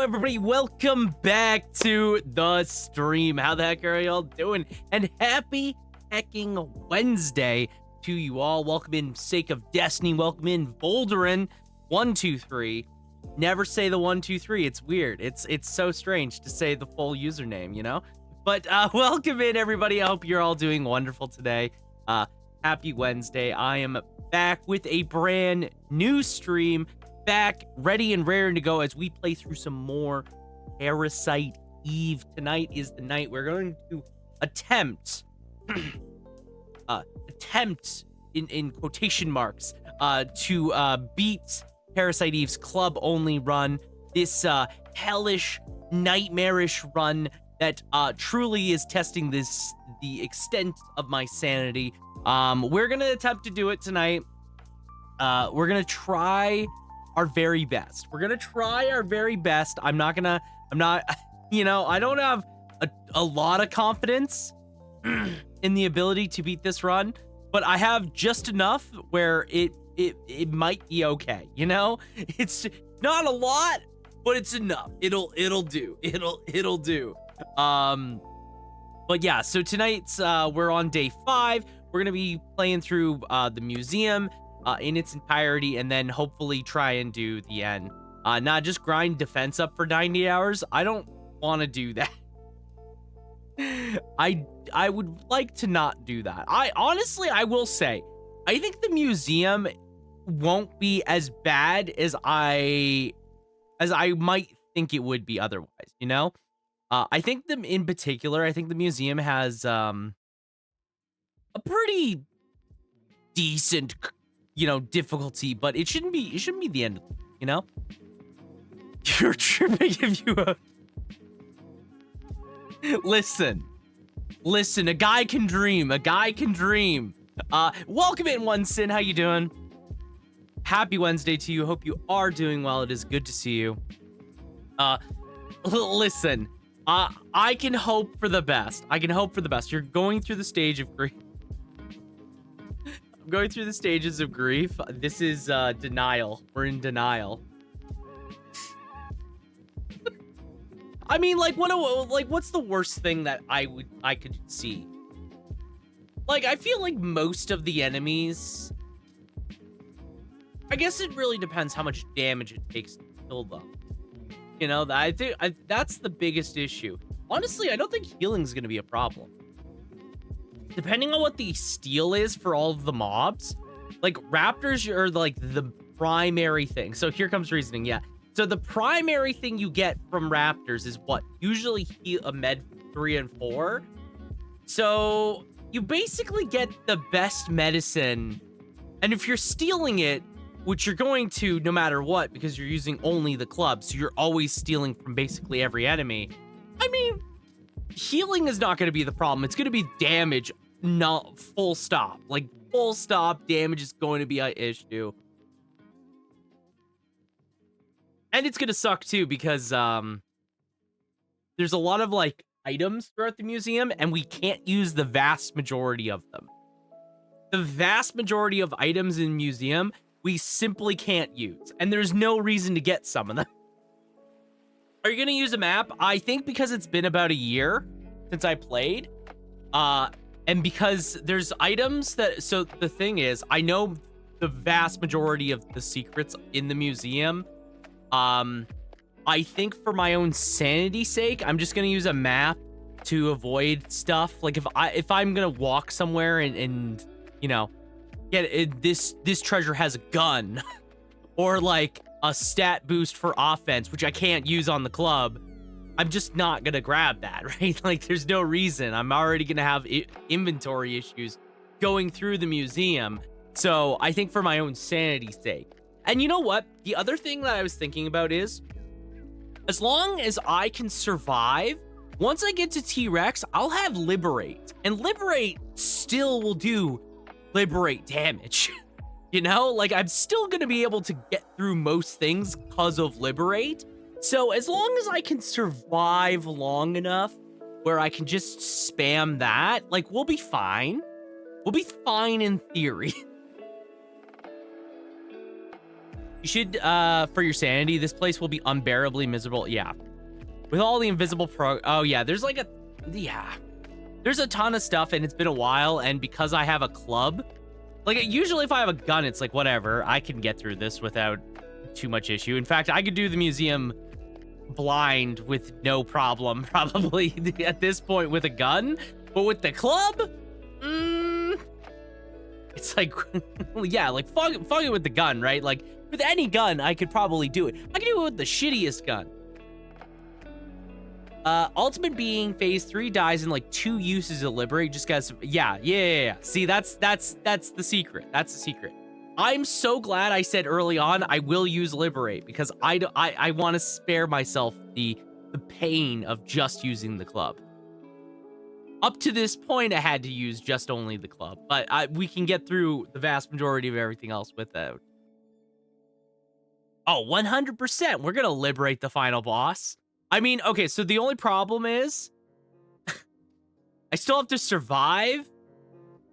everybody, welcome back to the stream. How the heck are y'all doing? And happy hecking Wednesday to you all. Welcome in Sake of Destiny, welcome in Boulderin 123. Never say the 123, it's weird. It's so strange to say the full username, you know? But welcome in everybody. I hope you're all doing wonderful today. Happy Wednesday. I am back with a brand new stream. Back, ready and raring to go as we play through some more Parasite Eve. Tonight is the night we're going to attempt, in quotation marks, to beat Parasite Eve's club-only run. This hellish, nightmarish run that truly is testing the extent of my sanity. We're gonna attempt to do it tonight. We're gonna try our very best. I'm not, you know, I don't have a lot of confidence in the ability to beat this run, but I have just enough where it might be okay, you know? It's not a lot, but it's enough. It'll do. It'll do. But yeah, so tonight's we're on day 5. We're gonna be playing through the museum in its entirety, and then hopefully try and do the end. Not just grind defense up for 90 hours. I don't want to do that. I would like to not do that. I will say, I think the museum won't be as bad as I might think it would be otherwise, you know? I think the museum has a pretty decent, you know, difficulty, but it shouldn't be the end, you know? You're tripping if you listen, a guy can dream. Welcome in, One Sin. How you doing? Happy Wednesday to you. Hope you are doing well. It is good to see you. Listen, I can hope for the best. You're going through the stage of grief. I'm going through the stages of grief. This is denial. We're in denial. I mean, like, what's the worst thing that I could see? Like, I feel like most of the enemies, I guess it really depends how much damage it takes to kill them. You know, I think that's the biggest issue. Honestly, I don't think healing's gonna be a problem. Depending on what the steal is for all of the mobs, like raptors are like the primary thing. So here comes reasoning. Yeah. So the primary thing you get from raptors is what? Usually a med 3 and 4. So you basically get the best medicine. And if you're stealing it, which you're going to no matter what, because you're using only the club, so you're always stealing from basically every enemy. I mean, healing is not going to be the problem. It's going to be damage. Not full stop. Like, full stop damage is going to be an issue. And it's going to suck too, because there's a lot of like items throughout the museum, and we can't use the vast majority of them. The vast majority of items in museum we simply can't use, and there's no reason to get some of them. Are you going to use a map? I think because it's been about a year since I played, and because there's items that, so the thing is, I know the vast majority of the secrets in the museum. I think for my own sanity's sake, I'm just gonna use a map to avoid stuff. Like if I'm gonna walk somewhere and you know, get it, this treasure has a gun or like a stat boost for offense, which I can't use on the club, I'm just not gonna grab that, right? Like, there's no reason. I'm already gonna have inventory issues going through the museum. So I think for my own sanity's sake. And you know what? The other thing that I was thinking about is, as long as I can survive, once I get to T-Rex, I'll have Liberate. And Liberate still will do Liberate damage. You know? Like, I'm still gonna be able to get through most things because of Liberate. So as long as I can survive long enough where I can just spam that, like, we'll be fine. We'll be fine in theory. You should, for your sanity, this place will be unbearably miserable. Yeah. With all the invisible oh, yeah, there's like there's a ton of stuff, and it's been a while, and because I have a club, like, usually if I have a gun, it's like, whatever, I can get through this without too much issue. In fact, I could do the museum blind with no problem, probably, at this point with a gun, but with the club, it's like, yeah, like, fuck it with the gun, right? Like, with any gun, I could probably do it. I could do it with the shittiest gun. Ultimate Being Phase 3 dies in like 2 uses of Liberate. Just guys, yeah. See, that's the secret. That's the secret. I'm so glad I said early on I will use Liberate, because I want to spare myself the pain of just using the club. Up to this point, I had to use just only the club, but we can get through the vast majority of everything else without. Oh, 100%. We're gonna liberate the final boss. I mean, okay, so the only problem is I still have to survive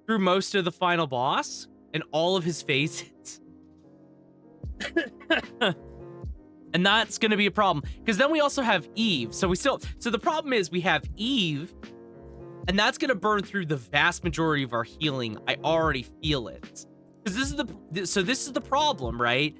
through most of the final boss and all of his phases. And that's going to be a problem, because then we also have Eve. So the problem is we have Eve, and that's going to burn through the vast majority of our healing. I already feel it. Because this is the problem, right?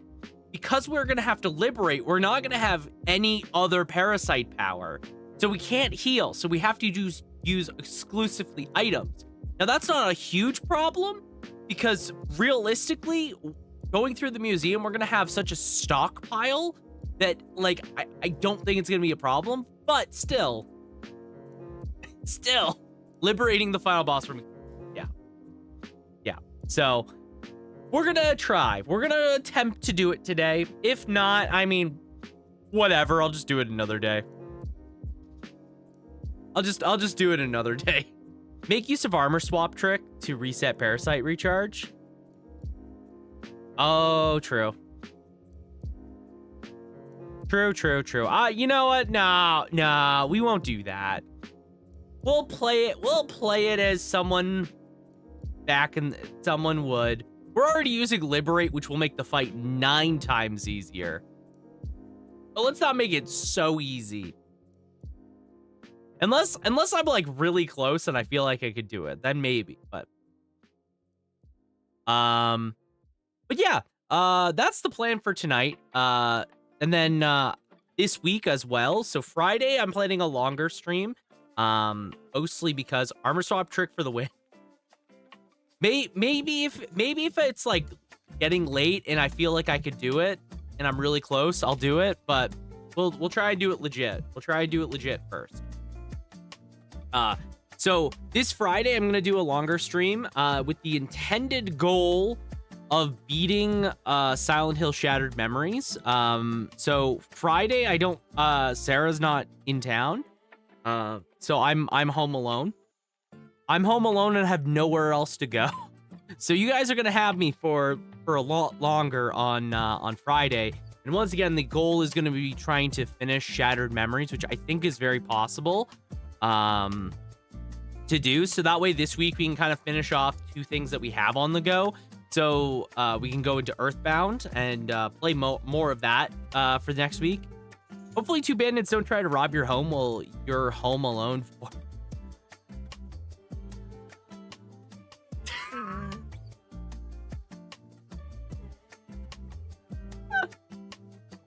Because we're going to have to liberate, we're not going to have any other parasite power. So we can't heal. So we have to use exclusively items. Now, that's not a huge problem, because realistically, going through the museum, we're going to have such a stockpile that, like, I don't think it's going to be a problem. But still, liberating the final boss from... Yeah. So... we're gonna try. We're gonna attempt to do it today. If not, I mean, whatever. I'll just do it another day. I'll just do it another day. Make use of armor swap trick to reset parasite recharge. Oh, true. True. You know what? No, we won't do that. We'll play it as someone would. We're already using Liberate, which will make the fight 9 times easier. But let's not make it so easy. Unless I'm, like, really close and I feel like I could do it, then maybe. But yeah, that's the plan for tonight. And then this week as well. So Friday, I'm planning a longer stream. Mostly because armor swap trick for the win. Maybe if it's like getting late and I feel like I could do it and I'm really close, I'll do it, but we'll try and do it legit. We'll try and do it legit first. So this Friday I'm gonna do a longer stream with the intended goal of beating Silent Hill Shattered Memories. So Friday I don't Sarah's not in town. So I'm home alone. I'm home alone and have nowhere else to go. So you guys are gonna have me for a lot longer on Friday. And once again, the goal is gonna be trying to finish Shattered Memories, which I think is very possible to do. So that way this week we can kind of finish off 2 things that we have on the go. So we can go into Earthbound and play more of that for the next week. Hopefully 2 bandits don't try to rob your home while you're home alone.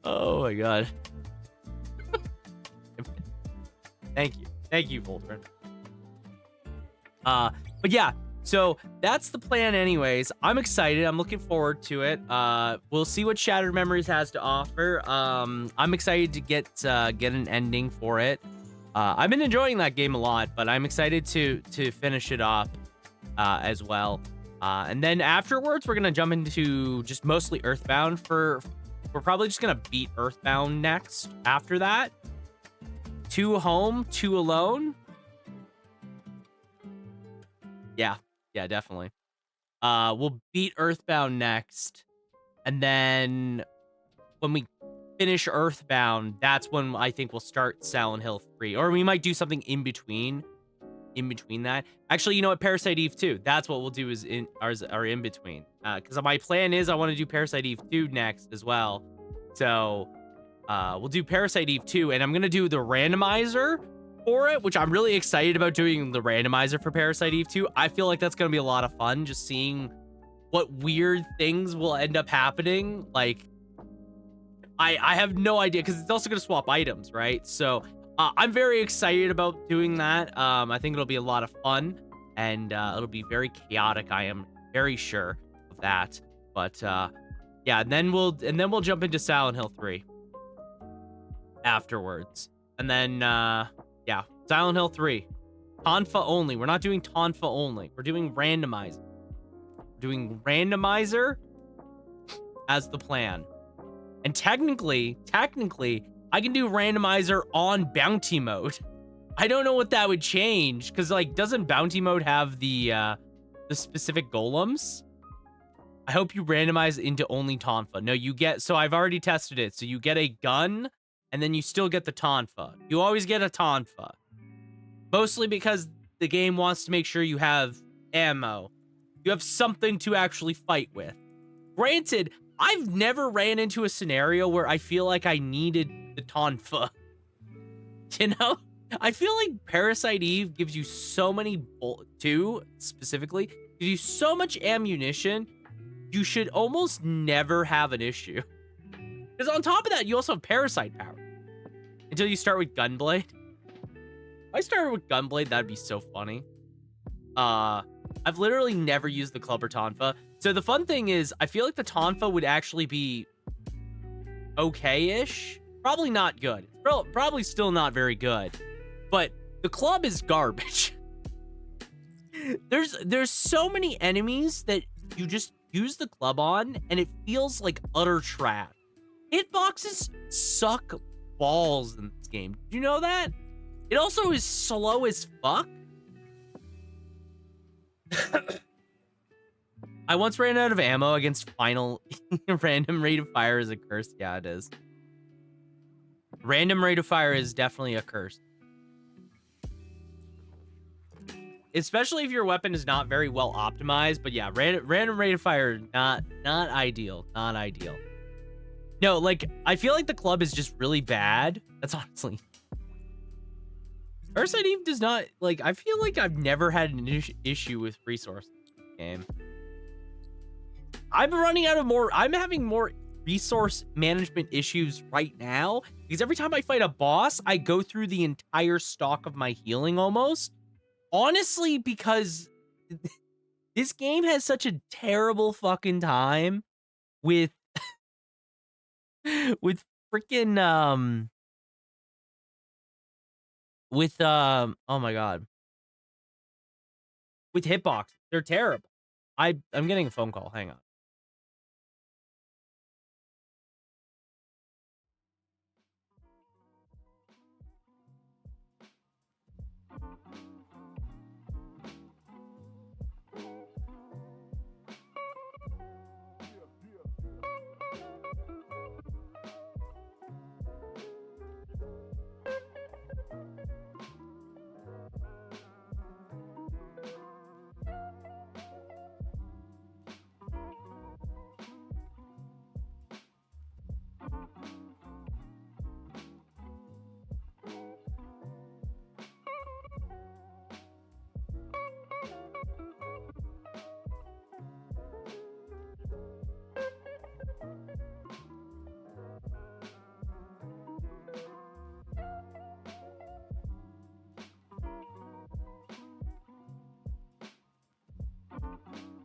Oh my god. Thank you, Voltron. But yeah, so that's the plan anyways. I'm excited. I'm looking forward to it. We'll see what Shattered Memories has to offer. I'm excited to get an ending for it. I've been enjoying that game a lot, but I'm excited to finish it off as well. And then afterwards, we're gonna jump into just mostly Earthbound we're probably just gonna beat Earthbound next after that. 2 home, 2 alone. Yeah, definitely. We'll beat Earthbound next. And then when we finish Earthbound, that's when I think we'll start Silent Hill 3. Or we might do something in between. in between that. Actually, you know what? Parasite Eve 2. That's what we'll do is in our in between. Because my plan is I want to do Parasite Eve 2 next as well. So we'll do Parasite Eve 2, and I'm gonna do the randomizer for it, which I'm really excited about doing the randomizer for Parasite Eve 2. I feel like that's gonna be a lot of fun, just seeing what weird things will end up happening. Like, I have no idea, because it's also gonna swap items, right? So I'm very excited about doing that. I think it'll be a lot of fun, and it'll be very chaotic. I am very sure of that. But yeah, and then we'll jump into Silent Hill 3 afterwards. And then yeah, Silent Hill 3. Tonfa only. We're not doing Tonfa only. We're doing randomizer. We're doing randomizer as the plan. And technically, I can do randomizer on bounty mode. I don't know what that would change, because like, doesn't bounty mode have the specific golems? I hope you randomize into only Tonfa. No, you get, so I've already tested it. So you get a gun, and then you still get the Tonfa. You always get a Tonfa. Mostly because the game wants to make sure you have ammo. You have something to actually fight with. Granted, I've never ran into a scenario where I feel like I needed the Tonfa. You know? I feel like Parasite Eve gives you so many, 2 specifically, gives you so much ammunition, you should almost never have an issue. Because on top of that, you also have Parasite power. Until you start with Gunblade. If I started with Gunblade, that'd be so funny. I've literally never used the Club or Tonfa. So the fun thing is, I feel like the Tonfa would actually be okay-ish. Probably not good. Probably still not very good. But the Club is garbage. There's so many enemies that you just use the Club on, and it feels like utter trash. Hitboxes suck balls in this game. Do you know that? It also is slow as fuck. I once ran out of ammo against final. Random rate of fire is a curse. Yeah, it is. Random rate of fire is definitely a curse. Especially if your weapon is not very well optimized. But yeah, random rate of fire, not ideal. Not ideal. No, like, I feel like the Club is just really bad. That's honestly... Parasite Eve does not, like, I feel like I've never had an issue with resources in this game. I'm having more resource management issues right now, because every time I fight a boss, I go through the entire stock of my healing almost. Honestly, because this game has such a terrible fucking time with with freaking oh my god, with hitbox. They're terrible. I'm getting a phone call. Hang on.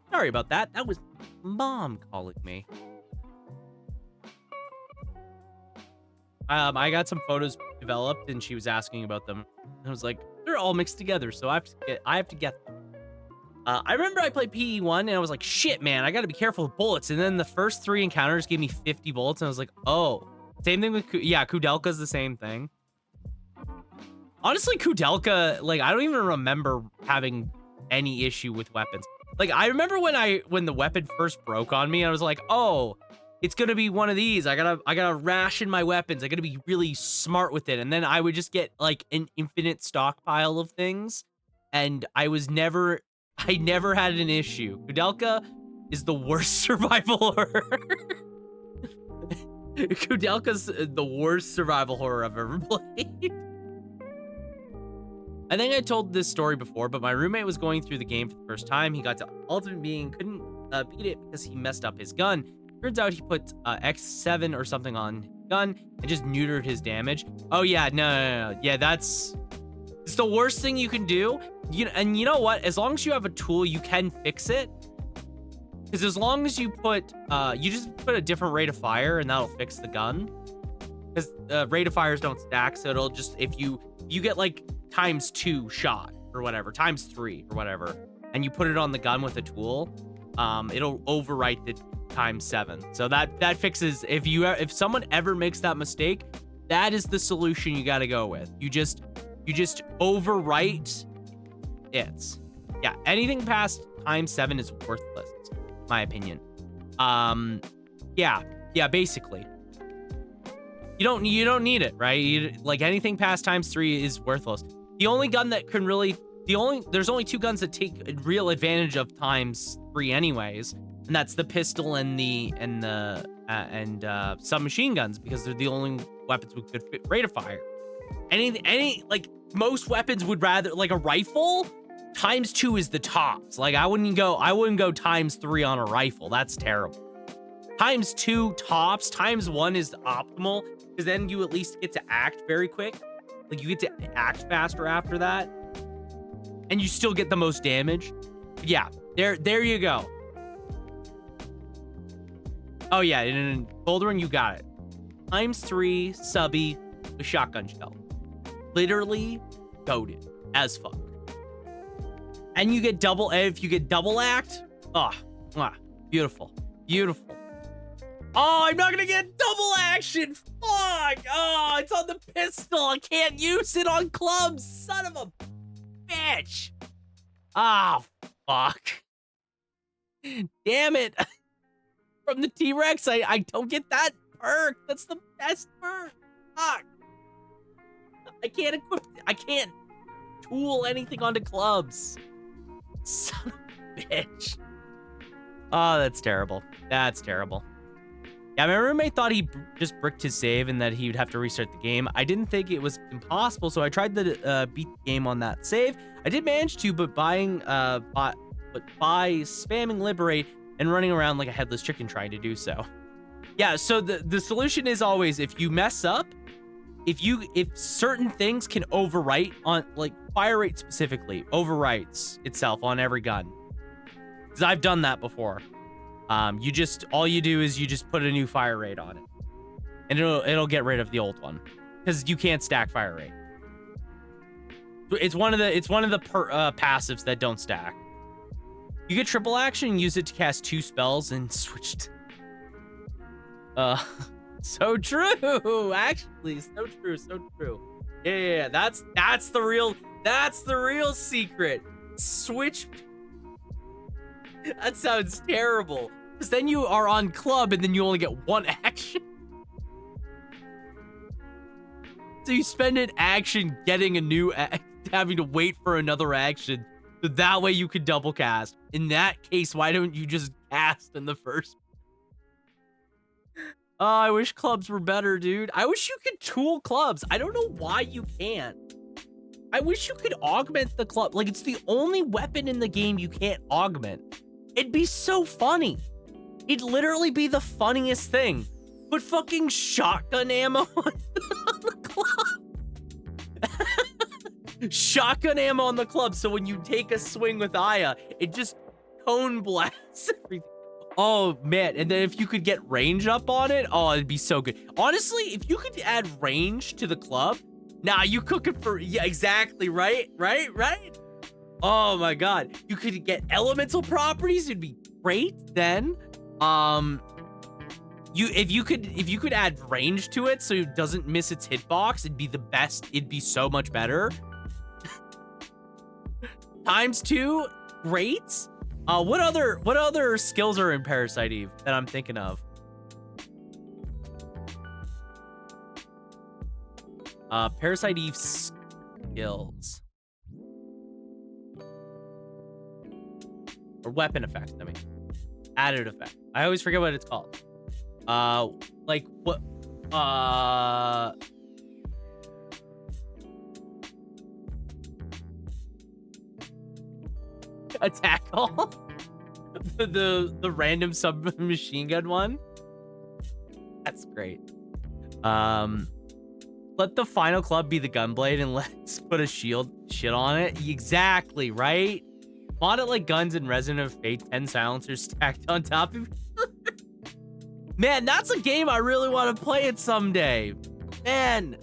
Sorry about that. That was Mom calling me. I got some photos developed, and she was asking about them. I was like, they're all mixed together, so I have to get them. I remember I played PE1, and I was like, shit, man, I gotta be careful with bullets. And then the first 3 encounters gave me 50 bullets, and I was like, oh. Same thing with, yeah, Kloqdq's the same thing. Honestly, Kloqdq, like, I don't even remember having any issue with weapons. Like, I remember when the weapon first broke on me, I was like, oh, it's gonna be one of these. I gotta ration my weapons. I gotta be really smart with it. And then I would just get like an infinite stockpile of things. and I never had an issue. Kudelka is the worst survival horror. Kudelka's the worst survival horror I've ever played. I think I told this story before, but my roommate was going through the game for the first time. He got to Ultimate Being, couldn't beat it because he messed up his gun. Turns out he put X7 or something on his gun and just neutered his damage. Oh yeah, no. Yeah, it's the worst thing you can do. And you know what? As long as you have a tool, you can fix it. Because as long as you just put a different rate of fire and that'll fix the gun. Because rate of fires don't stack, so it'll just, if you get like ×2 shot or whatever, ×3 or whatever, and you put it on the gun with a tool, it'll overwrite the ×7. So that fixes, if someone ever makes that mistake, that is the solution you got to go with. You just overwrite it. Yeah, anything past ×7 is worthless, my opinion. Yeah, basically. You don't need it, right? Like anything past ×3 is worthless. The only gun that can really, there's only 2 guns that take real advantage of ×3 anyways, and that's the pistol and submachine guns, because they're the only weapons with good rate of fire. Like most weapons would rather, like a rifle, ×2 is the tops. Like I wouldn't go ×3 on a rifle. That's terrible. ×2 tops, ×1 is optimal, because then you at least get to act very quick. Like you get to act faster after that, and you still get the most damage. Yeah, there you go. Oh yeah, in Bouldering, you got it. ×3 subby with shotgun shell. Literally goated as fuck. And you get double, if you get double act, beautiful. Oh, I'm not gonna get double action. Fuck. Oh, it's on the pistol. I can't use it on clubs. Son of a bitch. Ah, fuck. Damn it. From the T-Rex, I don't get that perk. That's the best perk. Fuck. I can't tool anything onto clubs. Son of a bitch. Oh, that's terrible. That's terrible. Yeah, my roommate thought he just bricked his save and that he would have to restart the game. I didn't think it was impossible, so I tried to beat the game on that save. I did manage to, but by spamming Liberate and running around like a headless chicken trying to do so. Yeah, so the solution is always, if you mess up, if certain things can overwrite on, like fire rate specifically, overwrites itself on every gun. Because I've done that before. All you do is you just put a new fire rate on it, and it'll get rid of the old one, because you can't stack fire rate. It's one of the passives that don't stack. You get triple action and use it to cast 2 spells and switch. So true. Actually, so true. Yeah. That's the real secret. Switch. That sounds terrible. Because then you are on club and then you only get 1 action. So you spend an action getting a new having to wait for another action. So that way you could double cast. In that case, why don't you just cast in the first? Oh, I wish clubs were better, dude. I wish you could tool clubs. I don't know why you can't. I wish you could augment the club. Like, it's the only weapon in the game you can't augment. It'd be so funny. It'd literally be the funniest thing. Put fucking shotgun ammo on the club. Shotgun ammo on the club, so when you take a swing with Aya, it just cone blasts everything. Oh, man. And then if you could get range up on it, oh, it'd be so good. Honestly, if you could add range to the club, nah, you cooking for, yeah, exactly, right? Oh my god. You could get elemental properties, it'd be great then. If you could add range to it so it doesn't miss its hitbox, it'd be the best. It'd be so much better. ×2, great. What other skills are in Parasite Eve that I'm thinking of? Parasite Eve skills. or weapon effect. I mean, added effect. I always forget what it's called. Like what? A tackle. the random submachine gun one. That's great. Let the final club be the gunblade and let's put a shield shit on it. Exactly, right? Mod it like guns in Resident of Fate, 10 silencers stacked on top of Man, that's a game I really want to play it someday. Man,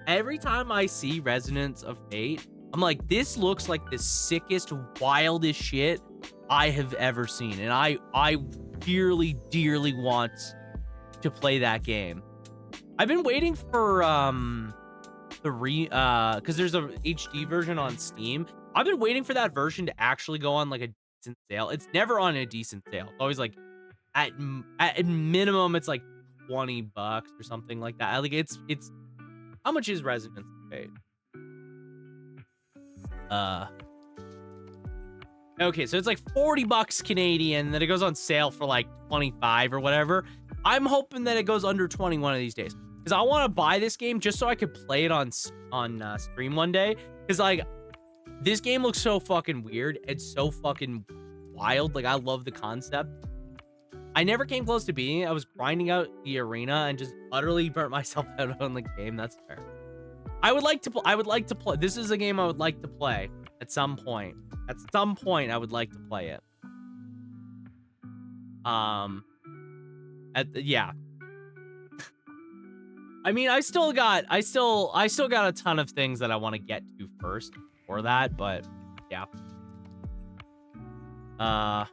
every time I see Resonance of Fate, I'm like, this looks like the sickest, wildest shit I have ever seen. And I dearly, dearly want to play that game. I've been waiting for because there's a HD version on Steam. I've been waiting for that version to actually go on like a decent sale. It's never on a decent sale. It's always like at minimum it's like $20 or something like that. Like it's how much is Resonance of Fate? Okay, so it's like $40 Canadian, then it goes on sale for like 25 or whatever. I'm hoping that it goes under 20 one of these days, because I want to buy this game just so I could play it on stream one day, because like this game looks so fucking weird. It's so fucking wild. Like I love the concept. I never came close to beating it. I was grinding out the arena and just utterly burnt myself out on the game. That's fair. I would like to play. This is a game I would like to play at some point. At some point, I would like to play it. Yeah. I mean, I still got a ton of things that I want to get to first for that, but yeah. Yeah.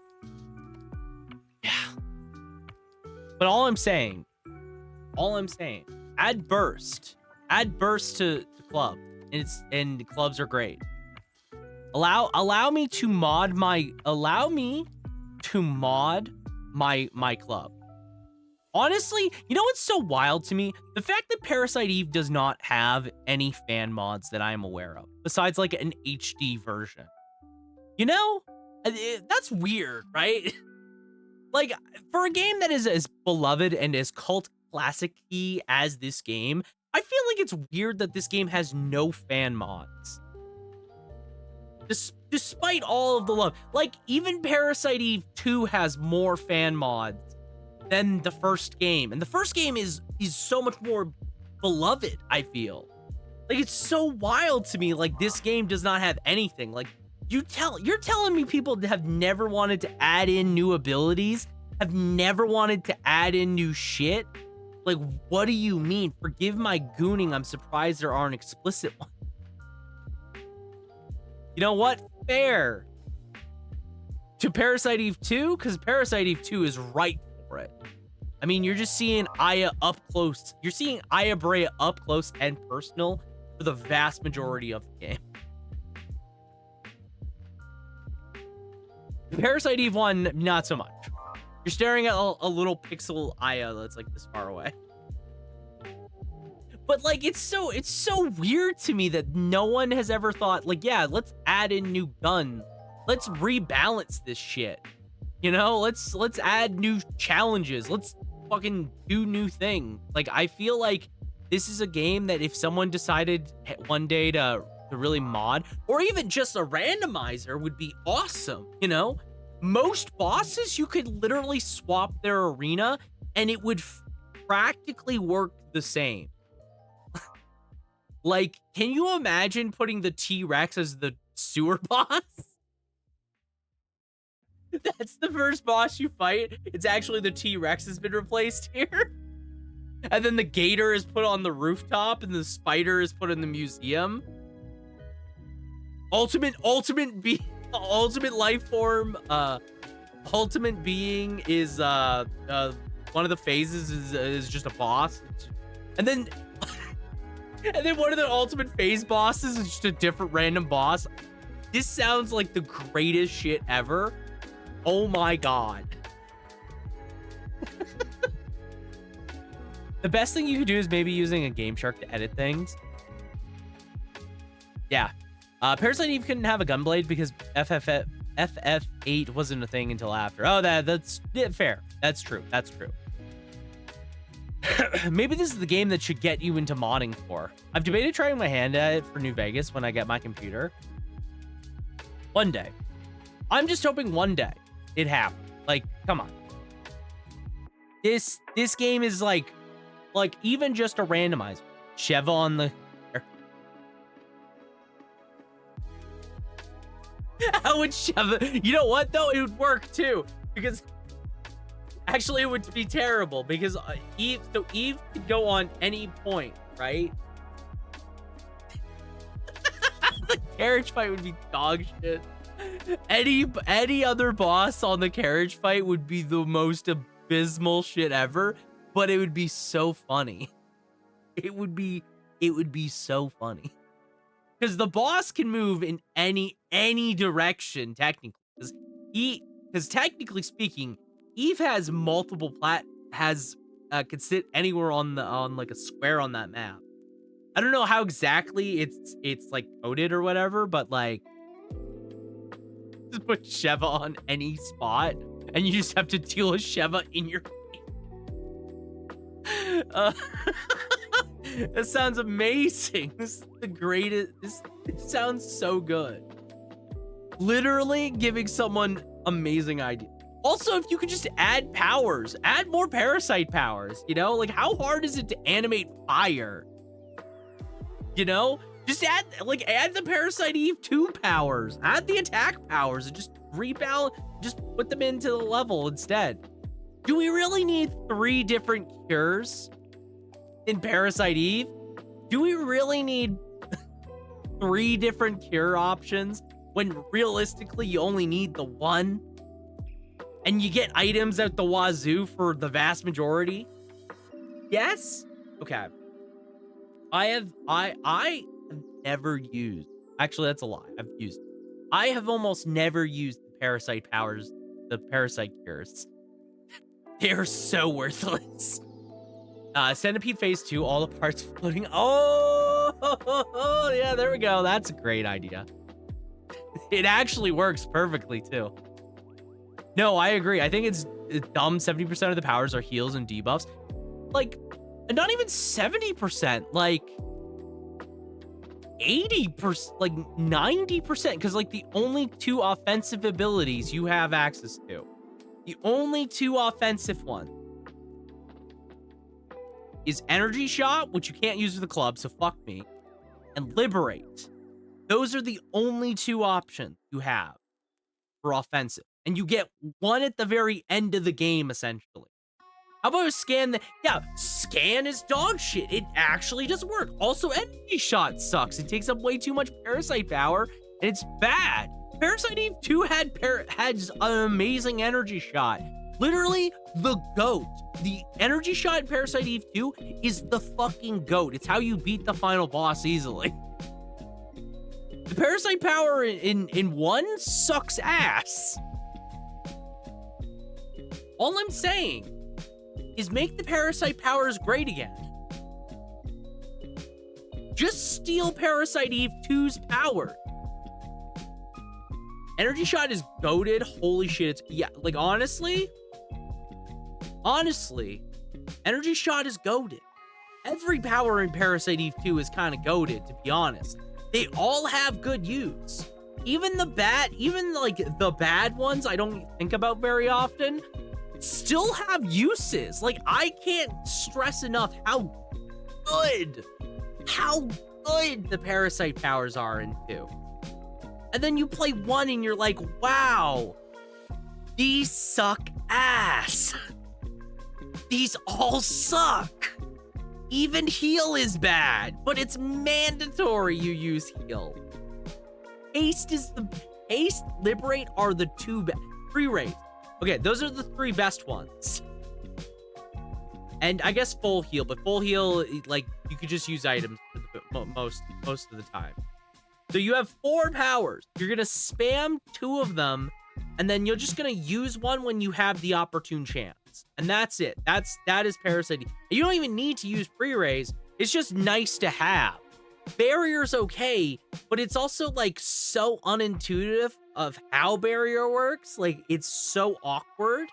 But all I'm saying, add burst to club, and clubs are great. Allow me to mod my club. Honestly, you know what's so wild to me? The fact that Parasite Eve does not have any fan mods that I am aware of, besides like an HD version. You know? That's weird, right? Like, for a game that is as beloved and as cult classic-y as this game, I feel like it's weird that this game has no fan mods. Despite all of the love. Like, even Parasite Eve 2 has more fan mods than the first game. And the first game is so much more beloved, I feel. Like, it's so wild to me, like, this game does not have anything. Like, you're telling me people have never wanted to add in new abilities? Have never wanted to add in new shit? Like, what do you mean? Forgive my gooning, I'm surprised there aren't explicit ones. You know what? Fair. To Parasite Eve 2? Because Parasite Eve 2 is right for it. I mean, you're just seeing Aya up close. You're seeing Aya Brea up close and personal for the vast majority of the game. Parasite Eve 1, not so much. You're staring at a little pixel Aya that's like this far away. But like, it's so weird to me that no one has ever thought, like, yeah, let's add in new guns. Let's rebalance this shit. You know, let's add new challenges. Let's fucking do new things. Like, I feel like this is a game that if someone decided one day to really mod, or even just a randomizer, would be awesome. You know, most bosses, you could literally swap their arena and it would practically work the same. Like, can you imagine putting the T-Rex as the sewer boss? That's the first boss you fight. It's actually the T-Rex has been replaced here. And then the gator is put on the rooftop and the spider is put in the museum. Ultimate life form, ultimate being is one of the phases is just a boss. And then one of the ultimate phase bosses is just a different random boss. This sounds like the greatest shit ever. Oh my god. The best thing you could do is maybe using a Game Shark to edit things. Yeah. Parasite Eve couldn't have a gunblade because FF8 wasn't a thing until after. Oh, that's fair. That's true. That's true. Maybe this is the game that should get you into modding for. I've debated trying my hand at it for New Vegas when I get my computer. One day. I'm just hoping one day it happens. Like, come on. This game is like even just a randomizer. Sheva on the... How would Sheva... You know what, though? It would work, too. Because... Actually, it would be terrible. Because Eve could go on any point, right? The carriage fight would be dog shit. Any other boss on the carriage fight would be the most abysmal shit ever. But it would be so funny. It would be so funny. Because the boss can move in any direction, technically. Because technically speaking, Eve has multiple could sit anywhere on like a square on that map. I don't know how exactly it's like coded or whatever, but like just put Sheva on any spot and you just have to deal with Sheva in your that sounds amazing. This is the greatest. It sounds so good. Literally giving someone amazing idea. Also, if you could just add powers, add more parasite powers, you know? Like, how hard is it to animate fire? You know? Just add the Parasite Eve 2 powers. Add the attack powers and just just put them into the level instead. Do we really need 3 different cures in Parasite Eve? Do we really need 3 different cure options when realistically you only need the one? And you get items at the wazoo for the vast majority? Yes? Okay. I have never used... Actually, that's a lie. I've used it. I have almost never used the parasite powers, the parasite cures. They're so worthless. Centipede Phase 2, all the parts floating. Oh, yeah, there we go. That's a great idea. It actually works perfectly, too. No, I agree. I think it's dumb. 70% of the powers are heals and debuffs. Like, not even 70%. Like, 80%, like 90%. Because, like, the only 2 offensive abilities you have access to. The only 2 offensive ones is Energy Shot, which you can't use with the club, so fuck me, and Liberate. Those are the only 2 options you have for offensive. And you get one at the very end of the game, essentially. How about a Scan? Yeah, Scan is dog shit. It actually does work. Also, Energy Shot sucks. It takes up way too much parasite power, and it's bad. Parasite Eve 2 had an amazing Energy Shot. Literally, the GOAT. The Energy Shot in Parasite Eve 2 is the fucking GOAT. It's how you beat the final boss easily. The Parasite power in 1 sucks ass. All I'm saying is make the Parasite powers great again. Just steal Parasite Eve 2's power. Energy Shot is goated. Holy shit. It's, yeah, like, honestly, Energy Shot is goated. Every power in Parasite Eve 2 is kind of goated, to be honest. They all have good use. Even the bad ones I don't think about very often still have uses. Like, I can't stress enough how good the Parasite powers are in 2. And then you play 1 and you're like, wow, these suck ass. These all suck. Even heal is bad, but it's mandatory you use heal. Haste, Liberate are the 2 best. Free raise. Okay, those are the 3 best ones. And I guess full heal, but full heal, like, you could just use items for most of the time. So you have 4 powers. You're gonna spam 2 of them, and then you're just gonna use 1 when you have the opportune chance. And that's it. That is Parasite. You don't even need to use pre-raise. It's just nice to have. Barrier's okay, but it's also like so unintuitive of how barrier works. Like, it's so awkward.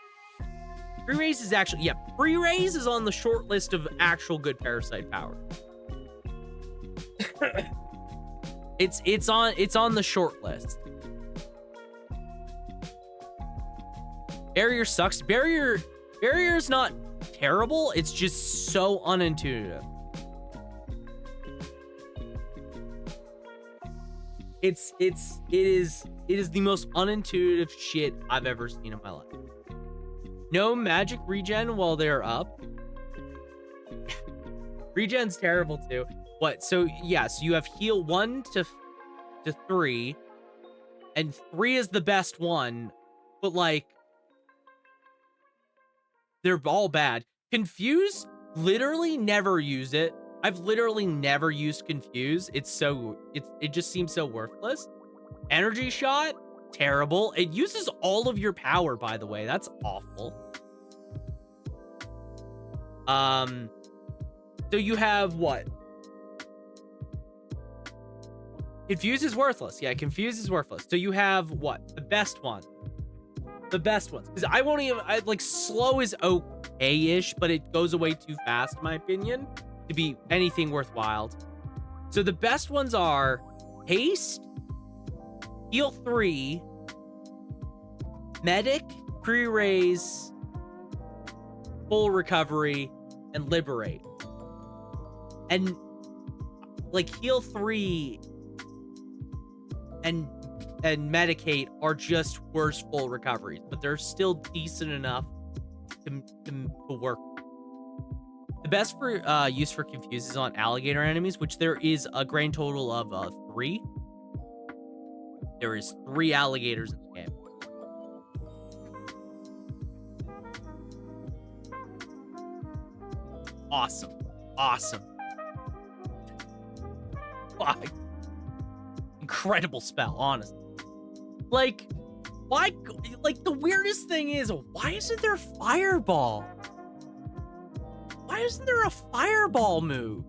Pre-raise is actually, yeah, pre-raise is on the short list of actual good parasite power. it's on the short list. Barrier sucks. Barrier's not terrible. It's just so unintuitive. It is the most unintuitive shit I've ever seen in my life. No magic regen while they're up. Regen's terrible too. What? So yeah, so you have heal 1 to 3, and 3 is the best one, but like they're all bad. Confuse, literally never use it. I've literally never used Confuse. It just seems so worthless. Energy Shot, terrible. It uses all of your power, by the way. That's awful. So you have what? Confuse is worthless. Yeah, Confuse is worthless. So you have what? The best one. The best ones. Because I won't even, like, slow is okay-ish, but it goes away too fast, in my opinion, to be anything worthwhile. So the best ones are Haste, Heal 3, Medic, Pre-Raise, Full Recovery, and Liberate. And like Heal 3 and Medicate are just worse full recoveries, but they're still decent enough to work. The best for use for Confuse is on alligator enemies, which there is a grand total of 3. There is 3 alligators in the game. Awesome. Awesome. Fuck. Incredible spell, honestly. Like, why? Like, the weirdest thing is, why isn't there Fireball? Why isn't there a Fireball move?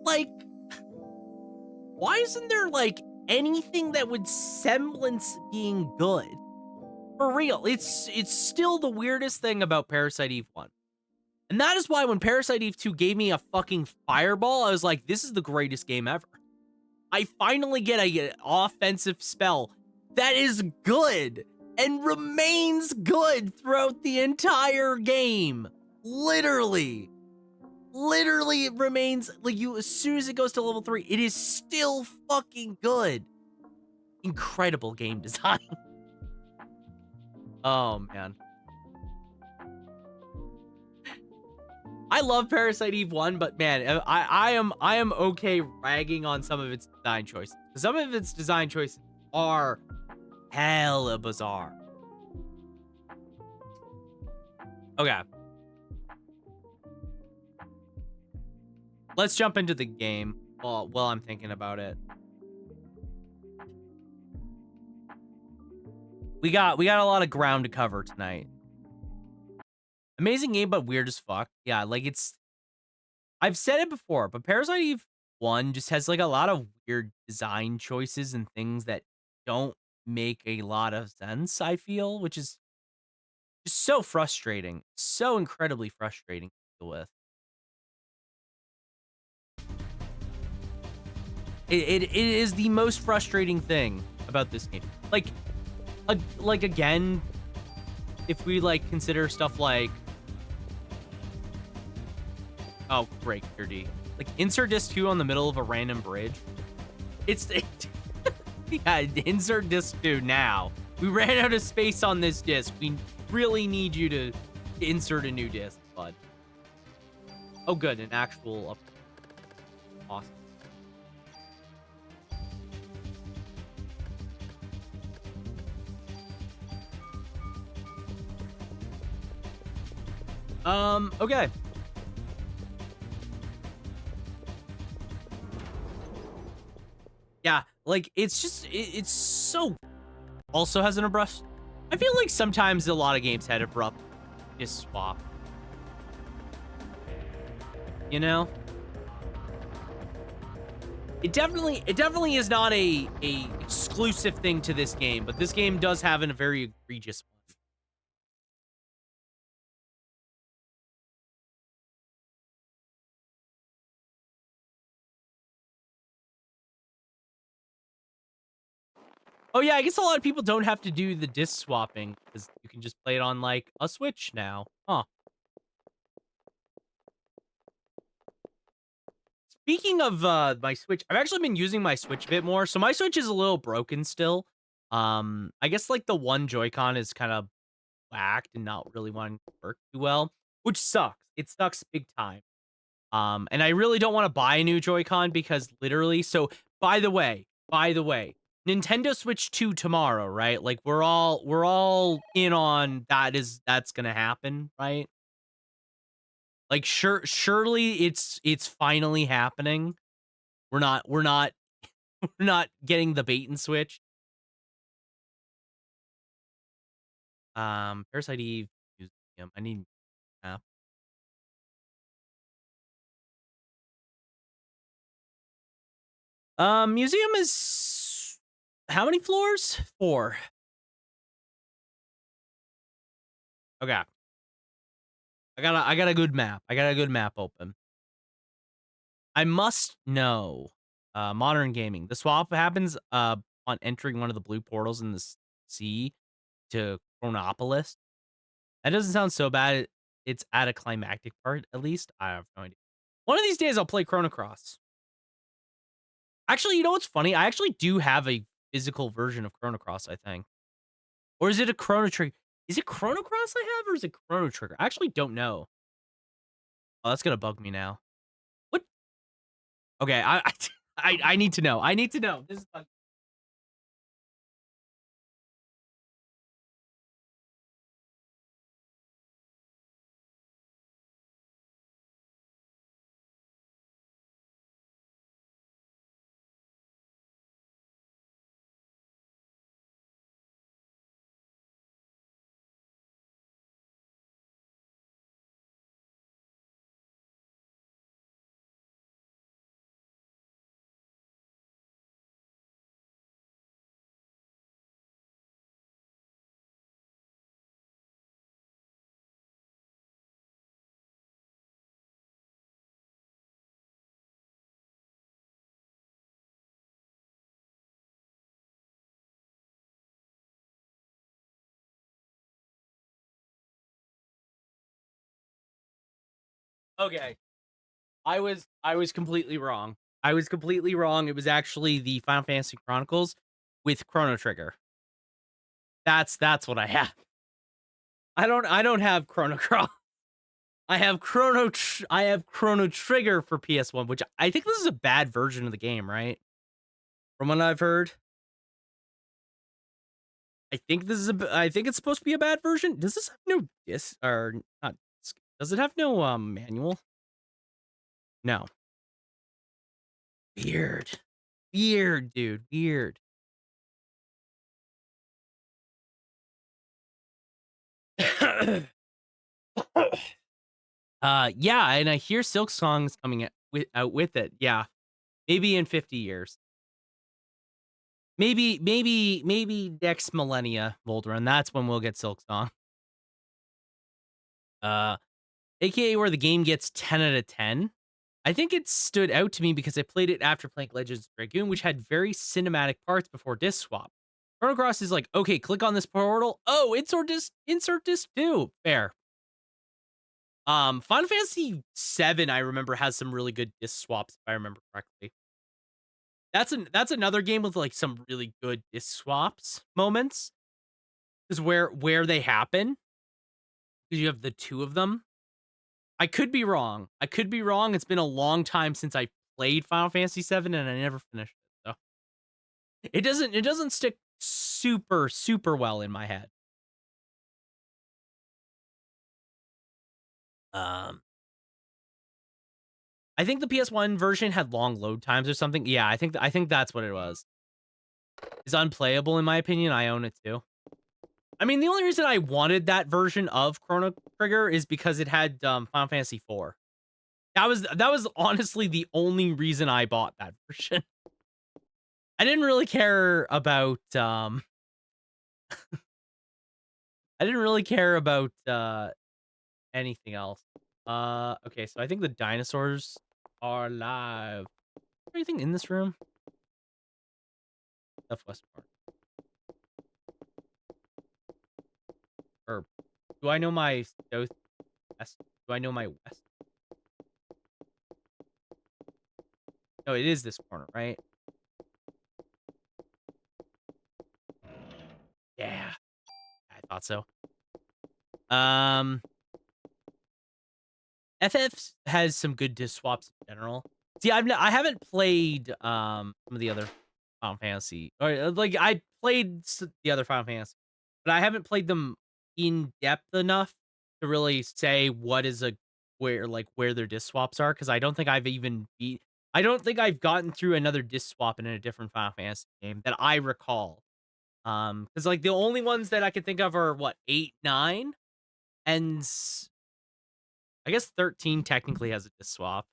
Like, why isn't there, like, anything that would semblance being good? For real, it's still the weirdest thing about Parasite Eve 1. And that is why when Parasite Eve 2 gave me a fucking Fireball, I was like, this is the greatest game ever. I finally get an offensive spell that is good and remains good throughout the entire game. Literally, it remains, like, you, as soon as it goes to level 3, it is still fucking good. Incredible game design. Oh, man. I love Parasite Eve 1, but man, I am okay ragging on some of its design choices. Some of its design choices are hella bizarre. Okay. Let's jump into the game while I'm thinking about it. We got a lot of ground to cover tonight. Amazing game, but weird as fuck. Yeah, like, I've said it before, but Parasite Eve 1 just has, like, a lot of weird design choices and things that don't make a lot of sense, I feel, which is just so frustrating. So incredibly frustrating to deal with. It is the most frustrating thing about this game. Like, again, if we, like, consider stuff like, oh, great, Clear D. Like, insert disc 2 on the middle of a random bridge. Yeah, insert disc 2 now. We ran out of space on this disc. We really need you to insert a new disc, bud. Oh, good, an actual awesome. Okay. Yeah, like, it's just, it's so, also has an abrupt, I feel like sometimes a lot of games had abrupt disc swap. You know? It definitely is not a exclusive thing to this game, but this game does have a very egregious one. Oh yeah, I guess a lot of people don't have to do the disc swapping because you can just play it on like a Switch now. Huh. Speaking of my Switch, I've actually been using my Switch a bit more. So my Switch is a little broken still. I guess like the one Joy-Con is kind of whacked and not really wanting to work too well, which sucks. It sucks big time. And I really don't want to buy a new Joy-Con because literally, so by the way, Nintendo Switch 2 tomorrow, right? Like we're all in on that's gonna happen, right? Like surely it's finally happening. We're not we're not getting the bait and switch. Parasite Eve Museum. I need map. Museum is how many floors? 4. Okay. I got a good map. I got a good map open. I must know. Modern gaming. The swap happens on entering one of the blue portals in the sea to Chronopolis. That doesn't sound so bad. It's at a climactic part, at least. I have no idea. One of these days, I'll play Chrono Cross. Actually, you know what's funny? I actually do have a physical version of Chrono Cross, I think. Or is it a Chrono Trigger? Is it Chrono Cross I have, or is it Chrono Trigger? I actually don't know. Oh, that's gonna bug me now. What? Okay, I need to know. I need to know. This is okay. I was completely wrong. I was completely wrong. It was actually the Final Fantasy Chronicles with Chrono Trigger. That's what I have. I don't have Chrono Cross. I have Chrono Trigger for PS1, which I think this is a bad version of the game, right? From what I've heard. I think it's supposed to be a bad version. Does this have no disc or not disc? Does it have no manual? No. Weird. Weird, dude. Weird. Yeah, and I hear Silk Song's coming out with it. Yeah. Maybe in 50 years. Maybe next millennia, Voltron. That's when we'll get Silk Song. Uh, AKA where the game gets 10 out of 10. I think it stood out to me because I played it after playing Legends of Dragoon, which had very cinematic parts before disc swap. Chrono Cross is like, okay, click on this portal. Oh, insert disc 2. Fair. Final Fantasy 7, I remember, has some really good disc swaps, if I remember correctly. That's another game with like some really good disc swaps moments. Is where they happen. Because you have the two of them. I could be wrong. I could be wrong. It's been a long time since I played Final Fantasy 7 and I never finished it. So it doesn't stick super well in my head. Um I think the PS1 version had long load times or something. Yeah, I think that's what it was. It's unplayable in my opinion. I own it too. I mean, the only reason I wanted that version of Chrono Trigger is because it had Final Fantasy 4. That was honestly the only reason I bought that version. I didn't really care about I didn't really care about anything else. Okay, so I think the dinosaurs are alive. Anything in this room? Southwest corner. Or do I know my southwest? Do I know my west? No, it is this corner, right? Yeah, I thought so. FF has some good disc swaps in general. See, I haven't played some of the other Final Fantasy, or like I played the other Final Fantasy, but I haven't played them in depth enough to really say what is a where their disc swaps are, because I don't think I've even beat. I don't think I've gotten through another disc swap in a different Final Fantasy game that I recall. Because like the only ones that I can think of are what 8, 9, and I guess 13 technically has a disc swap.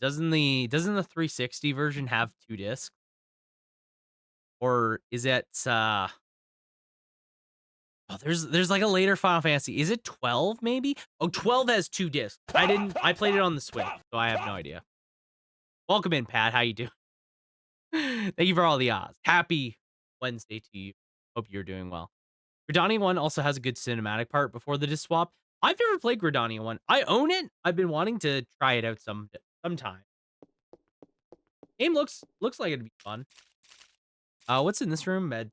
Doesn't the 360 version have 2 discs? Or is it oh, there's like a later Final Fantasy. Is it 12 maybe? Oh, 12 has 2 discs. I played it on the Switch, so I have no idea. Welcome in, Pat. How you doing? Thank you for all the odds. Happy Wednesday to you. Hope you're doing well. Gridania 1 also has a good cinematic part before the disc swap. I've never played Gridania 1. I own it. I've been wanting to try it out sometime. Game looks like it'd be fun. What's in this room? Med.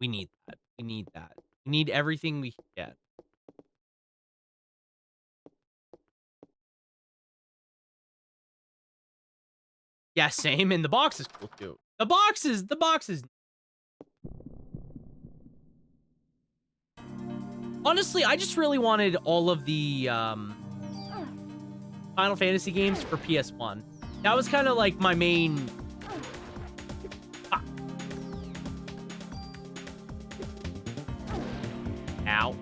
We need that. We need that. We need everything we can get. Yeah, same. And the box is cool too. The box is. Honestly, I just really wanted all of the Final Fantasy games for PS1. That was kind of like my main. Ah. Ow.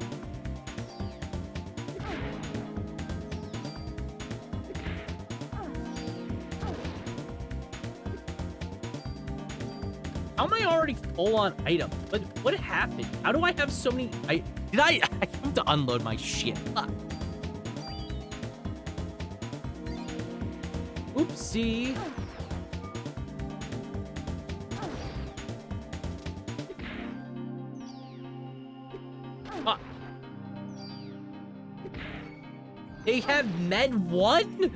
How am I already full on items? What happened? How do I have so many? I have to unload my shit. Fuck. Oopsie. Fuck. They have Med 1?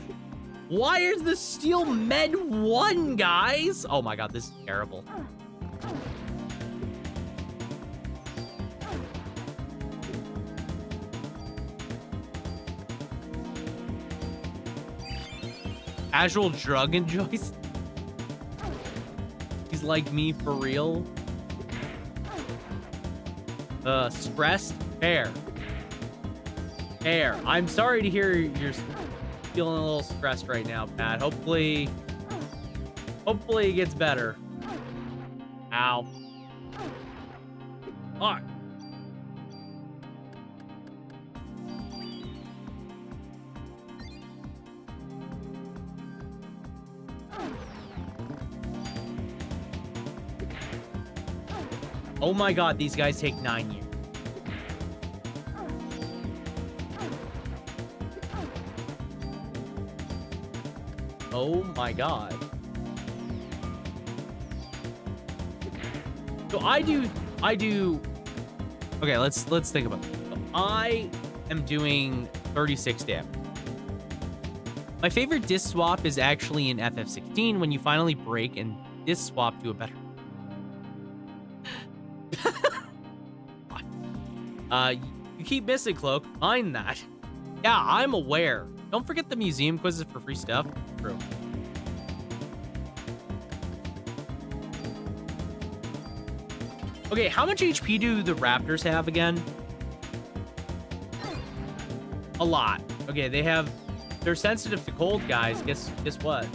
Why is the steel Med 1, guys? Oh my god, this is terrible. Casual drug enjoys. He's like me for real. Stressed? Fair. Fair. I'm sorry to hear you're feeling a little stressed right now, Pat. Hopefully it gets better. Ow. Fuck. Oh my god, these guys take 9 years. Oh my god. So I do okay, let's think about this. So I am doing 36 damage. My favorite disc swap is actually in FF16 when you finally break and disc swap to a better. You keep missing, Cloak. Mind that. Yeah, I'm aware. Don't forget the museum quizzes for free stuff. True. Okay, how much HP do the raptors have again? A lot. Okay, they're sensitive to cold, guys. Guess what?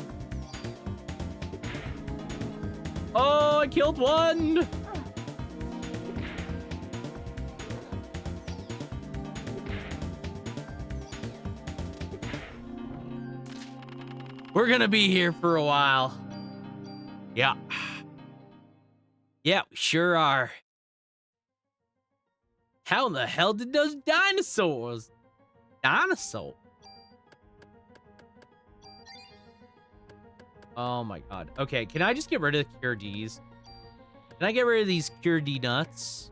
Oh, I killed one! We're gonna be here for a while. Yeah. Yeah, we sure are. How in the hell did those dinosaurs? Dinosaur? Oh my god. Okay, can I just get rid of the Cure Ds? Can I get rid of these Cure D nuts?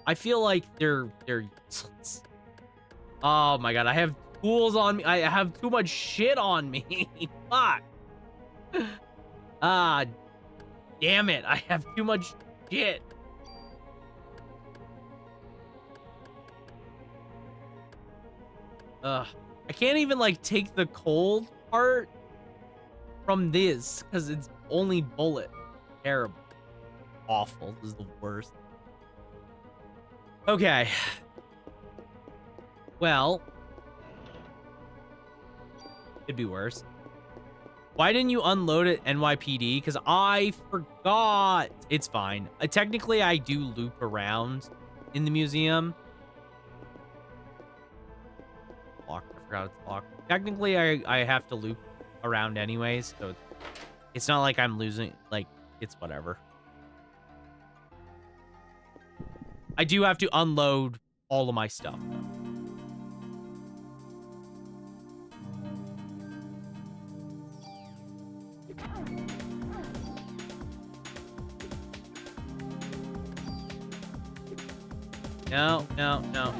I feel like they're useless. Oh my god, I have tools on me. I have too much shit on me. Fuck. Ah, damn it. I have too much shit. Ugh. I can't even, like, take the cold part from this, because it's only bullet. Terrible. Awful. This is the worst. Okay. Well. Could be worse. Why didn't you unload it NYPD? Because I forgot. It's fine. Technically, I do loop around in the museum. Locked. I forgot it's locked. Technically, I have to loop around anyways, so it's not like I'm losing. Like, it's whatever. I do have to unload all of my stuff. No, no, no.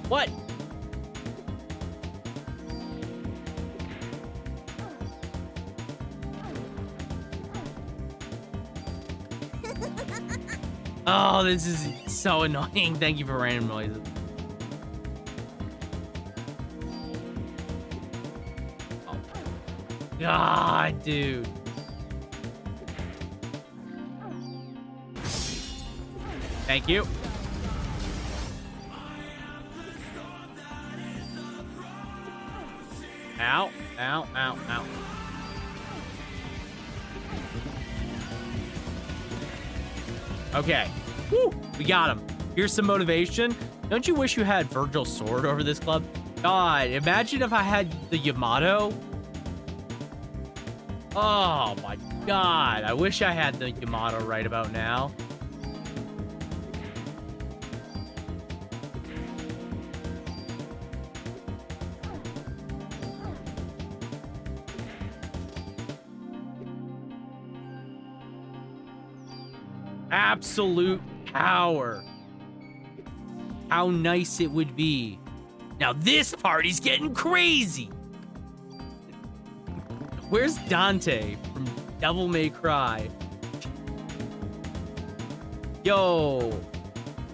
What? Oh, this is so annoying. Thank you for random noises. Oh. God, dude. Thank you. Ow, ow, ow, ow. Okay. Woo, we got him. Here's some motivation. Don't you wish you had Virgil's sword over this club? God, imagine if I had the Yamato. Oh my god. I wish I had the Yamato right about now. Absolute power. How nice it would be. Now this party's getting crazy. Where's Dante from Devil May Cry? Yo.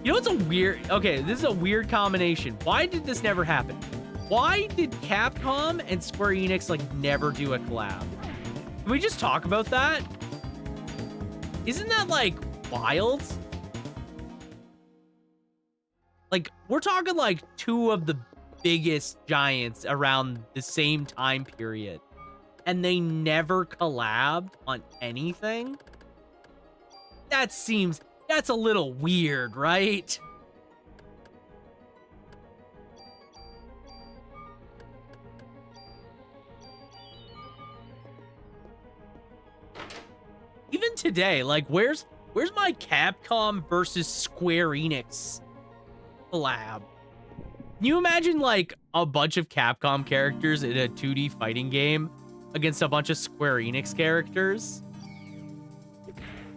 You know what's a weird... Okay, this is a weird combination. Why did this never happen? Why did Capcom and Square Enix, like, never do a collab? Can we just talk about that? Isn't that, like, wild? Like, we're talking like two of the biggest giants around the same time period, and they never collabed on anything? That's a little weird, right? Even today, like, where's my Capcom versus Square Enix collab? Can you imagine, like, a bunch of Capcom characters in a 2D fighting game against a bunch of Square Enix characters?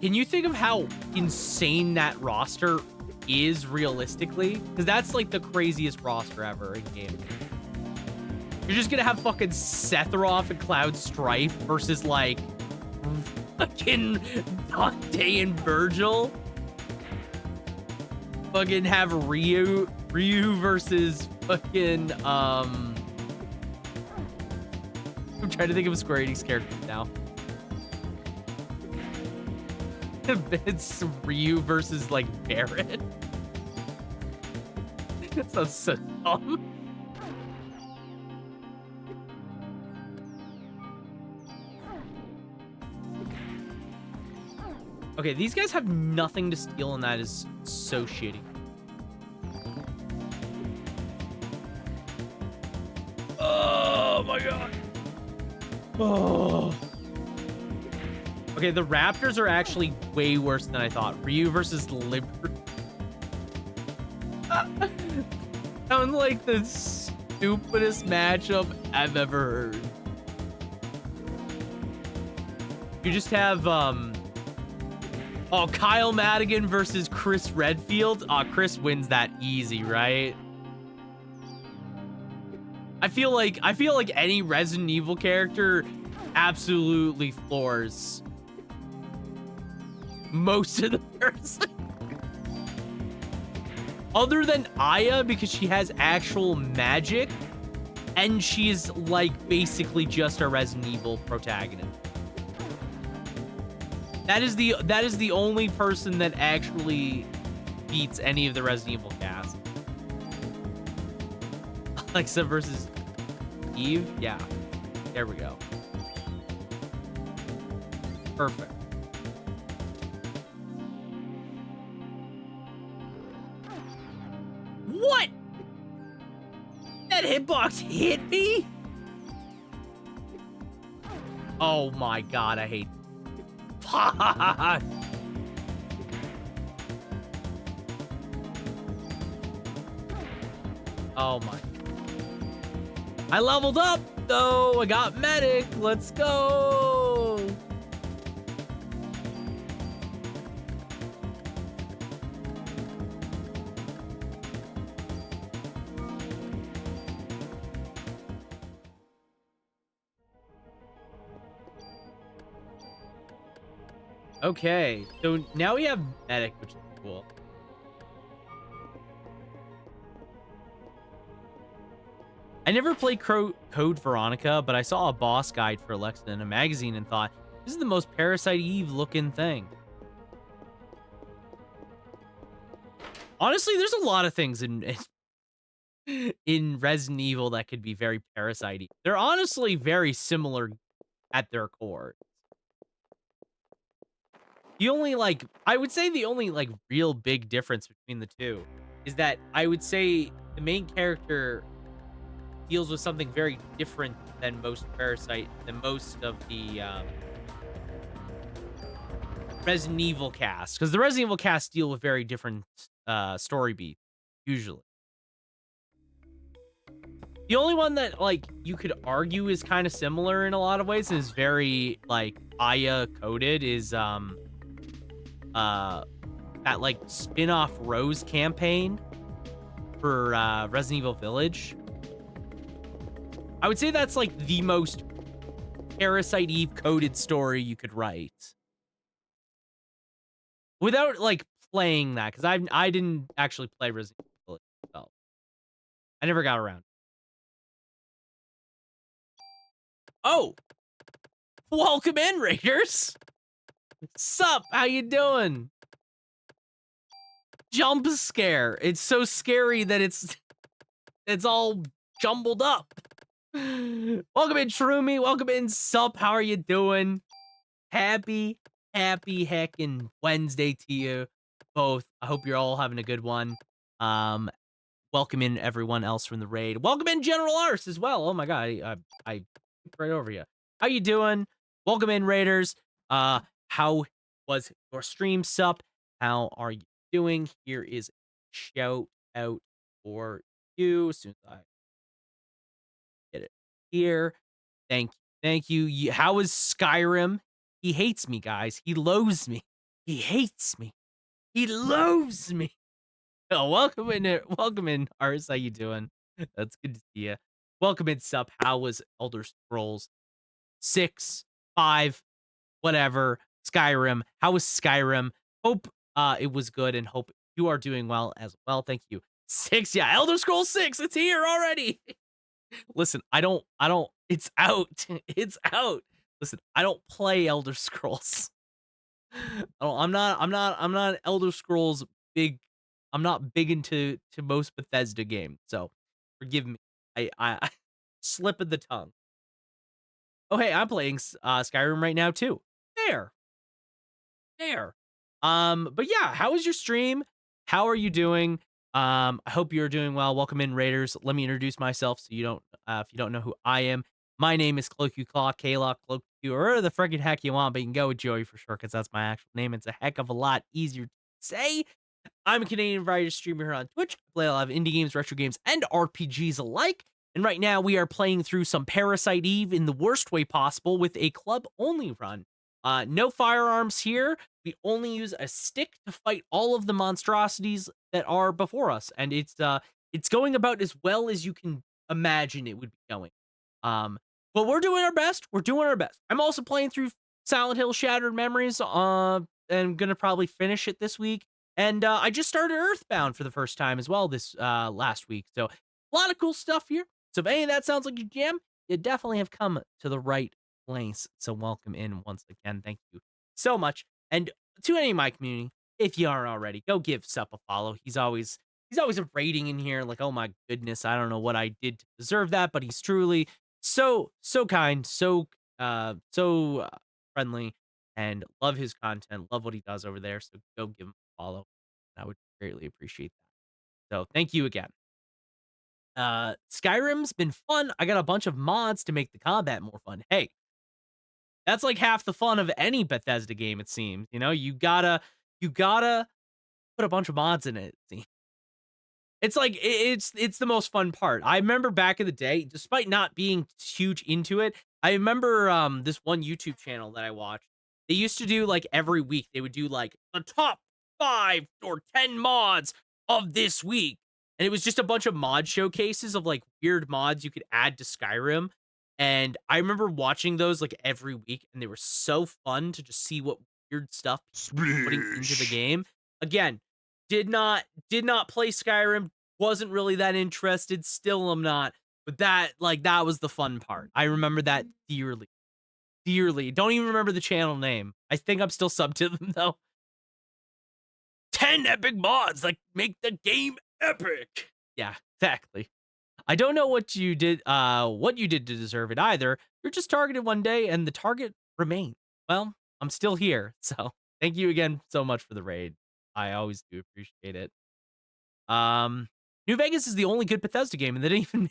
Can you think of how insane that roster is realistically? Because that's, like, the craziest roster ever in game. You're just gonna have fucking Sephiroth and Cloud Strife versus, like, fucking Dante and Virgil. Fucking have Ryu versus fucking I'm trying to think of a Square Enix character now. It's Ryu versus, like, Barret. That sounds so dumb. Okay, these guys have nothing to steal, and that is so shitty. Oh my god. Oh. Okay, the Raptors are actually way worse than I thought. Ryu versus Liberty. Sounds like the stupidest matchup I've ever heard. You just have, oh, Kyle Madigan versus Chris Redfield. Chris wins that easy, right? I feel like any Resident Evil character absolutely floors most of the person. Other than Aya, because she has actual magic, and she's like basically just a Resident Evil protagonist. That is the only person that actually beats any of the Resident Evil cast. Alexa versus Eve? Yeah. There we go. Perfect. What? That hitbox hit me? Oh my god, I hate Oh my. I leveled up though. I got medic. Let's go. Okay, so now we have medic, which is cool. I never played Code Veronica, but I saw a boss guide for Alexa in a magazine and thought, this is the most Parasite Eve looking thing. Honestly, there's a lot of things in Resident Evil that could be very Parasite Eve. They're honestly very similar at their core. The only, like, I would say the only, like, real big difference between the two is that I would say the main character deals with something very different than most of the Resident Evil cast. Because the Resident Evil cast deal with very different story beats, usually. The only one that, like, you could argue is kind of similar in a lot of ways and is very, like, Aya coded is, that like spin-off Rose campaign for Resident Evil Village. I would say that's like the most Parasite Eve coded story you could write without like playing that, because I didn't actually play Resident Evil Village itself. I never got around. Oh, welcome in, Raiders. Sup? How you doing? Jump scare. It's so scary that it's all jumbled up. Welcome in, Shroomy. Welcome in, Sup. How are you doing? Happy heckin' Wednesday to you both. I hope you're all having a good one. Welcome in everyone else from the raid. Welcome in General Arse as well. Oh my god, I right over you. How you doing? Welcome in, Raiders. How was your stream, Sup? How are you doing? Here is a shout out for you as soon as I get it here. Thank you. How is Skyrim? He hates me, guys. He loathes me. He hates me. He loathes me. Oh, welcome in, Ars. How you doing? That's good to see you. Welcome in, Sup. How was Elder Scrolls 6, 5, whatever? Skyrim. How was Skyrim? Hope it was good, and hope you are doing well as well. Thank you. 6, yeah, Elder Scrolls 6. It's here already. Listen, I don't, it's out. It's out. Listen, I don't play Elder Scrolls. I'm not Elder Scrolls big. I'm not big into most Bethesda games, so forgive me. I slip of the tongue. Oh, hey, I'm playing Skyrim right now too. There. But yeah, how was your stream? How are you doing? I hope you're doing well. Welcome in, Raiders. Let me introduce myself so you don't If you don't know who I am, my name is Kloqdq, Kloqdq, or the friggin' heck you want, but you can go with Joey for sure because that's my actual name. It's a heck of a lot easier to say. I'm a Canadian variety streamer here on Twitch. I play a lot of indie games, retro games, and RPGs alike. And right now we are playing through some Parasite Eve in the worst way possible with a club only run. No firearms here. We only use a stick to fight all of the monstrosities that are before us, and it's going about as well as you can imagine it would be going. Um, but we're doing our best. We're doing our best. I'm also playing through Silent Hill Shattered Memories. And gonna probably finish it this week. And I just started Earthbound for the first time as well this last week. So a lot of cool stuff here. So if any of that sounds like your jam, you definitely have come to the right place. So welcome in once again. Thank you so much. And to any of my community, if you aren't already, go give Sup a follow. He's always a rating in here, like, oh my goodness, I don't know what I did to deserve that, but he's truly so kind, so friendly, and love his content, love what he does over there. So go give him a follow. I would greatly appreciate that. So thank you again. Skyrim's been fun. I got a bunch of mods to make the combat more fun. Hey, that's like half the fun of any Bethesda game, it seems. You know, you gotta put a bunch of mods in it. It's like it's the most fun part. I remember back in the day, despite not being huge into it, I remember this one YouTube channel that I watched. They used to do like every week, they would do like the top 5 or 10 mods of this week. And it was just a bunch of mod showcases of like weird mods you could add to Skyrim. And I remember watching those like every week, and they were so fun to just see what weird stuff people were putting into the Splish. game. Again, did not play Skyrim, wasn't really that interested, still am not, but that was the fun part. I remember that dearly, dearly. Don't even remember the channel name. I think I'm still subbed to them though. 10 epic mods that make the game epic. Yeah, exactly. I don't know what you did to deserve it either. You're just targeted one day and the target remains. Well, I'm still here, so thank you again so much for the raid. I always do appreciate it. Um, New Vegas is the only good Bethesda game, and they didn't even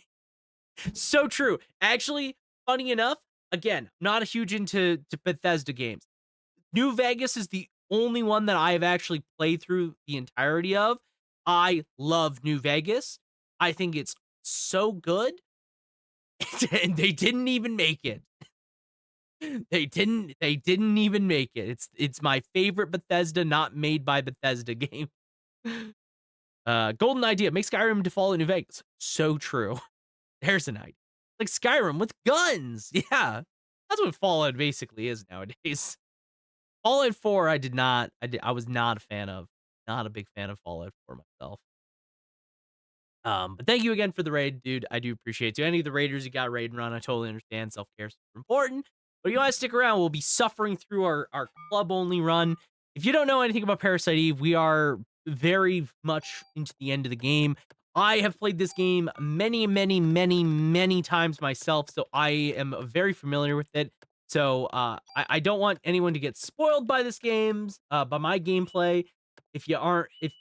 so true. Actually, funny enough, again, not a huge into Bethesda games. New Vegas is the only one that I have actually played through the entirety of. I love New Vegas. I think it's so good, and they didn't even make it. They didn't even make it. It's my favorite Bethesda not made by Bethesda game. Golden idea. Make Skyrim default in New Vegas. So true. There's an idea. Like Skyrim with guns. Yeah. That's what Fallout basically is nowadays. Fallout 4, I was not a fan of. Not a big fan of Fallout 4 myself. But thank you again for the raid, dude. I do appreciate you. Any of the raiders you got raid and run, I totally understand. Self-care is super important. But you guys stick around. We'll be suffering through our club only run. If you don't know anything about Parasite Eve, we are very much into the end of the game. I have played this game many, many, many, many times myself, so I am very familiar with it. So I don't want anyone to get spoiled by this game's by my gameplay. If you aren't, if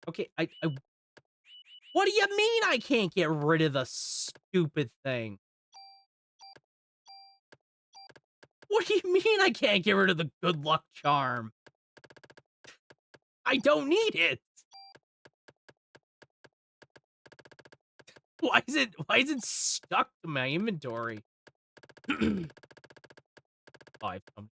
okay, what do you mean I can't get rid of the stupid thing? What do you mean I can't get rid of the good luck charm? I don't need it. Why is it stuck to my inventory? Oh, I've come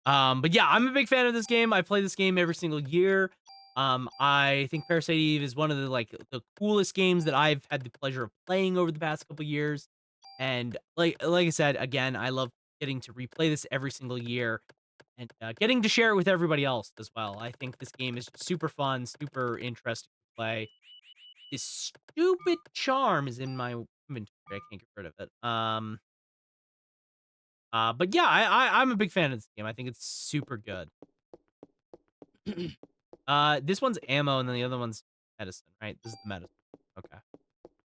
but yeah, I'm a big fan of this game. I play this game every single year. I think Parasite Eve is one of the coolest games that I've had the pleasure of playing over the past couple years. And like I said, again, I love getting to replay this every single year and getting to share it with everybody else as well. I think this game is super fun, super interesting to play. This stupid charm is in my inventory. I can't get rid of it. But yeah, I'm a big fan of this game. I think it's super good. This one's ammo, and then the other one's medicine, right? This is the medicine. Okay.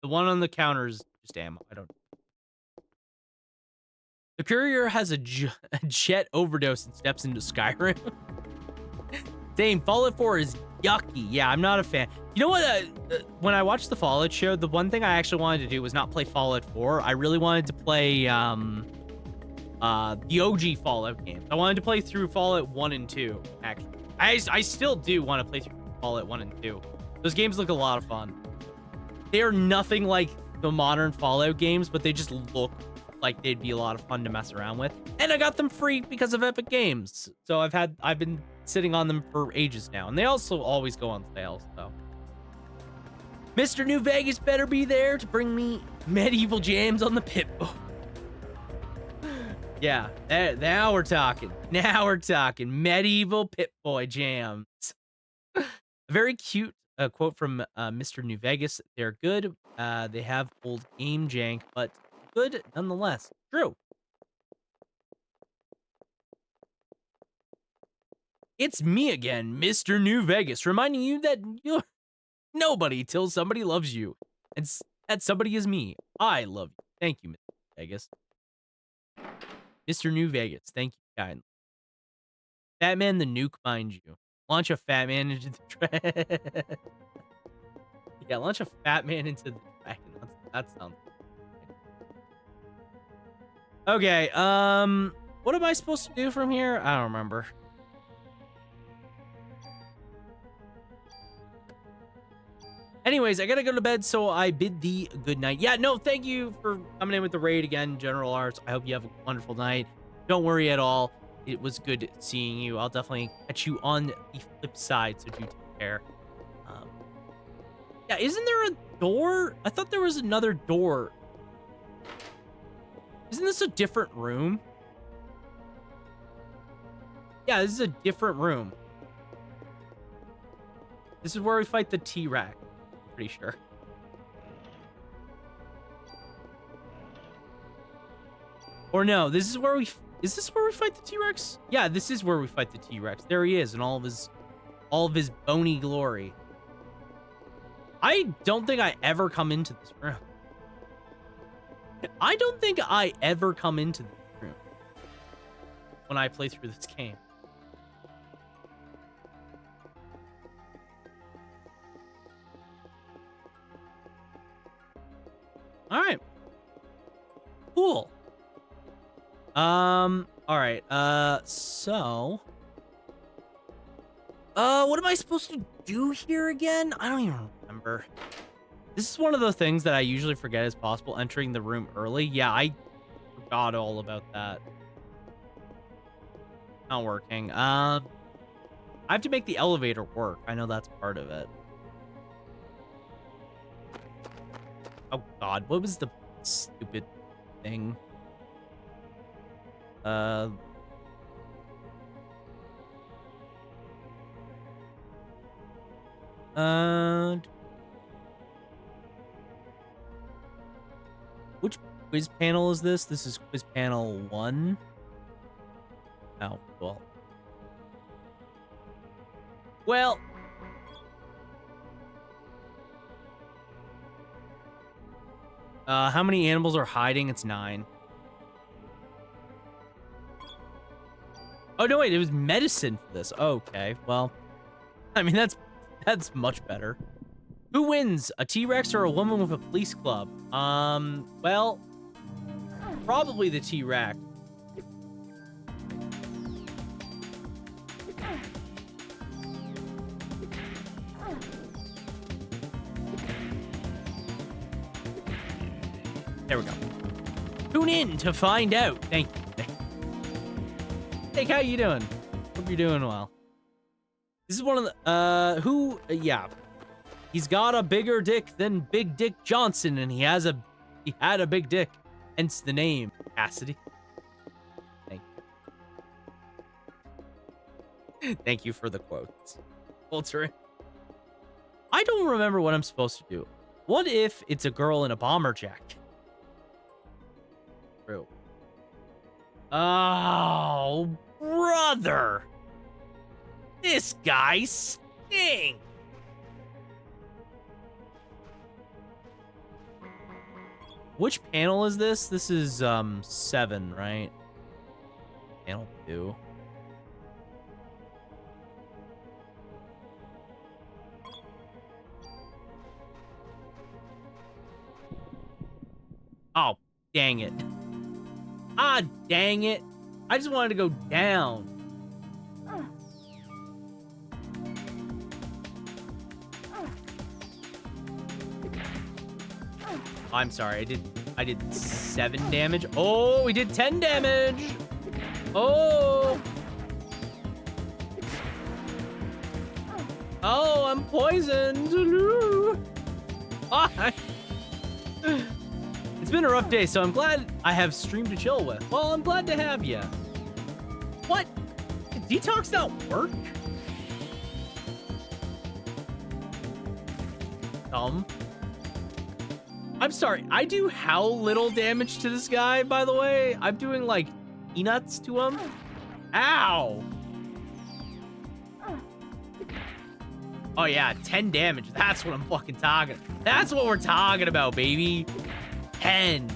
The one on the counter is just ammo. I don't. The courier has a jet overdose and steps into Skyrim. Same, Fallout 4 is yucky. Yeah, I'm not a fan. You know what? When I watched the Fallout show, the one thing I actually wanted to do was not play Fallout 4. I really wanted to play the OG Fallout games. I wanted to play through Fallout 1 and 2, actually. I still do want to play through Fallout 1 and 2. Those games look a lot of fun. They are nothing like the modern Fallout games, but they just look like they'd be a lot of fun to mess around with. And I got them free because of Epic Games. So I've been sitting on them for ages now. And they also always go on sale, so. Mr. New Vegas better be there to bring me medieval jams on the Pip-Boy. Yeah, now we're talking. Now we're talking medieval Pip-Boy jams. A very cute quote from Mr. New Vegas. They're good. They have old game jank, but good nonetheless. True. It's me again, Mr. New Vegas, reminding you that you're nobody till somebody loves you. And that somebody is me. I love you. Thank you, Mr. Vegas. Mr. New Vegas, thank you kindly. Fat Man the Nuke, mind you. Launch a fat man into the yeah, launch a fat man into the dragon. That sounds good. Okay, what am I supposed to do from here? I don't remember. Anyways, I gotta go to bed, so I bid thee good night. Yeah, no, thank you for coming in with the raid again, General Arts. I hope you have a wonderful night. Don't worry at all. It was good seeing you. I'll definitely catch you on the flip side, so do take care. Yeah, isn't there a door? I thought there was another door. Isn't this a different room? Yeah, this is a different room. This is where we fight the T-Rex. Pretty sure. Or no, this is where we... Is this where we fight the T-Rex? Yeah, this is where we fight the T-Rex. There he is in all of his bony glory. I don't think I ever come into this room. I don't think I ever come into this room when I play through this game. All right. Cool. All right. So, what am I supposed to do here again? I don't even remember. This is one of the things that I usually forget is possible, entering the room early. Yeah, I forgot all about that. Not working. I have to make the elevator work. I know that's part of it. Oh God, what was the stupid thing? Which quiz panel is this? This is quiz panel 1. Oh, well. Well. How many animals are hiding? It's 9. Oh, no, wait, it was medicine for this. Okay, well, I mean, that's much better. Who wins, a T-Rex or a woman with a police club? Well, probably the T-Rex. There we go. Tune in to find out. Thank you. Hey, how you doing? Hope you're doing well. This is one of the, yeah. He's got a bigger dick than Big Dick Johnson, and he had a big dick. Hence the name, Cassidy. Thank you. Thank you for the quotes. Walter. I don't remember what I'm supposed to do. What if it's a girl in a bomber jacket? True. Oh, brother. This guy stinks. Which panel is this? This is 7, right? Panel 2. Oh, dang it. Ah, dang it. I just wanted to go down. I'm sorry. I did 7 damage. Oh, we did 10 damage. Oh. Oh, I'm poisoned. Ah. It's been a rough day, so I'm glad I have stream to chill with. Well, I'm glad to have you. What? Did detox not work? I'm sorry. I do how little damage to this guy, by the way? I'm doing, like, peanuts to him. Ow! Oh, yeah, 10 damage. That's what I'm fucking talking. That's what we're talking about, baby. 10.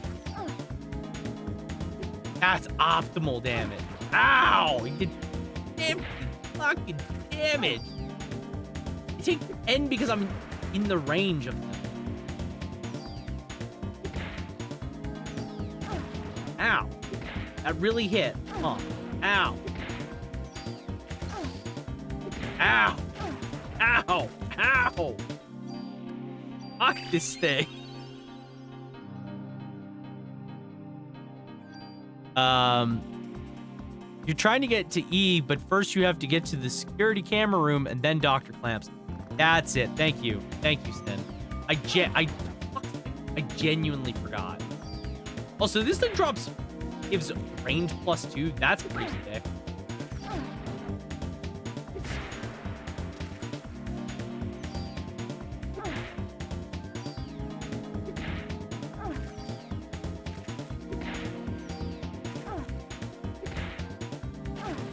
That's optimal damage. Ow! He did 50 fucking damage. I take 10 because I'm in the range of them. Ow. That really hit. Huh. Ow. Ow. Ow. Ow. Fuck this thing. You're trying to get to Eve, but first you have to get to the security camera room and then Dr. Clamps. That's it. Thank you. Thank you, Sten. I genuinely forgot. Also, this thing gives range +2. That's pretty sick.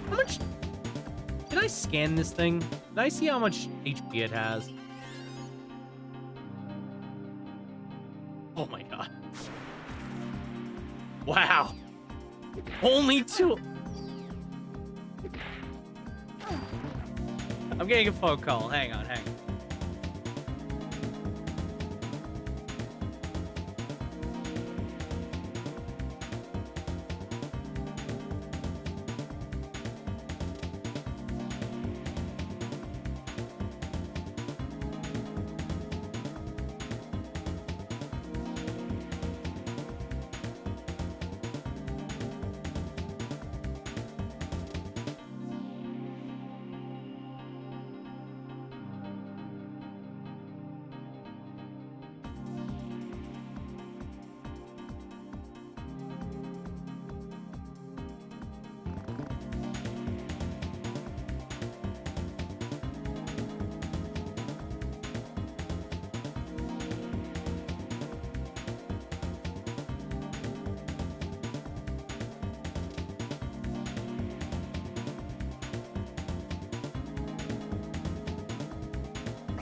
How much? Did I scan this thing? Did I see how much HP it has? Oh my god. Wow. Only 2. I'm getting a phone call. Hang on, hang on.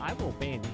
I will ban you.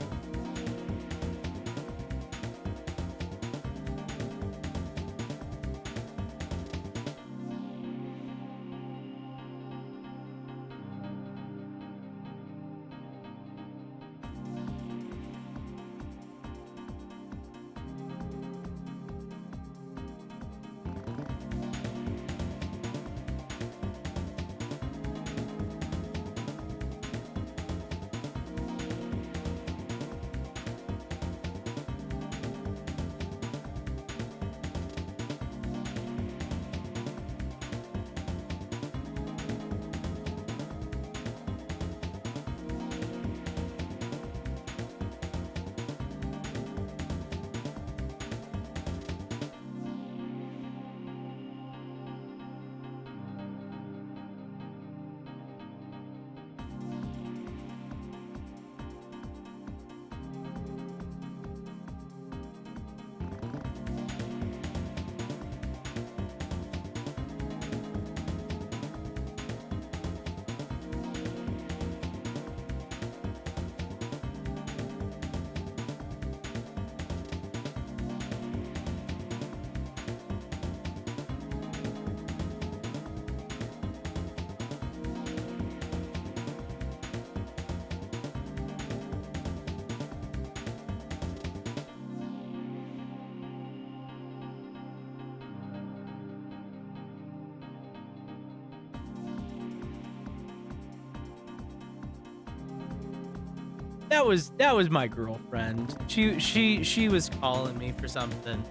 was my girlfriend. She was calling me for something.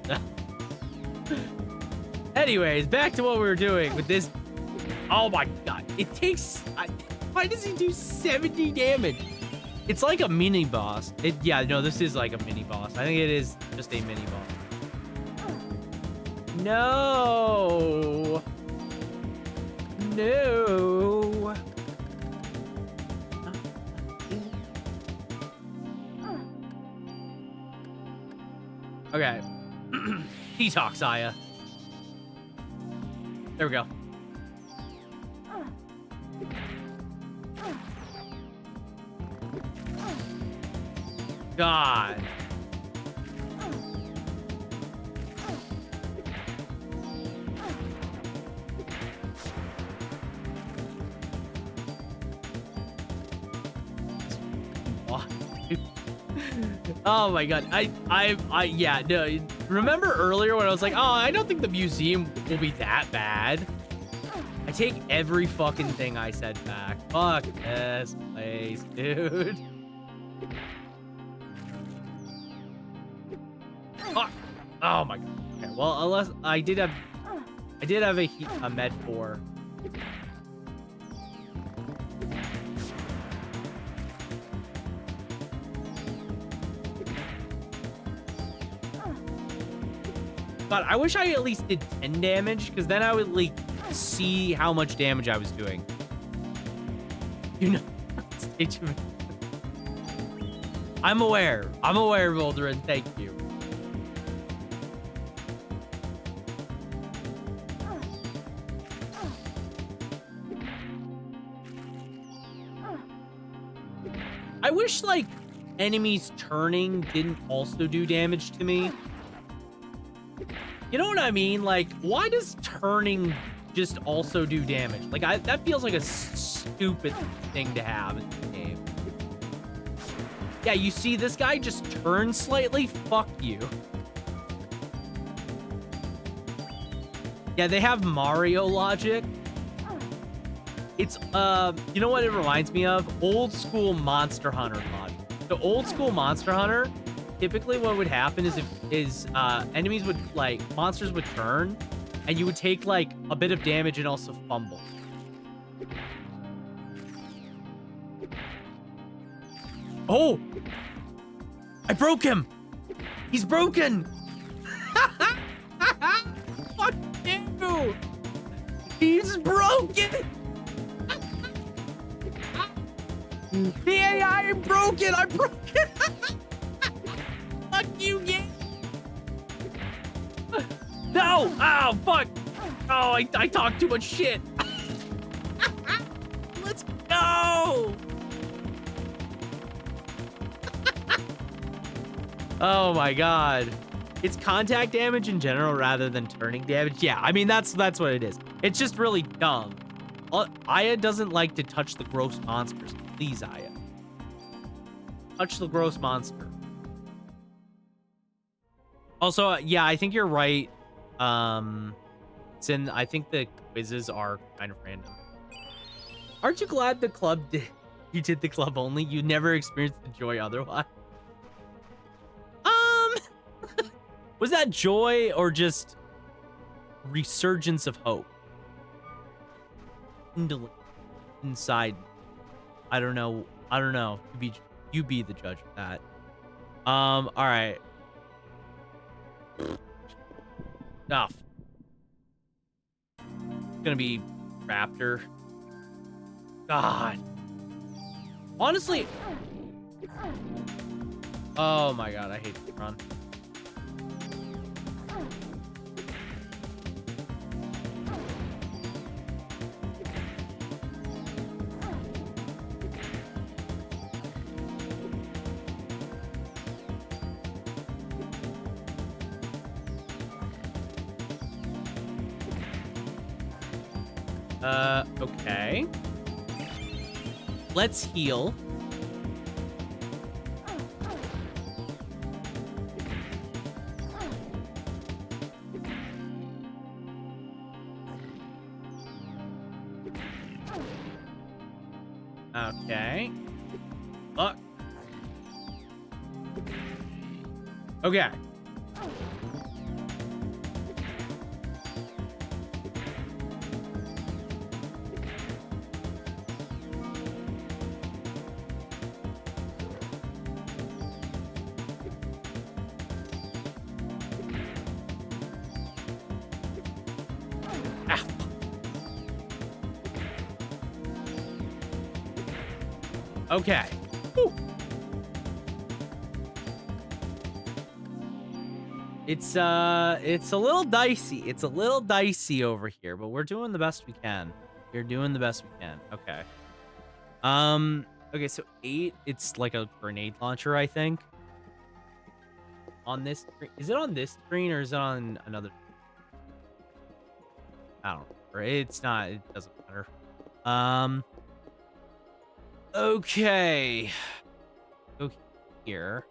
Anyways, back to what we were doing with this. Oh my god. It takes... why does he do 70 damage? It's like a mini boss. Yeah, no, this is like a mini boss. I think it is just a mini boss. No. No. Okay. Detox, Aya. There we go. God. Oh my god. Yeah, no. Remember earlier when I was like, oh, I don't think the museum will be that bad. I take every fucking thing I said back. Fuck this place, dude. Fuck. Oh my god. Okay, well, unless I did have a med 4. God, I wish I at least did 10 damage, because then I would, like, see how much damage I was doing. You know, I'm aware. I'm aware, Volderin. Thank you. I wish, like, enemies turning didn't also do damage to me. You know what I mean? Like, why does turning just also do damage? Like, that feels like a stupid thing to have in the game. Yeah, you see this guy just turns slightly? Fuck you. Yeah, they have Mario logic. It's, you know what it reminds me of? Old school Monster Hunter logic. So old school Monster Hunter, typically what would happen is enemies would, like, monsters would turn, and you would take, like, a bit of damage and also fumble. Oh! I broke him! He's broken! Fuck you! He's broken! The AI broke it! I broke it! Fuck you, game! No! Oh, fuck! Oh, I talked too much shit! Let's go! Oh my god. It's contact damage in general rather than turning damage. Yeah, I mean, that's what it is. It's just really dumb. Aya doesn't like to touch the gross monsters. Please, Aya. Touch the gross monster. Also, yeah, I think you're right. I think the quizzes are kind of random. Aren't you glad the club you did the club only? You never experienced the joy otherwise. Was that joy or just resurgence of hope? Inside. I don't know. You be the judge of that. All right. Enough. It's gonna be Raptor. God. Honestly. Oh my god, I hate this run. Okay. Let's heal. Okay. Look. Okay. Ah. Okay. Whew. It's a little dicey. It's a little dicey over here, but we're doing the best we can. We're doing the best we can. Okay. Okay, so 8, it's like a grenade launcher, I think. On this screen. Is it on this screen or is it on another? I don't know. It's not, it doesn't matter. Okay. Go here.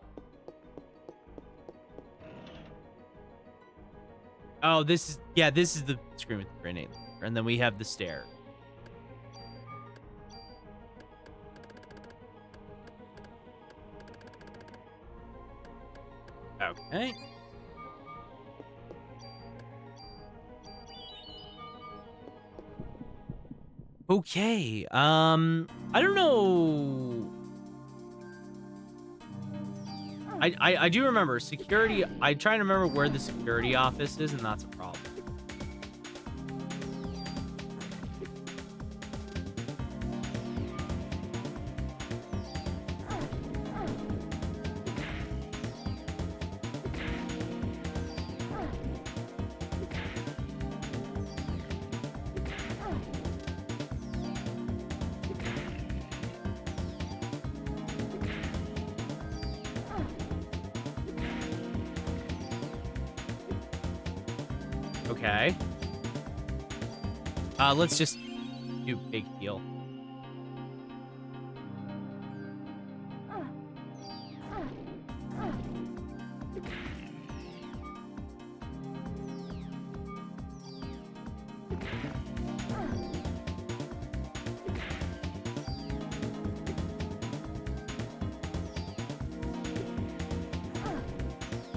Oh, this is, yeah, this is the screen with the grenade launcher, and then we have the stair. Okay. Okay. I don't know. I do remember security. I try to remember where the security office is, and that's a problem. Okay. Let's just do big heal.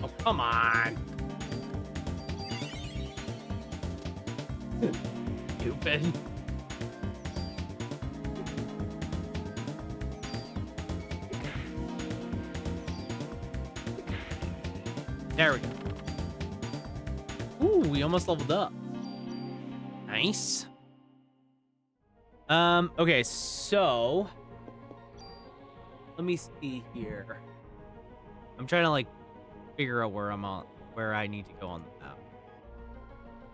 Oh, come on. Stupid. There we go. Ooh, we almost leveled up. Nice. Okay, so let me see here. I'm trying to like figure out where I'm on, where I need to go on the map.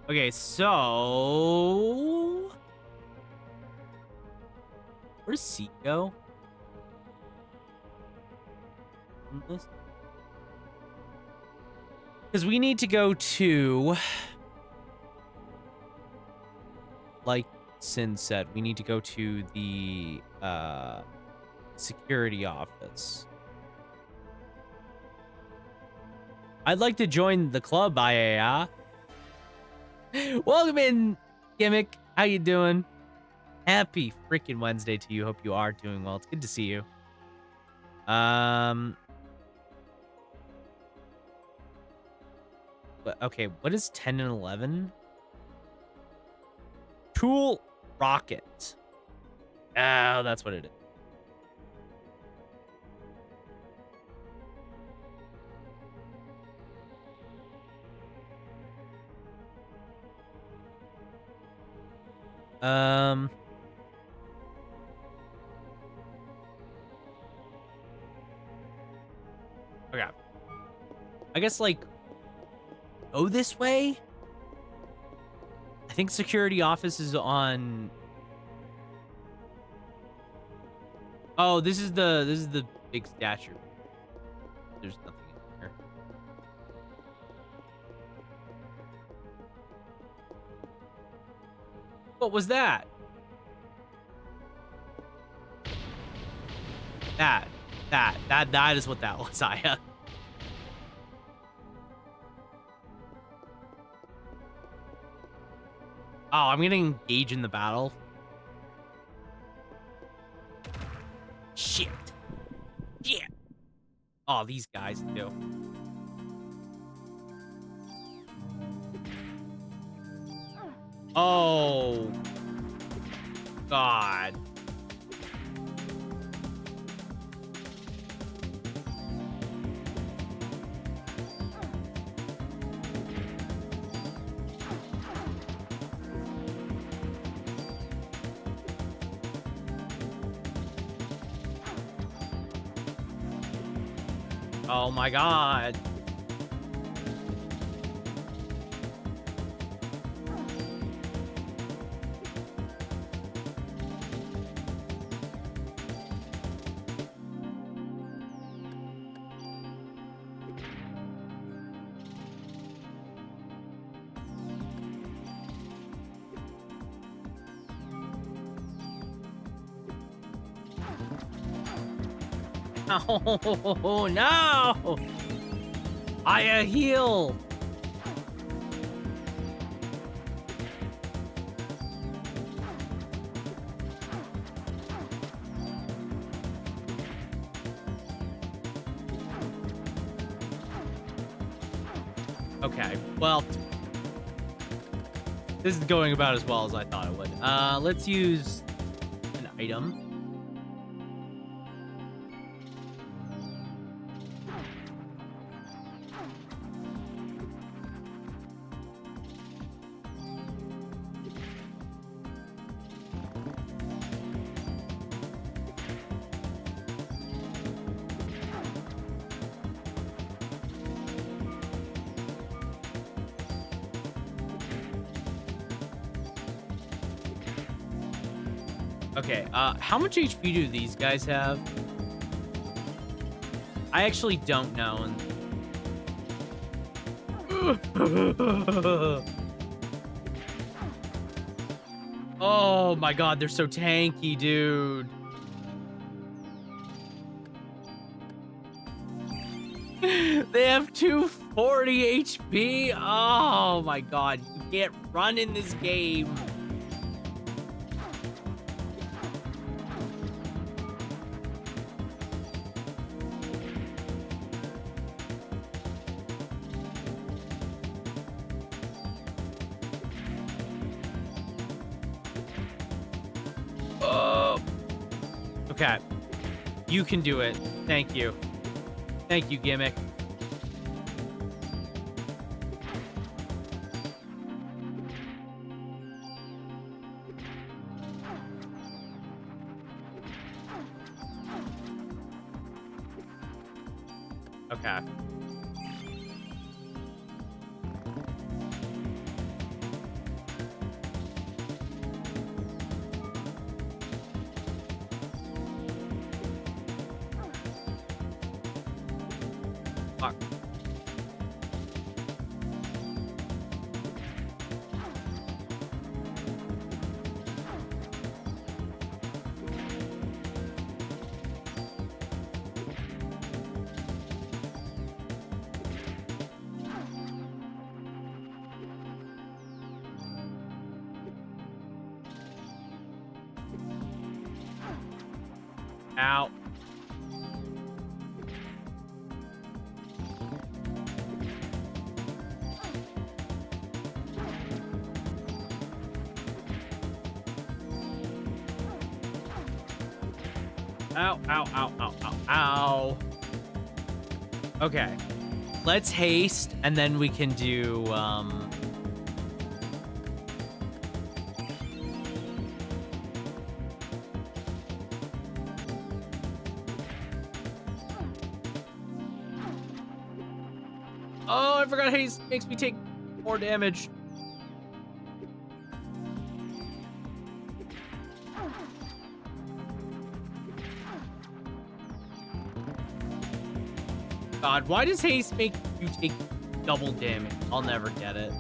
Okay, so where does C go? Because we need to go to, like Sin said, we need to go to the security office. I'd like to join the club, Iaya. Welcome in, Gimmick. How you doing? Happy freaking Wednesday to you. Hope you are doing well. It's good to see you. But okay, what is 10 and 11? Tool rocket. Oh, that's what it is. Okay. I guess like go this way. I think security office is on. Oh, this is the big statue. There's nothing in here. What was that? That is what that was, Aya. Oh, I'm gonna engage in the battle. Shit. Yeah. Oh, these guys do. Oh. God. Oh my God. Oh no! I heal. Okay, well, this is going about as well as I thought it would. Let's use an item. Okay, how much HP do these guys have? I actually don't know. Oh my God, they're so tanky, dude. They have 240 HP. Oh my God, you can't run in this game. Okay. You can do it. Thank you. Thank you, Gimmick. Okay. Fuck. Ow. Ow, ow, ow, ow, ow, ow. Okay. Let's haste, and then we can do, Oh, I forgot haste makes me take more damage. God, why does haste make you take double damage? I'll never get it.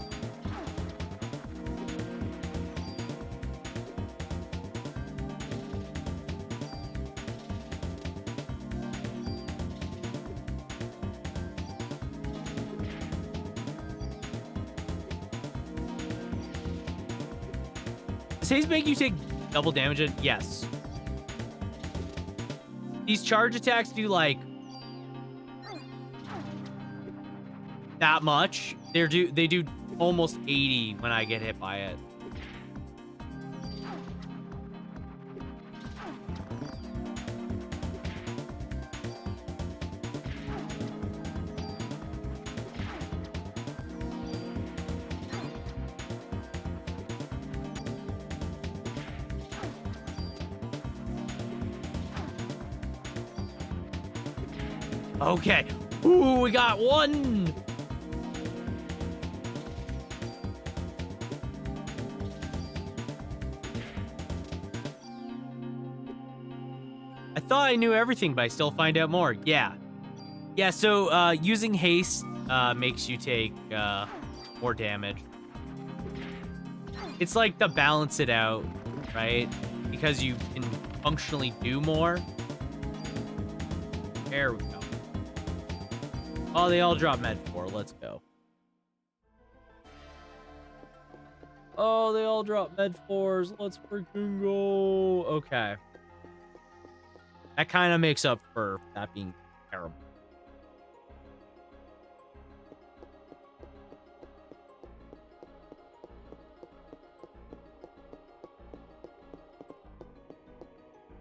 Does haste make you take double damage? Yes. These charge attacks do like that much. They do almost 80 when I get hit by it. Okay. Ooh, we got one. I thought I knew everything, but I still find out more. Yeah. Yeah, so using haste makes you take more damage. It's like to balance it out, right? Because you can functionally do more. There we go. Oh, they all drop med 4. Let's go. Oh, they all drop med 4s. Let's freaking go. Okay. That kind of makes up for that being terrible.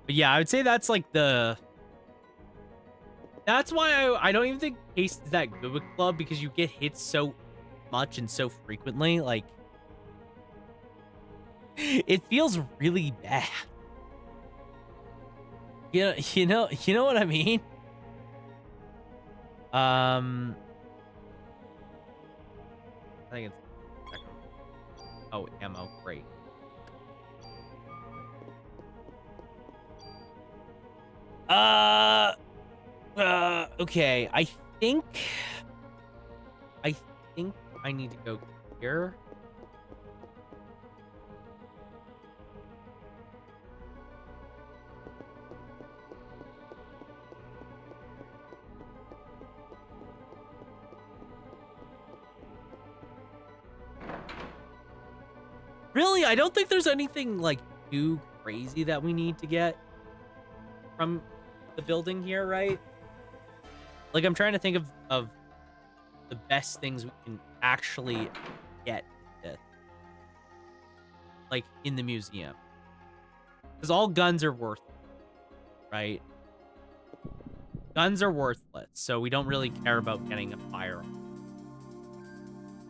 But yeah, I would say that's like the... That's why I don't even think haste is that good with club, because you get hit so much and so frequently. Like, it feels really bad. You know what I mean? I think it's... Oh, ammo, great. Okay, I think I need to go here. Really, I don't think there's anything, like, too crazy that we need to get from the building here, right? Like, I'm trying to think of the best things we can actually get with this, like, in the museum. Because all guns are worthless, right? Guns are worthless, so we don't really care about getting a firearm.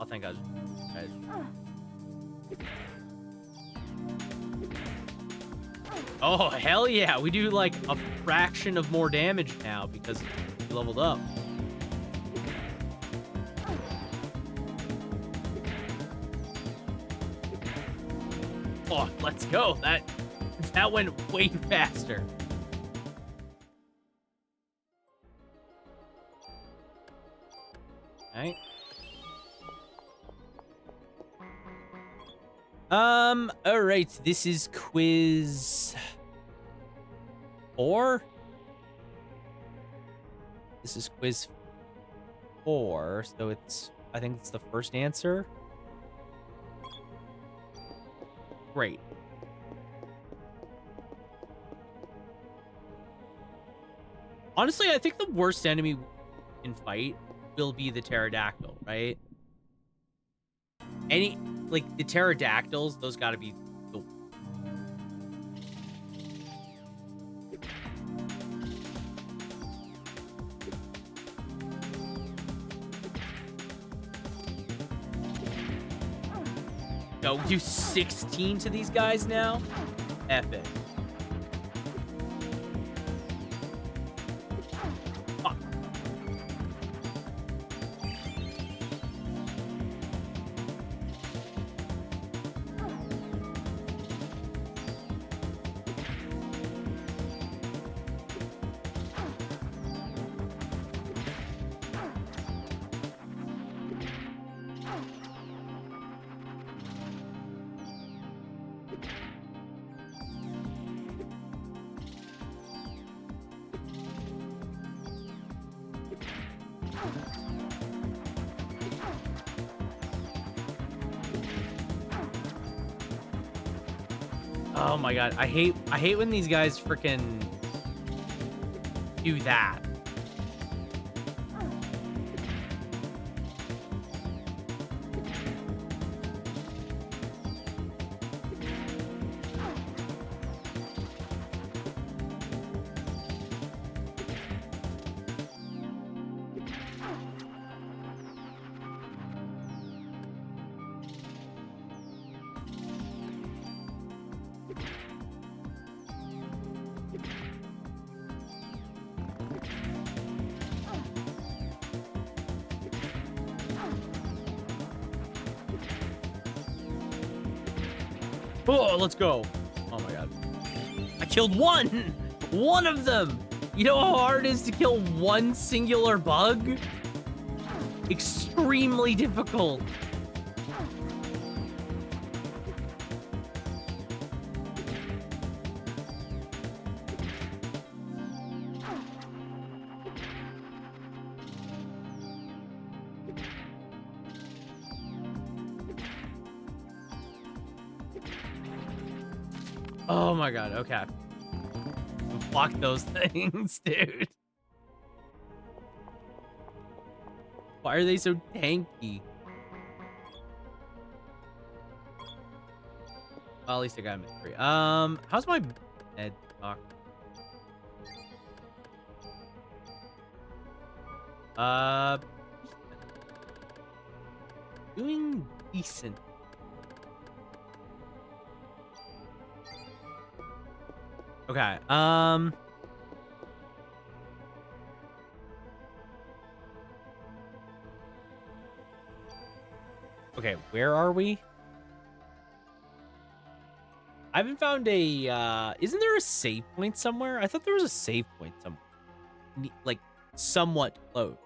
Oh, thank God. Oh, hell yeah. We do, like, a fraction of more damage now because we leveled up. Oh, let's go. That went way faster. All right. All right. This is quiz 4. This is quiz 4, so I think it's the first answer. Great. Honestly, I think the worst enemy we can fight will be the pterodactyl, right? Like, the pterodactyls, those gotta be the... Yo, do 16 to these guys now? Epic. Fuck. Oh my God, I hate when these guys freaking do that. Oh, let's go. Oh my god. I killed one! One of them! You know how hard it is to kill one singular bug? Extremely difficult. Oh my god, okay. Block those things, dude. Why are they so tanky? Well, at least I got him at 3. How's my med talk? Doing decent. Okay, okay, where are we? I haven't found a, isn't there a save point somewhere? I thought there was a save point somewhere. Like, somewhat close.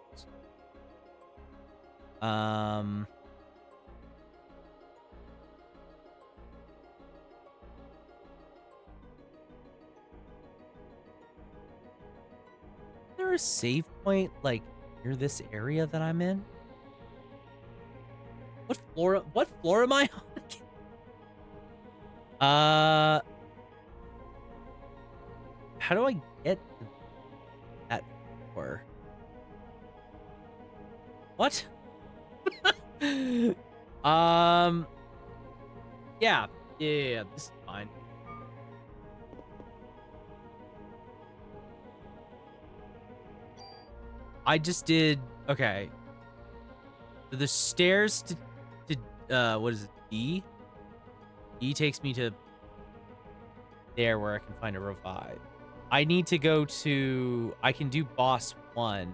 Is there a save point, like, near this area that I'm in? What floor am I on? How do I get to that floor? What? Yeah, this is fine. I just did, okay. So the stairs to what is it, D? D takes me to there where I can find a revive. I need to go to, I can do boss 1.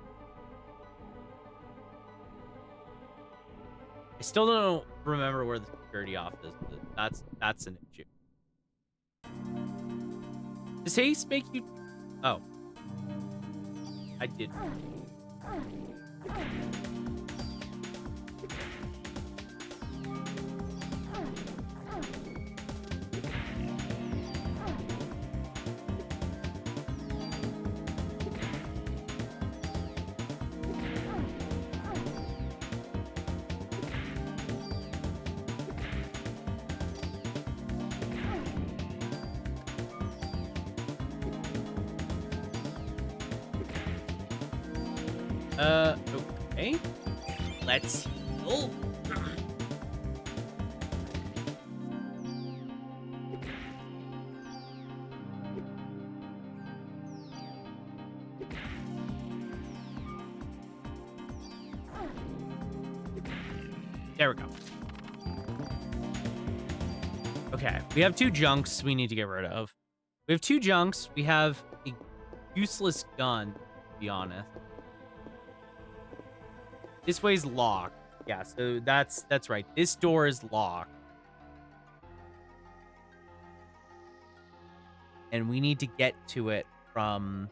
I still don't remember where the security office is. That's an issue. Does haste make you, oh. I did. Okay. Let's heal. There we go. Okay, we have 2 junks we need to get rid of. We have 2 junks. We have a useless gun, to be honest. This way's locked. Yeah, so that's right. This door is locked. And we need to get to it from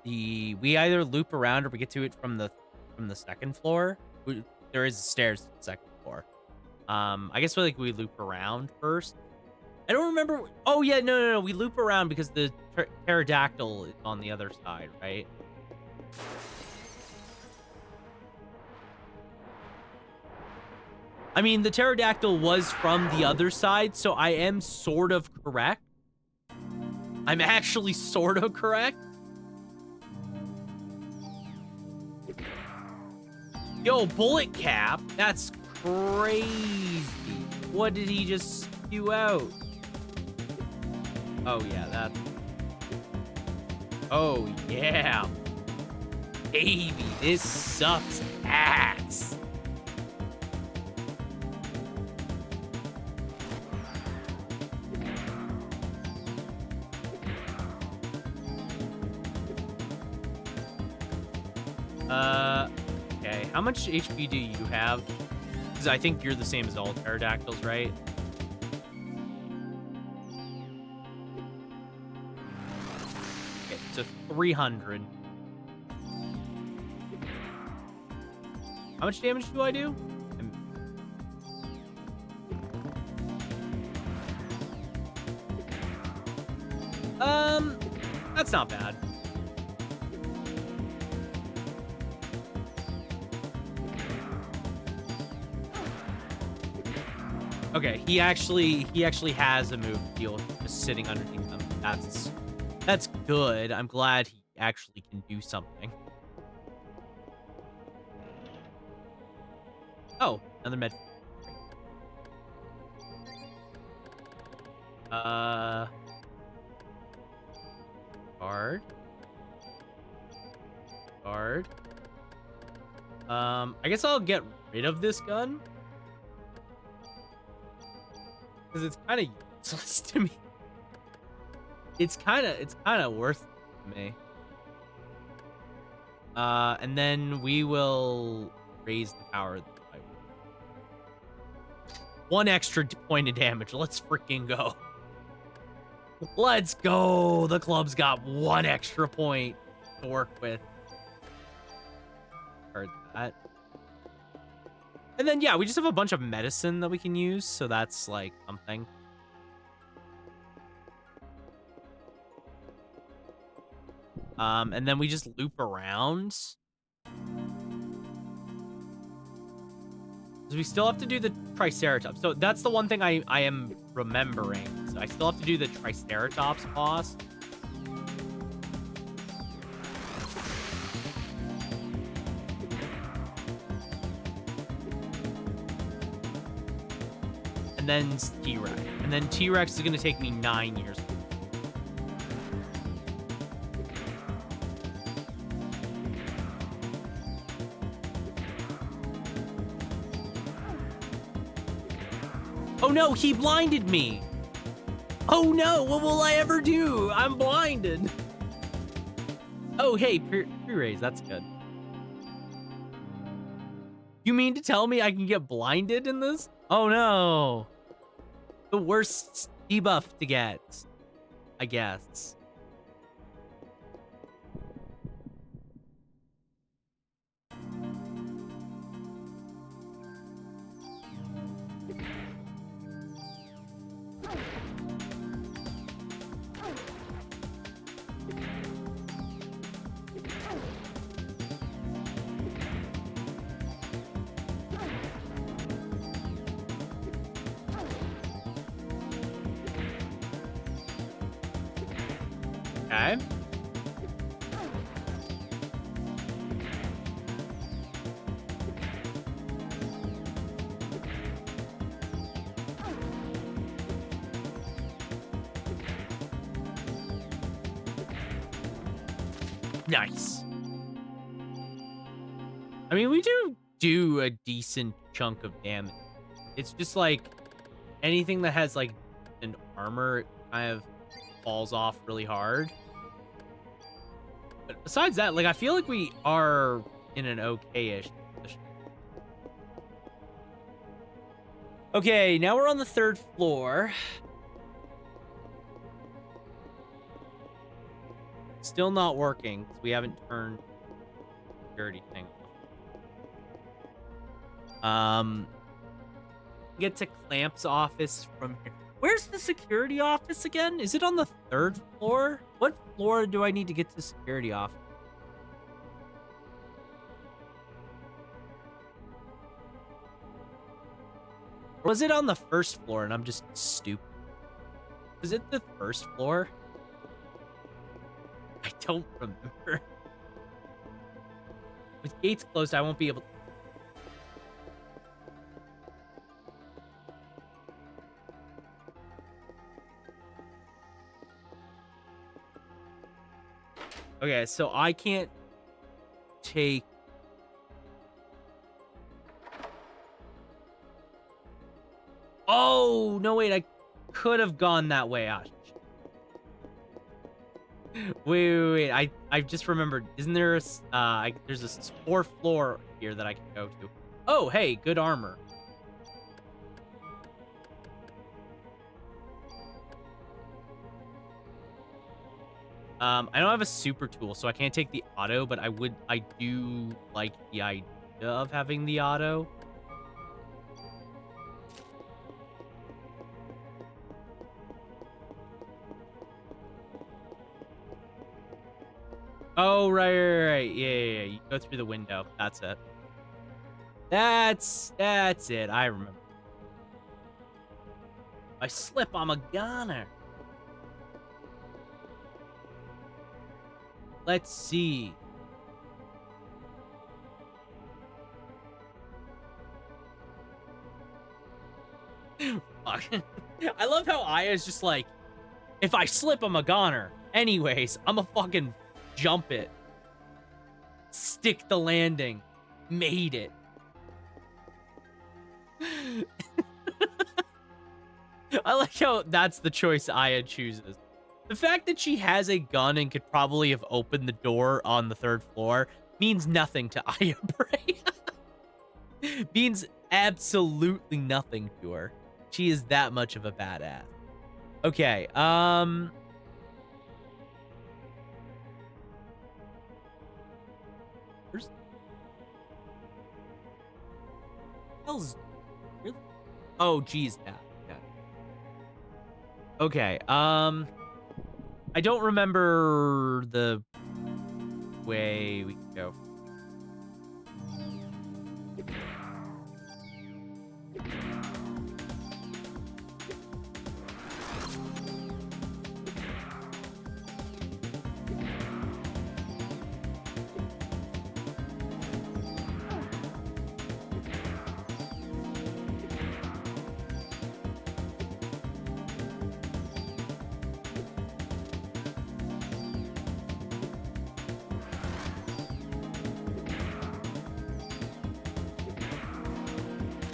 the, we either loop around or we get to it from the second floor. There is stairs to the second floor. I guess we loop around first. I don't remember. Oh yeah, no. We loop around because the pterodactyl is on the other side, right? I mean, the pterodactyl was from the other side, so I am sort of correct. I'm actually sort of correct. Yo, bullet cap. That's crazy. What did he just spew out? Oh, yeah, that. Oh, yeah. Baby, this sucks ass. Okay. How much HP do you have? Because I think you're the same as all pterodactyls, right? Okay, so 300. How much damage do I do? That's not bad. Okay, he actually has a move deal just sitting underneath them. That's good. I'm glad he actually can do something. Oh, another med. Guard. I guess I'll get rid of this gun. Because it's kind of useless to me. It's kind of worth it to me. And then we will raise the power of the fight. 1 extra point of damage. Let's freaking go. Let's go. The club's got 1 extra point to work with. Heard that. And then, yeah, we just have a bunch of medicine that we can use, so that's, like, something. And then we just loop around. Because we still have to do the Triceratops. So that's the one thing I am remembering. So I still have to do the Triceratops boss. And then T-Rex. And then T-Rex is going to take me 9 years. Oh no, he blinded me. Oh no, what will I ever do? I'm blinded. Oh, hey, pre-raise, that's good. You mean to tell me I can get blinded in this? Oh no. The worst debuff to get, I guess. Okay. Nice. I mean, we do a decent chunk of damage. It's just like anything that has like an armor kind of falls off really hard. But besides that, like I feel like we are in an okay-ish position. Okay, now we're on the 3rd floor. Still not working because we haven't turned the security thing off. Get to Clamp's office from here. Where's the security office again? Is it on the 3rd floor? What floor do I need to get to the security office? Or was it on the 1st floor and I'm just stupid? Is it the 1st floor? I don't remember. With gates closed, I won't be able to... Okay, so I can't take... Oh, no, wait, I could have gone that way. Ah, wait. I just remembered. Isn't there a... there's a 4th floor here that I can go to. Oh, hey, good armor. I don't have a super tool, so I can't take the auto, but I do like the idea of having the auto. Oh, right. Yeah. You go through the window. That's it. That's it. I remember. If I slip, I'm a goner. Let's see. Fuck. I love how Aya's just like, if I slip, I'm a goner. Anyways, I'm a fucking jump it. Stick the landing. Made it. I like how that's the choice Aya chooses. The fact that she has a gun and could probably have opened the door on the 3rd floor means nothing to Aya Bray. Means absolutely nothing to her. She is that much of a badass. Okay, Where's... Really? Oh, geez, yeah. Okay, I don't remember the way we can go.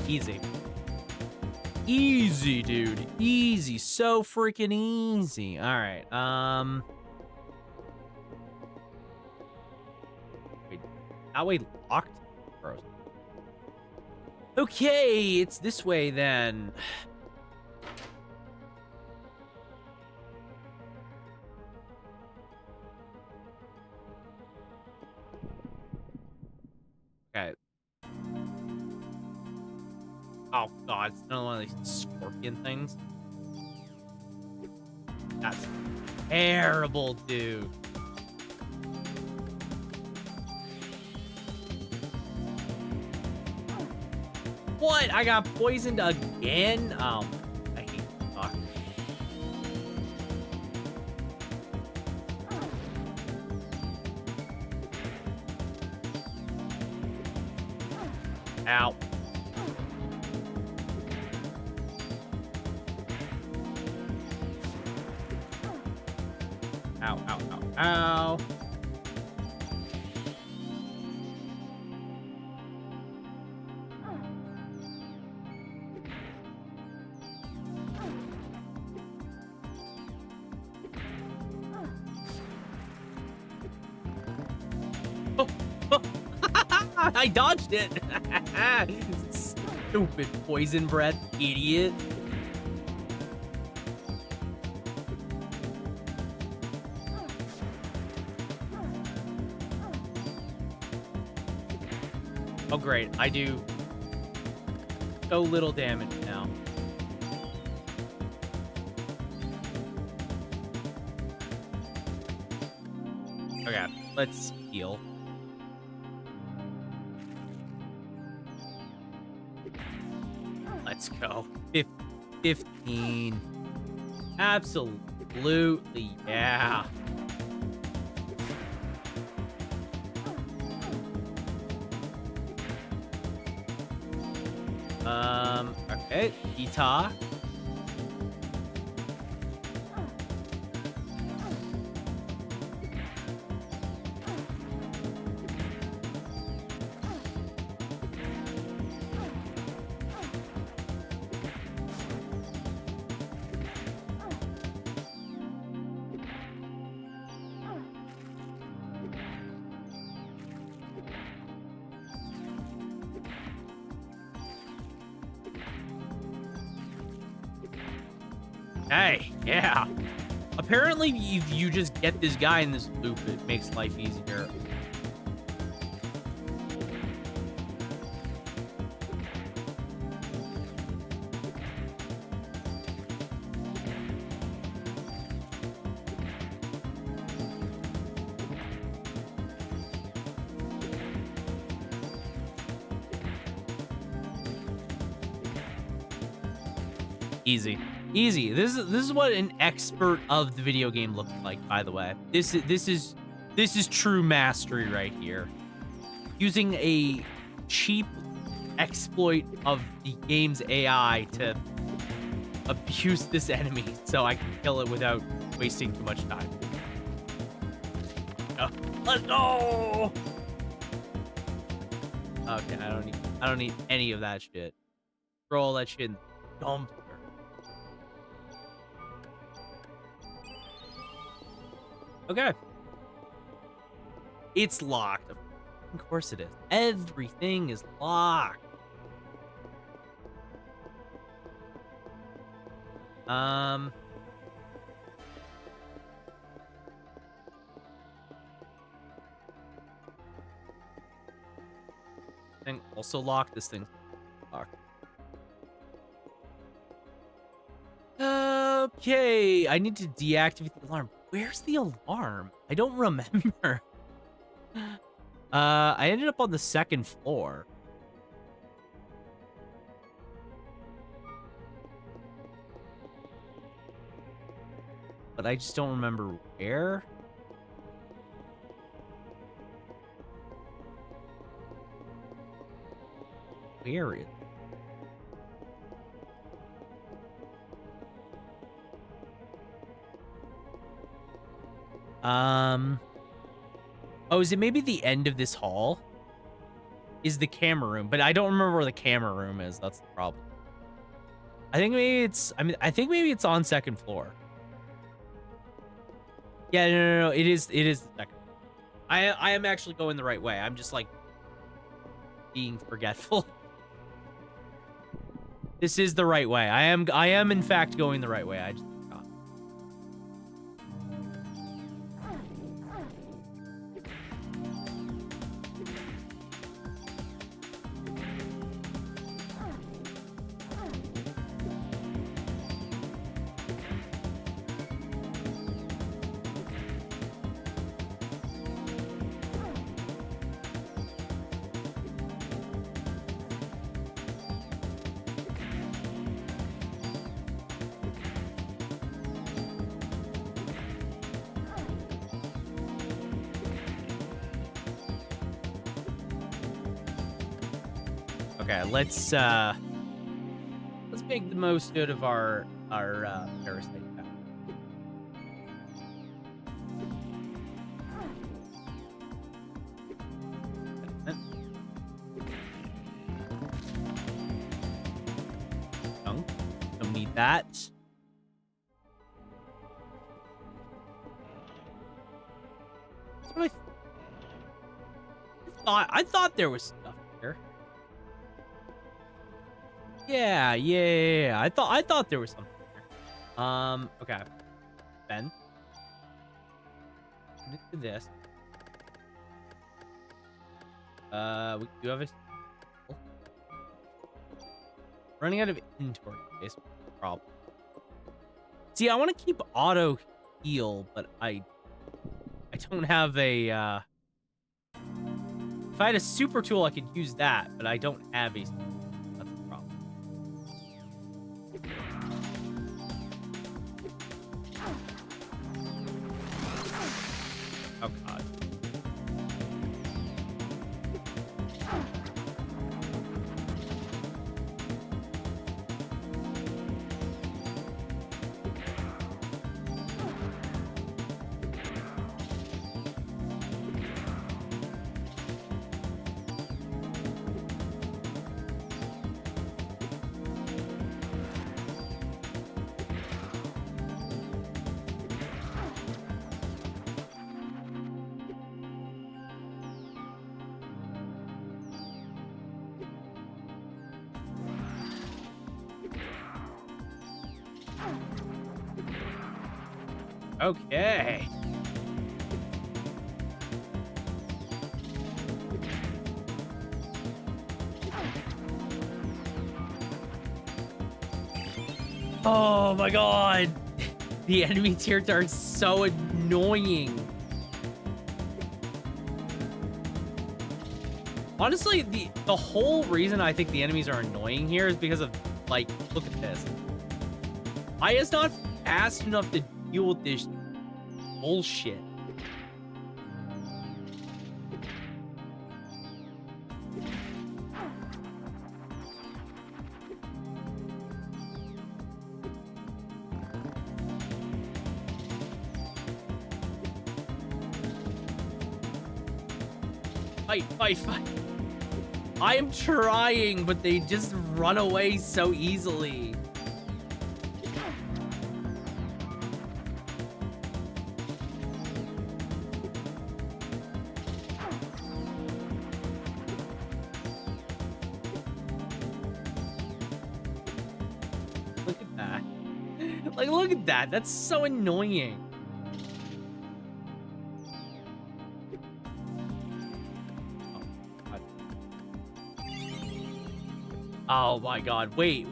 Easy. Easy, dude. Easy. So freaking easy. All right. Wait, that way locked? Gross. Okay, it's this way then. Okay. Oh god, it's another one of these scorpion things. That's terrible, dude. What? I got poisoned again? Oh, I hate fuck. Ow. Ow, ow, ow, ow. Oh, oh. I dodged it. Stupid poison breath, idiot. Oh, great. I do so little damage now. Okay, let's heal. Let's go. 15. Absolutely, yeah. Okay, Ita. Hey, yeah. Apparently, if you just get this guy in this loop, it makes life easier. Easy. Easy. This is what an expert of the video game looks like, by the way. This is true mastery right here. Using a cheap exploit of the game's AI to abuse this enemy so I can kill it without wasting too much time. Let's go! Okay, I don't need any of that shit. Throw all that shit in the dumpster. Okay. It's locked. Of course it is. Everything is locked. Thing also locked. This thing's locked. Okay, I need to deactivate the alarm. Where's the alarm? I don't remember. I ended up on the second floor. But I just don't remember where. Where is it? Oh, is it maybe the end of this hall? Is the camera room, but I don't remember where the camera room is. That's the problem. I think maybe it's, I think maybe it's on second floor. Yeah, no. It is the second. I am actually going the right way. I'm just like being forgetful. This is the right way. I am in fact going the right way. I just forgot. Okay, let's make the most out of our parasite pack. Don't need that. That's what I thought there was stuff here. Yeah. I thought there was something here. Okay. Ben. Do this. We do have a running out of inventory space. Problem. See, I want to keep auto heal, but I don't have a if I had a super tool I could use that, but I don't have a Oh, God. Okay. Oh my god. The enemy tier are so annoying. Honestly, the whole reason I think the enemies are annoying here is because of, like, look at this. I is not fast enough to deal with this bullshit. Fight. I am trying, but they just run away so easily. Look at that. Like, look at that. That's so annoying. Oh my god. Wait.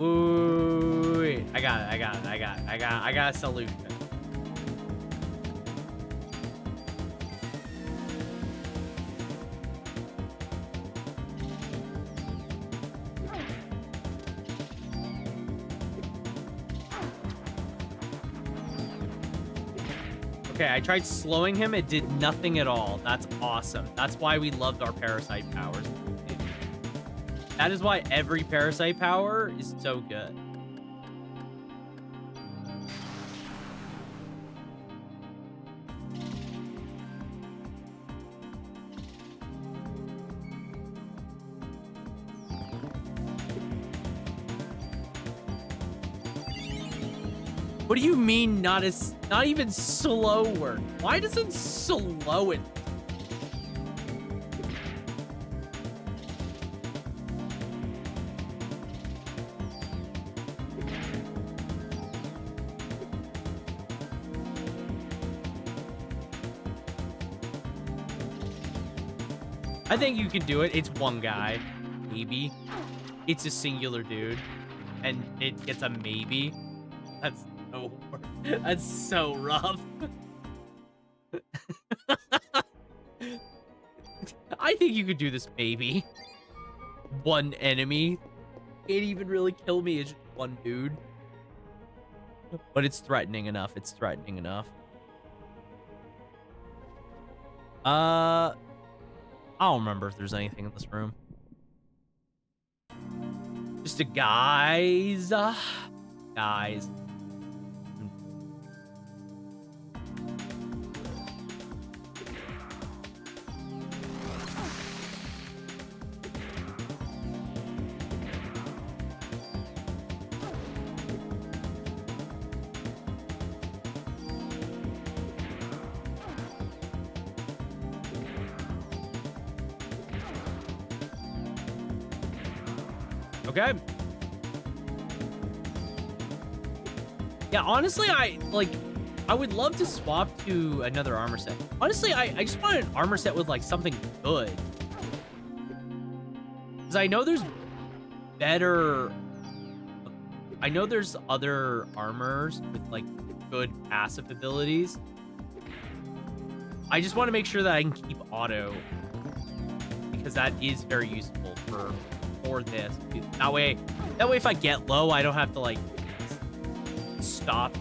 I got a solution. Okay, I tried slowing him. It did nothing at all. That's awesome. That's why we loved our parasite powers. That is why every parasite power is so good. What do you mean not even slower? Why does it slow it? I think you can do it. It's one guy. Maybe. It's a singular dude. And it gets a maybe. That's so rough. I think you could do this, maybe. One enemy. Can't even really kill me. It's just one dude. But it's threatening enough. It's threatening enough. I don't remember if there's anything in this room. Just a guys. Guys. Okay. Yeah, honestly, I would love to swap to another armor set. Honestly, I just want an armor set with, like, something good. Because I know there's better... I know there's other armors with, like, good passive abilities. I just want to make sure that I can keep auto. Because that is very useful for this. That way if I get low, I don't have to, like, stop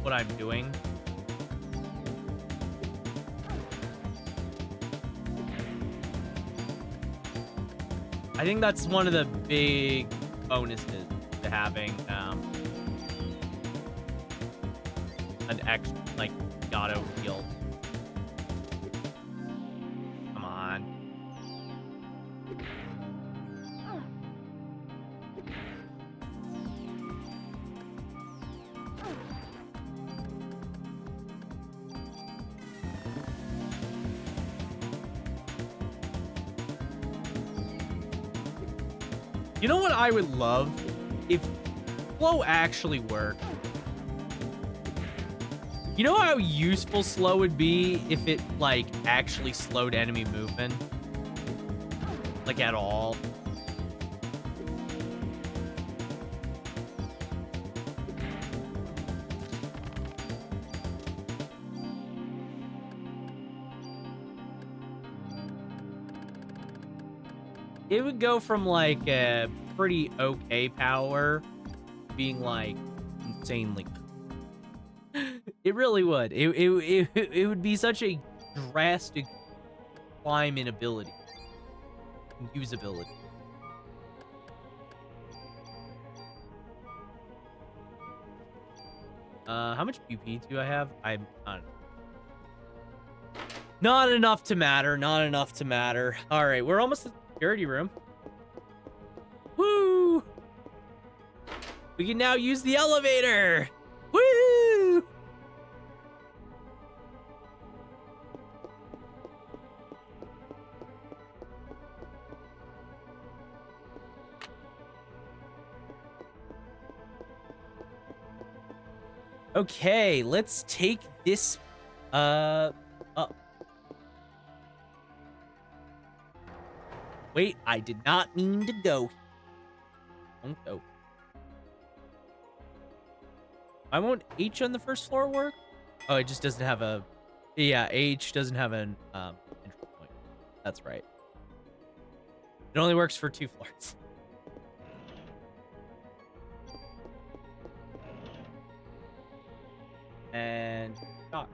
what I'm doing. I think that's one of the big bonuses to having an extra, like, auto heal. Come on. You know what I would love? If flow actually worked. You know how useful slow would be if it, like, actually slowed enemy movement? Like, at all? It would go from, like, a pretty okay power being, like, insanely. It really would. It would be such a drastic climb in ability. Usability. How much BP do I have? I'm not enough to matter. Not enough to matter. All right, we're almost at the security room. Woo! We can now use the elevator. Woo! Okay, let's take this up. Wait, I did not mean to go. Don't go. Why won't H on the first floor work? Oh, it just doesn't have a... Yeah, H doesn't have an entry point. That's right. It only works for 2 floors. And shock.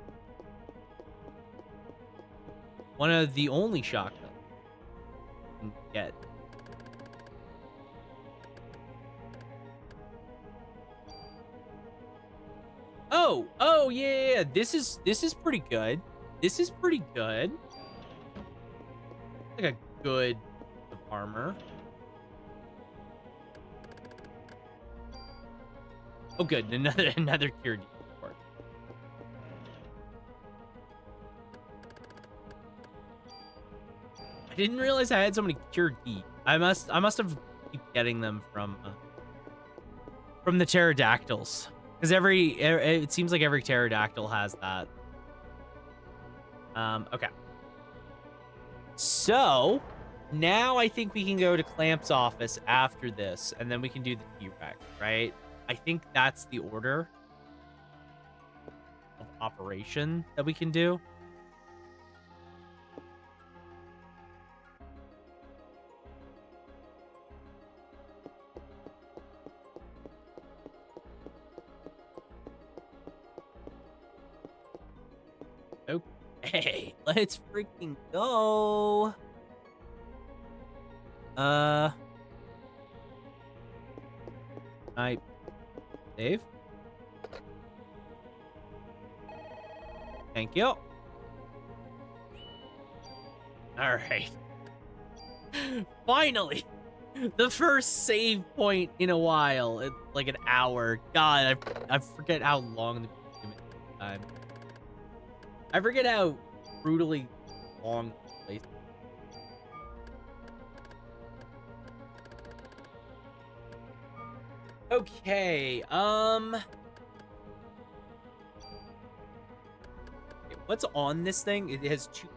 One of the only shotguns you can get. Oh, yeah. This is pretty good. This is pretty good. Like a good armor. Oh, good. Another cured. I didn't realize I had so many cured D. I must have keep getting them from the pterodactyls, because it seems like every pterodactyl has that. Okay. So now I think we can go to Clamp's office after this, and then we can do the T-Rex, right? I think that's the order of operation that we can do. Okay, let's freaking go. I save. Thank you. All right. Finally, the first save point in a while. It's like an hour. God, I forget how long the time. I forget how brutally long the place. Okay, what's on this thing? It has 2.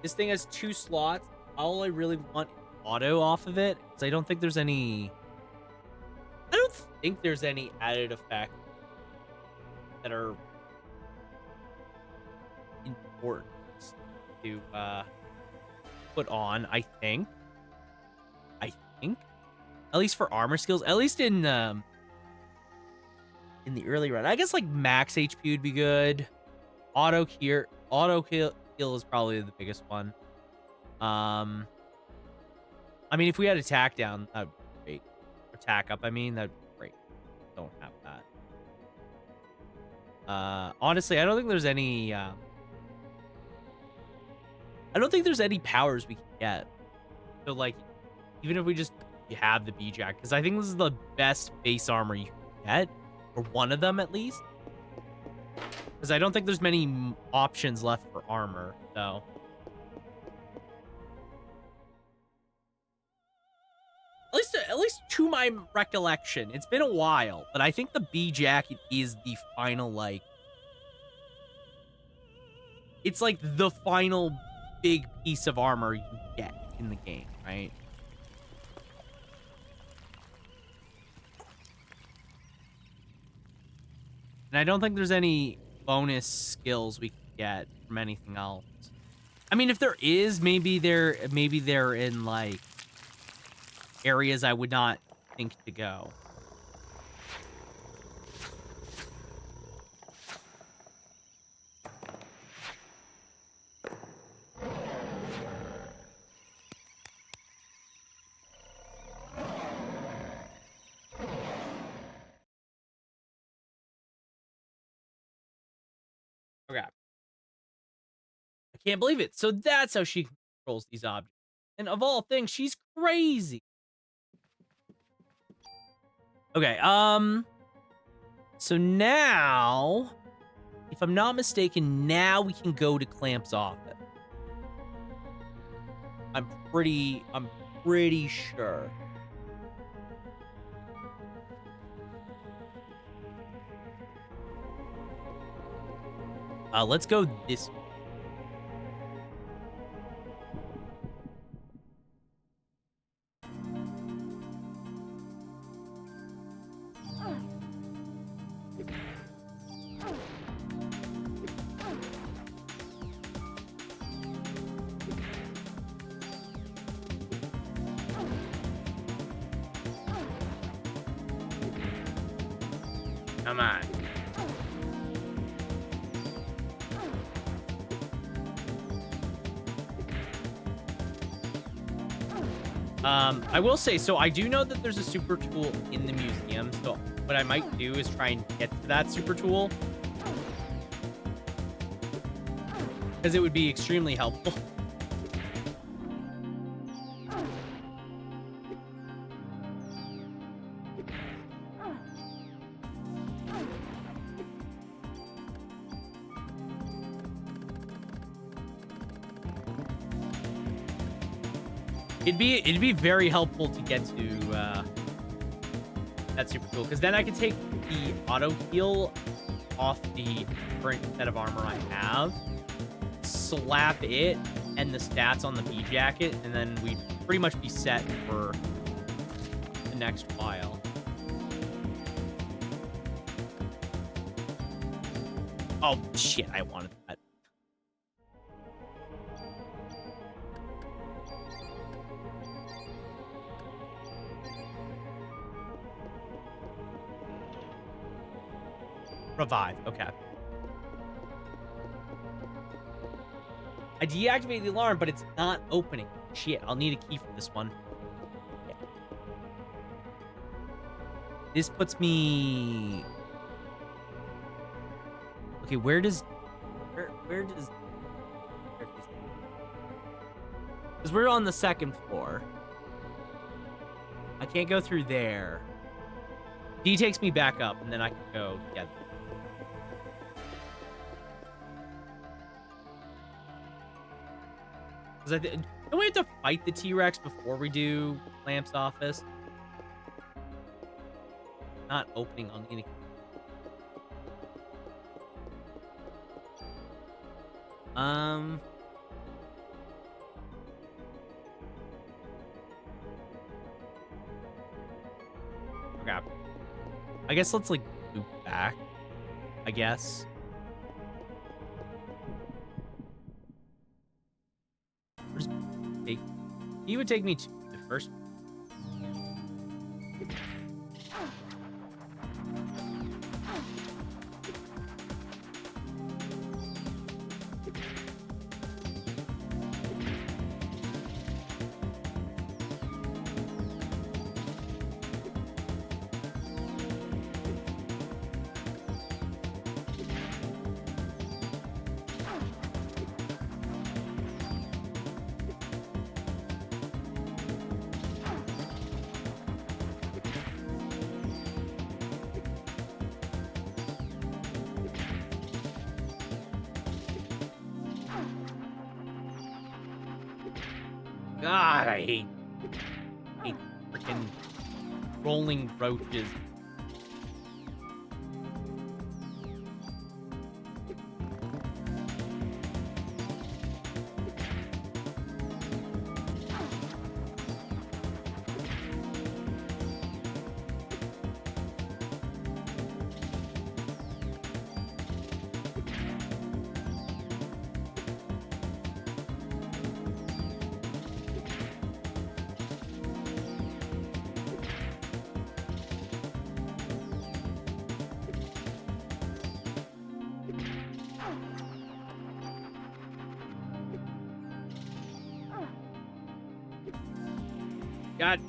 This thing has 2 slots. All I really want is auto off of it, because I don't think there's any added effects that are important to put on. I think at least for armor skills, at least in the early run. I guess like max HP would be good. Auto kill is probably the biggest one. I mean, if we had attack down, that would be great. Attack up, I mean, that'd be great. Don't have that. Honestly, I don't think there's any powers we can get. So like, even if we just have the B-Jack, because I think this is the best base armor you can get, or one of them at least. Because I don't think there's many options left for armor, so. At least to my recollection, it's been a while, but I think the B jacket is the final like it's like the final big piece of armor you get in the game, right? And I don't think there's any bonus skills we can get from anything else. I mean, if there is, maybe they're in like areas I would not think to go. Okay. I can't believe it. So that's how she controls these objects. And of all things, she's crazy. Okay, so now, if I'm not mistaken, now we can go to Clamp's office. I'm pretty sure. Let's go this way. Come on. I will say, so I do know that there's a super tool in the museum, so what I might do is try and get to that super tool. Because it would be extremely helpful. It'd be very helpful to get to that super tool, because then I could take the auto heal off the current set of armor I have, slap it and the stats on the B jacket, and then we'd pretty much be set for the next while. Oh shit, I wanted that. Revive, okay. I deactivated the alarm, but it's not opening. Shit, I'll need a key for this one. Yeah. This puts me... Okay, where does... Because we're on the second floor. I can't go through there. D takes me back up, and then I can go get... Don't we have to fight the T-Rex before we do Clamp's office? Not opening on any... Okay. I guess let's, like, move back. I guess. He would take me to the first. God, I hate freaking rolling roaches. God.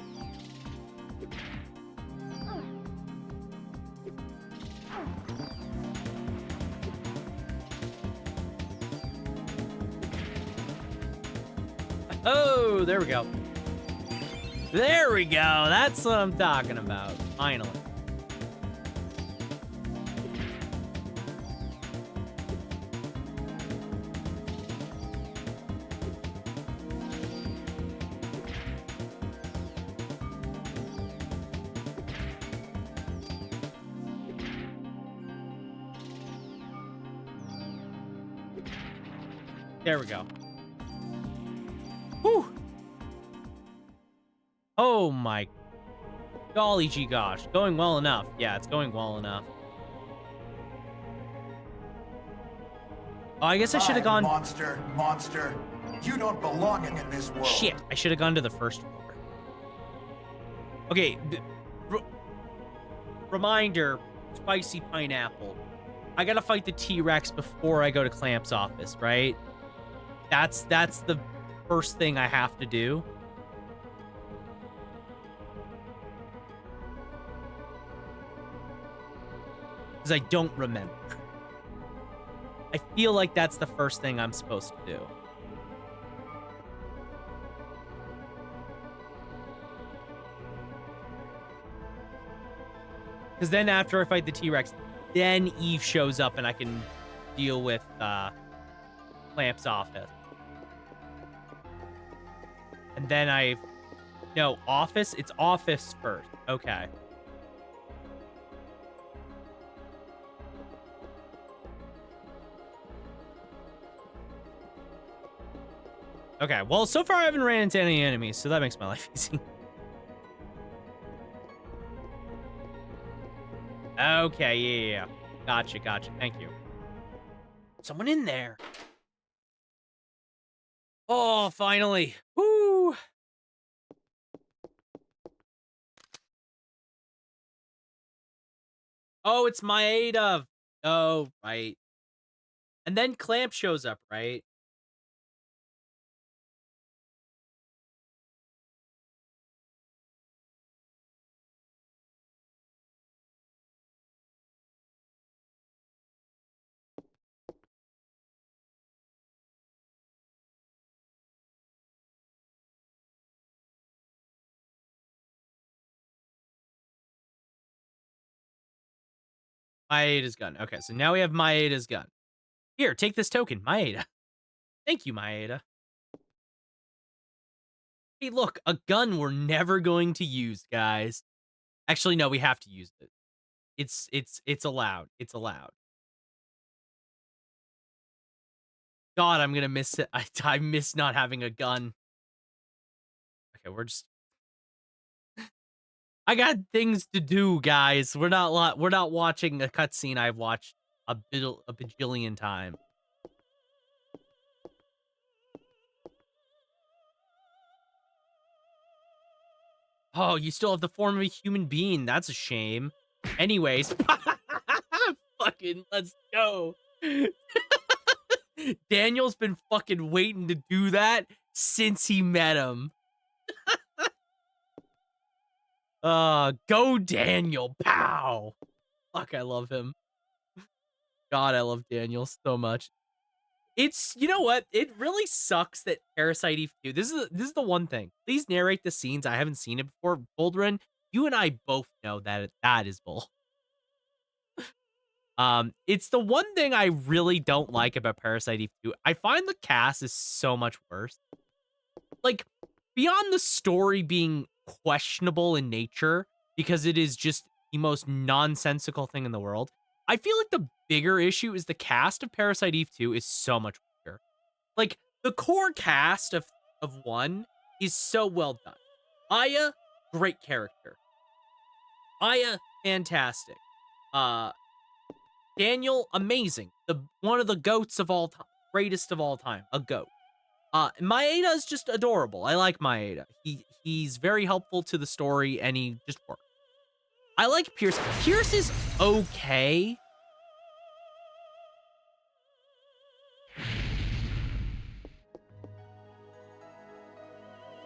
Oh, there we go. There we go. That's what I'm talking about. Finally. There we go. Whew. Oh my golly gee gosh. Going well enough. Yeah, it's going well enough. Oh, I guess I should have gone. Monster. You don't belong in this world. Shit, I should have gone to the first floor. Okay. Reminder, spicy pineapple. I gotta fight the T-Rex before I go to Clamp's office, right? That's the first thing I have to do. Because I don't remember. I feel like that's the first thing I'm supposed to do. Because then after I fight the T-Rex, then Eve shows up and I can deal with Clamp's office. And then no, office? It's office first. Okay. Okay, well, so far I haven't ran into any enemies, so that makes my life easy. Okay, yeah. Gotcha. Thank you. Someone in there. Oh, finally. Woo! Oh, it's Maeda. Oh, right. And then Clamp shows up, right? Maeda's gun. Okay, so now we have Maeda's gun. Here, take this token, Maeda. Thank you, Maeda. Hey, look, a gun we're never going to use, guys. Actually, no, we have to use it. It's allowed. It's allowed. God, I'm gonna miss it. I miss not having a gun. Okay, I got things to do, guys. We're not watching a cutscene I've watched a bajillion times. Oh, you still have the form of a human being. That's a shame. Anyways, fucking let's go. Daniel's been fucking waiting to do that since he met him. Go Daniel. Pow. Fuck, I love him. God, I love Daniel so much. It's, you know what? It really sucks that Parasite Eve 2. This is the one thing. Please narrate the scenes. I haven't seen it before. Boldrin, you and I both know that that is bull. It's the one thing I really don't like about Parasite Eve 2. I find the cast is so much worse. Like, beyond the story being questionable in nature, because it is just the most nonsensical thing in the world, I feel like the bigger issue is the cast of Parasite Eve 2 is so much weaker. Like, the core cast of 1 is so well done. Aya, great character. Aya, fantastic. Daniel, amazing. One of the goats of all time. Greatest of all time. A goat. Maeda is just adorable. I like Maeda. He's very helpful to the story, and he just works. I like Pierce. Pierce is okay.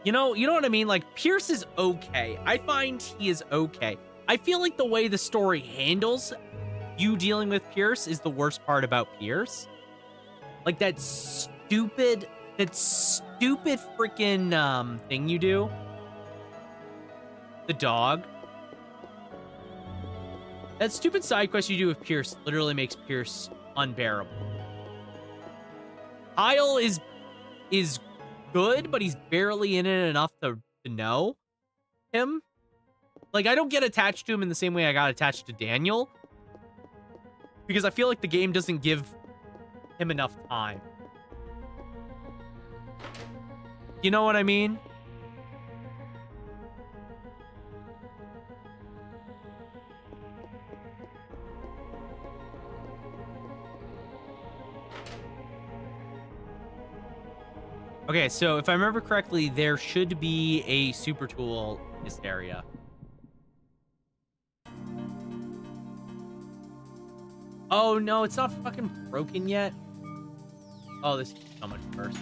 You know what I mean? Like, Pierce is okay. I find he is okay. I feel like the way the story handles you dealing with Pierce is the worst part about Pierce. Like that stupid freaking thing you do. The dog. That stupid side quest you do with Pierce literally makes Pierce unbearable. Kyle is good, but he's barely in it enough to know him. Like, I don't get attached to him in the same way I got attached to Daniel, because I feel like the game doesn't give him enough time. You know what I mean? Okay, so if I remember correctly, there should be a super tool in this area. Oh, no, it's not fucking broken yet. Oh, this is so much worse.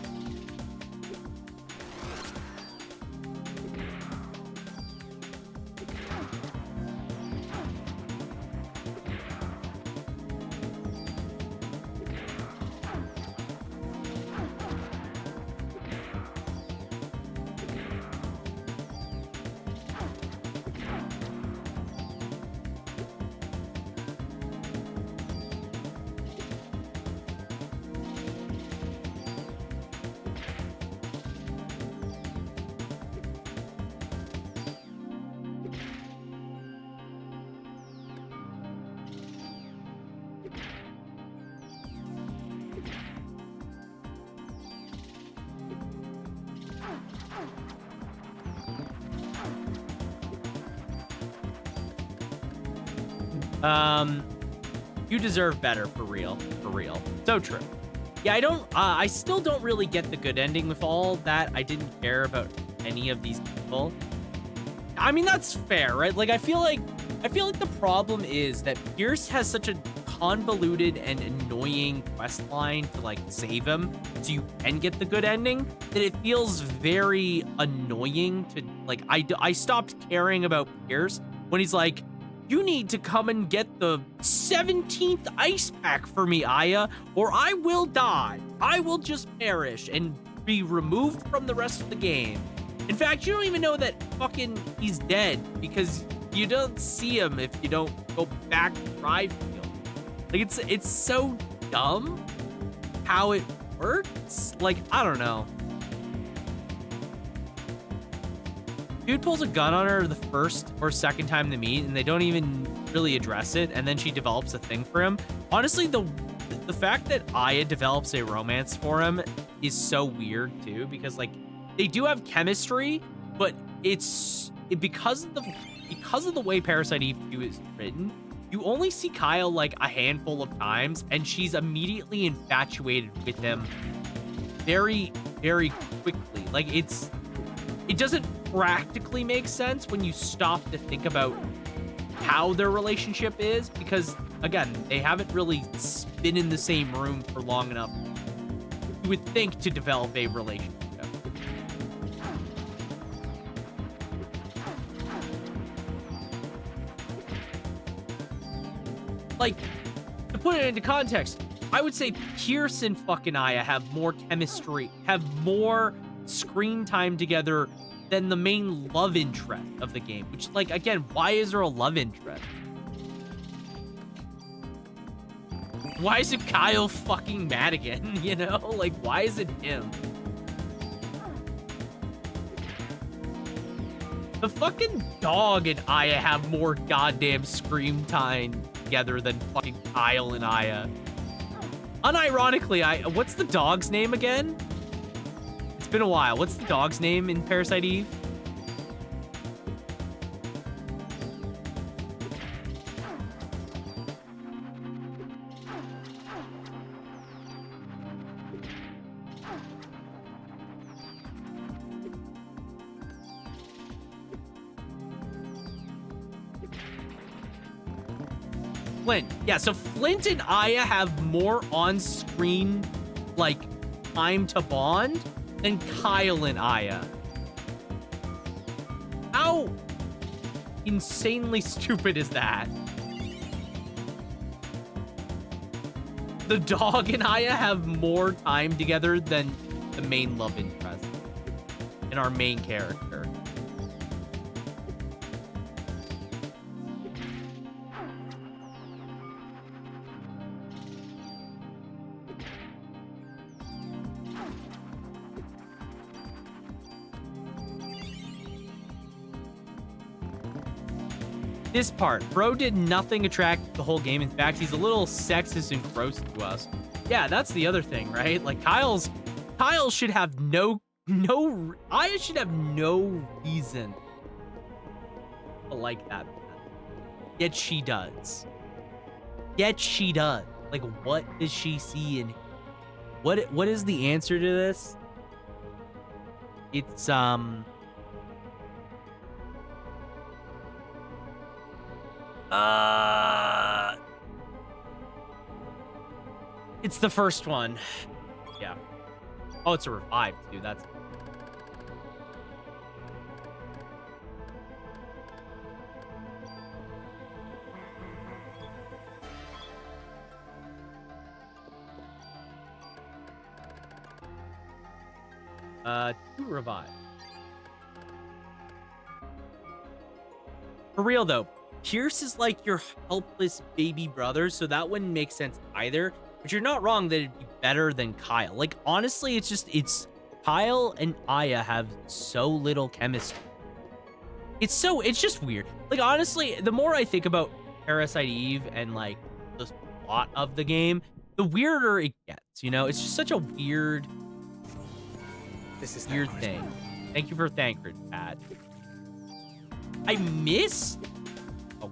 You deserve better, for real. For real. So true. Yeah, I still don't really get the good ending with all that. I didn't care about any of these people. I mean, that's fair, right? Like, I feel like the problem is that Pierce has such a convoluted and annoying quest line to, like, save him so you can get the good ending, that it feels very annoying to, like, I stopped caring about Pierce when he's like, you need to come and get the 17th ice pack for me, Aya, or I will die. I will just perish and be removed from the rest of the game. In fact, you don't even know that fucking he's dead because you don't see him if you don't go back to Thrivefield. Like, it's so dumb how it works. Like, I don't know. Dude pulls a gun on her the first or second time they meet, and they don't even really address it, and then she develops a thing for him. Honestly, the fact that Aya develops a romance for him is so weird too, because like they do have chemistry, but because of the way Parasite Eve 2 is written, you only see Kyle like a handful of times, and she's immediately infatuated with him very, very quickly. Like, it doesn't practically make sense when you stop to think about how their relationship is, because again, they haven't really been in the same room for long enough, you would think, to develop a relationship. Like, to put it into context, I would say Pierce and fucking Aya have more chemistry, have more screen time together than the main love interest of the game. Which, like, again, why is there a love interest? Why is it Kyle fucking Madigan, you know? Like, why is it him? The fucking dog and Aya have more goddamn scream time together than fucking Kyle and Aya. Unironically, what's the dog's name again? It's been a while. What's the dog's name in Parasite Eve? Flint. Yeah, so Flint and Aya have more on-screen, like, time to bond than Kyle and Aya. How insanely stupid is that? The dog and Aya have more time together than the main love interest and our main character. This part, bro did nothing attractive the whole game. In fact, he's a little sexist and gross to us. Yeah, that's the other thing, right? Like Kyle should have Aya should have no reason to like that man. Yet she does. Like, what does she see in him? What is the answer to this? It's it's the first one. Yeah. Oh, it's a revive too. That's 2 revive. For real though, Pierce is like your helpless baby brother, so that wouldn't make sense either. But you're not wrong that it'd be better than Kyle. Like, honestly, it's Kyle and Aya have so little chemistry. It's just weird. Like, honestly, the more I think about Parasite Eve and like the plot of the game, the weirder it gets, you know? It's just such a weird thing. Thank you for Thancred, Pat. I missed? Oh.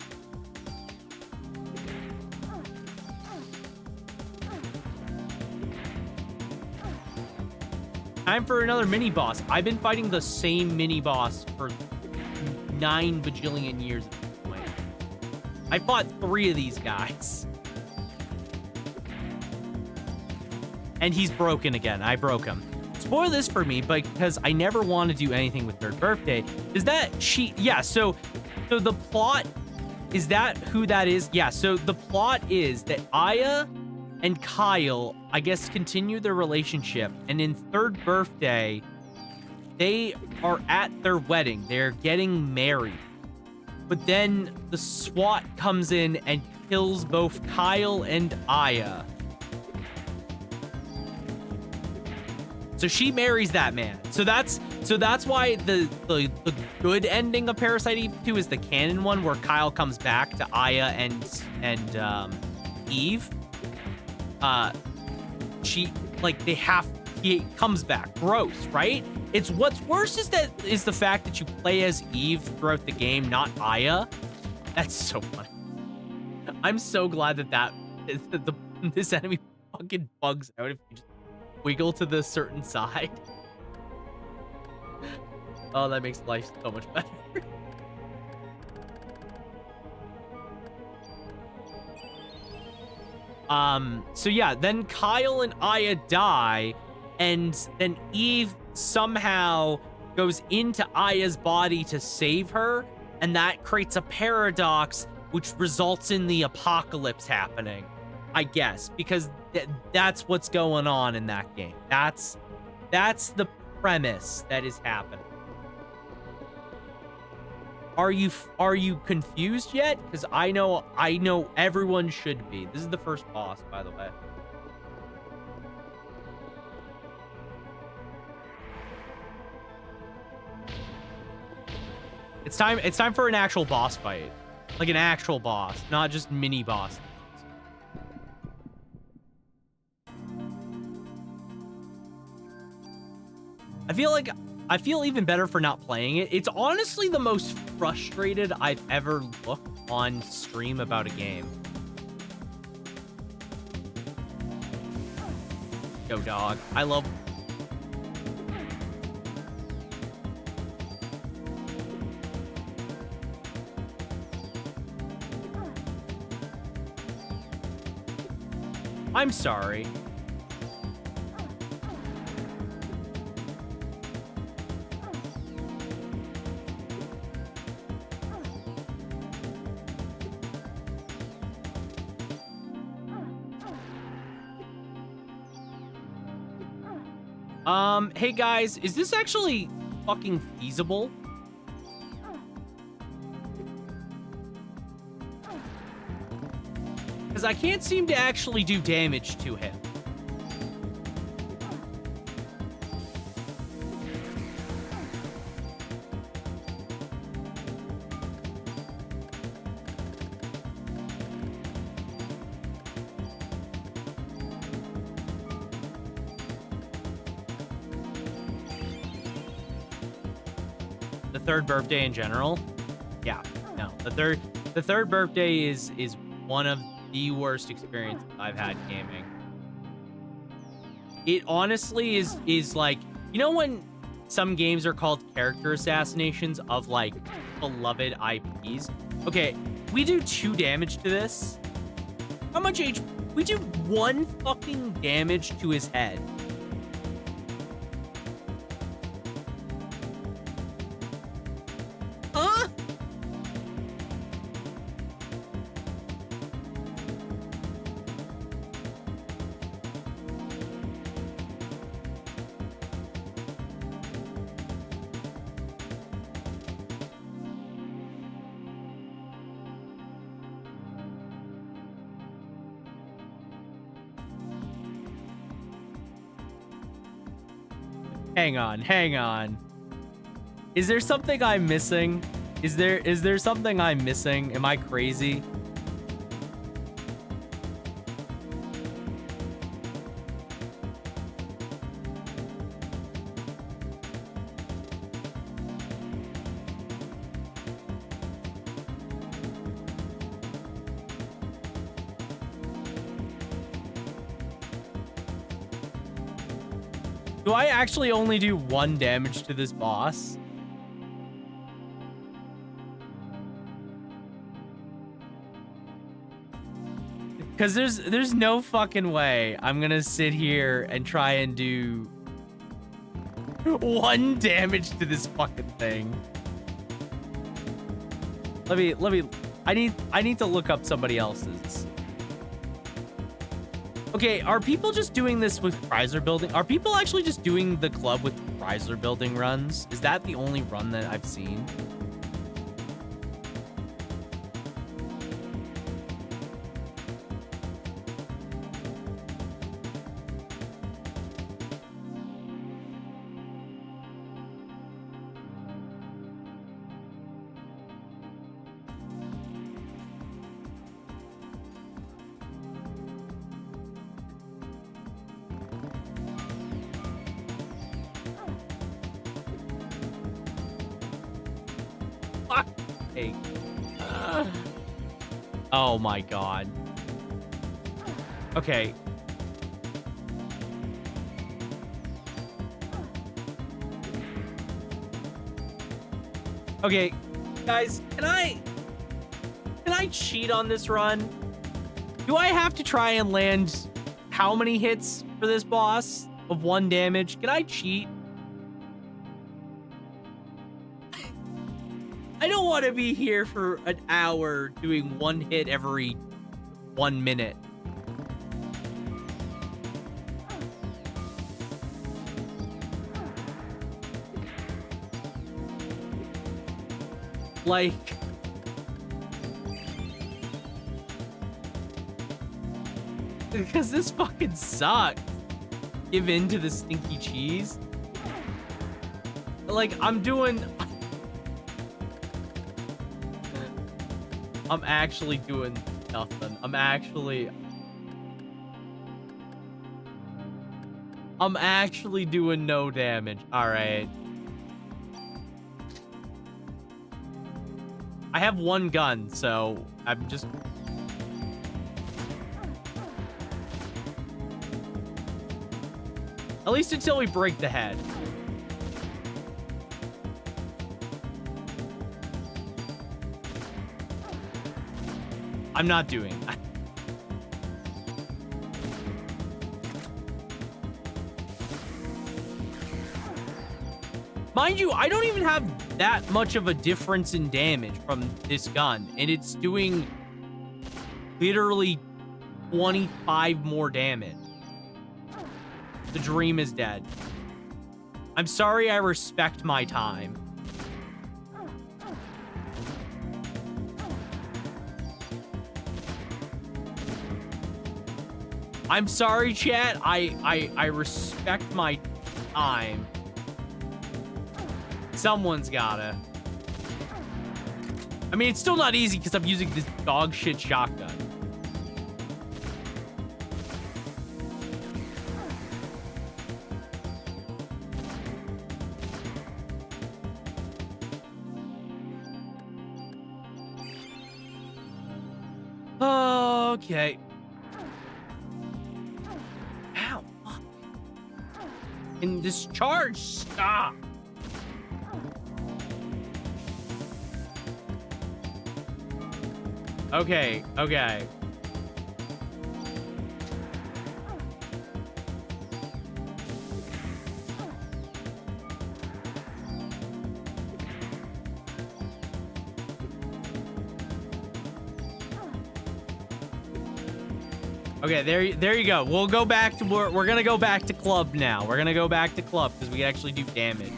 Time for another mini boss. I've been fighting the same mini boss for 9 bajillion years at this point. I fought 3 of these guys. And he's broken again. I broke him. Spoil this for me, but because I never want to do anything with Third Birthday. Is that she? Yeah, so the plot, is that who that is? Yeah, so the plot is that Aya and Kyle, I guess, continue their relationship. And in Third Birthday, they are at their wedding. They're getting married. But then the SWAT comes in and kills both Kyle and Aya. So she marries that man. So that's why the good ending of Parasite Eve 2 is the canon one, where Kyle comes back to Aya and Eve. He comes back. Gross, right? It's what's worse is the fact that you play as Eve throughout the game, not Aya. That's so funny. I'm so glad that this enemy fucking bugs out if you just wiggle to the certain side. Oh, that makes life so much better. So yeah, then Kyle and Aya die, and then Eve somehow goes into Aya's body to save her, and that creates a paradox which results in the apocalypse happening, I guess, because that's what's going on in that game. That's the premise that is happening. Are you confused yet? Because I know everyone should be. This is the first boss, by the way. It's time for an actual boss fight. Like an actual boss, not just mini boss. I feel even better for not playing it. It's honestly the most frustrated I've ever looked on stream about a game. Yo, dog. I love... I'm sorry. Hey guys, is this actually fucking feasible? Because I can't seem to actually do damage to him. The third birthday in general? Yeah, no. The third birthday is one of the worst experiences I've had gaming. It honestly is like, you know when some games are called character assassinations of like beloved IPs? Okay, we do 2 damage to this. How much HP? We do 1 fucking damage to his head. Huh? Hang on. Is there something I'm missing? Is there something I'm missing? Am I crazy? Do I actually only do 1 damage to this boss? Because there's no fucking way I'm gonna sit here and try and do 1 damage to this fucking thing. Let me I need to look up somebody else's. Okay, are people just doing this with Chrysler building? Are people actually just doing the club with Chrysler building runs? Is that the only run that I've seen? Fuck. Hey. Oh my god. Okay. Okay, guys, can I cheat on this run? Do I have to try and land how many hits for this boss of 1 damage? Can I cheat? I don't want to be here for an hour doing 1 hit every 1 minute. Like, because this fucking sucks. Give in to the stinky cheese. Like, I'm actually doing nothing. I'm actually doing no damage. All right. I have 1 gun, so I'm just... At least until we break the head. I'm not doing that. Mind you, I don't even have that much of a difference in damage from this gun, and it's doing literally 25 more damage. The dream is dead. I'm sorry I respect my time. I'm sorry, chat. I respect my time. Someone's gotta. I mean, it's still not easy because I'm using this dog shit shotgun. Okay. Ow. Fuck. And discharge. Stop. Okay. Okay. Okay, there you go. We'll go back to we're gonna go back to club now. We're gonna go back to club because we actually do damage.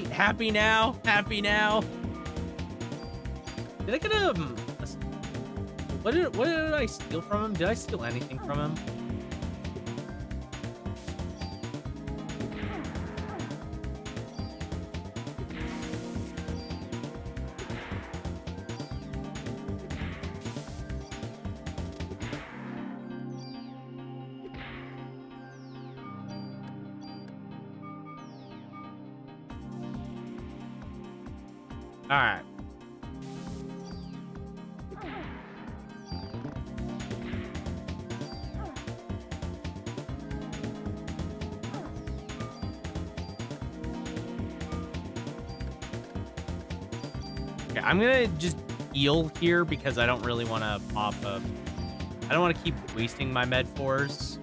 Happy now? Happy now? Did I get what did I steal from him? Did I steal anything from him? All right. Okay, I'm gonna just heal here because I don't really want to pop up. I don't want to keep wasting my med fours.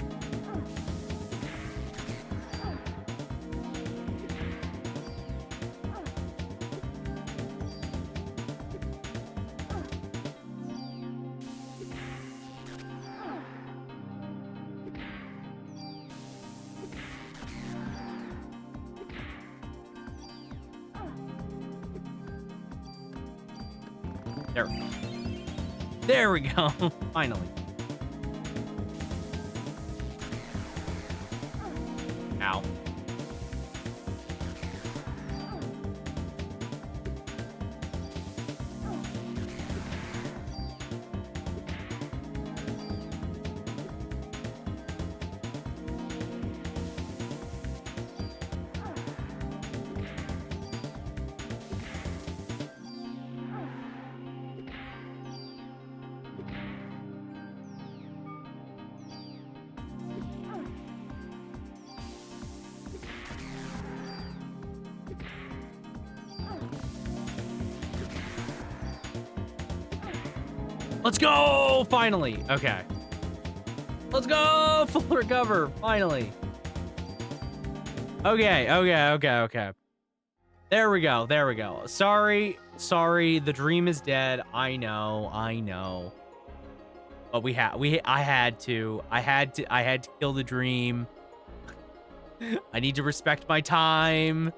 There we go. Finally. Ow. Let's go! Finally. Okay. Let's go! Full recover. Finally. Okay. There we go. Sorry. The dream is dead. I know. But I had to kill the dream. I need to respect my time.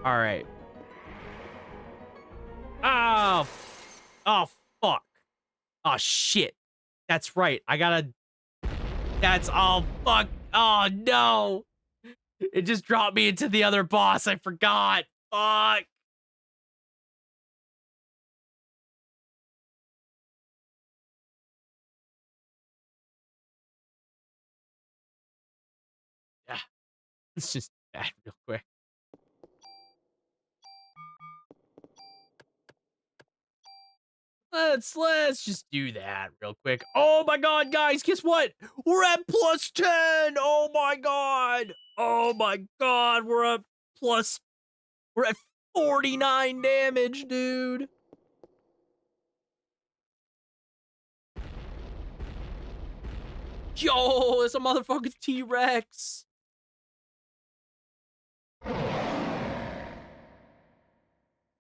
All right. Oh, fuck. Oh, shit. That's right. Oh, fuck. Oh, no. It just dropped me into the other boss. I forgot. Fuck. Yeah. Let's just bad real quick. Let's just do that real quick. Oh my god, guys, guess what? We're at plus 10. Oh my god. We're at 49 damage, dude. Yo, it's a motherfucking T-Rex.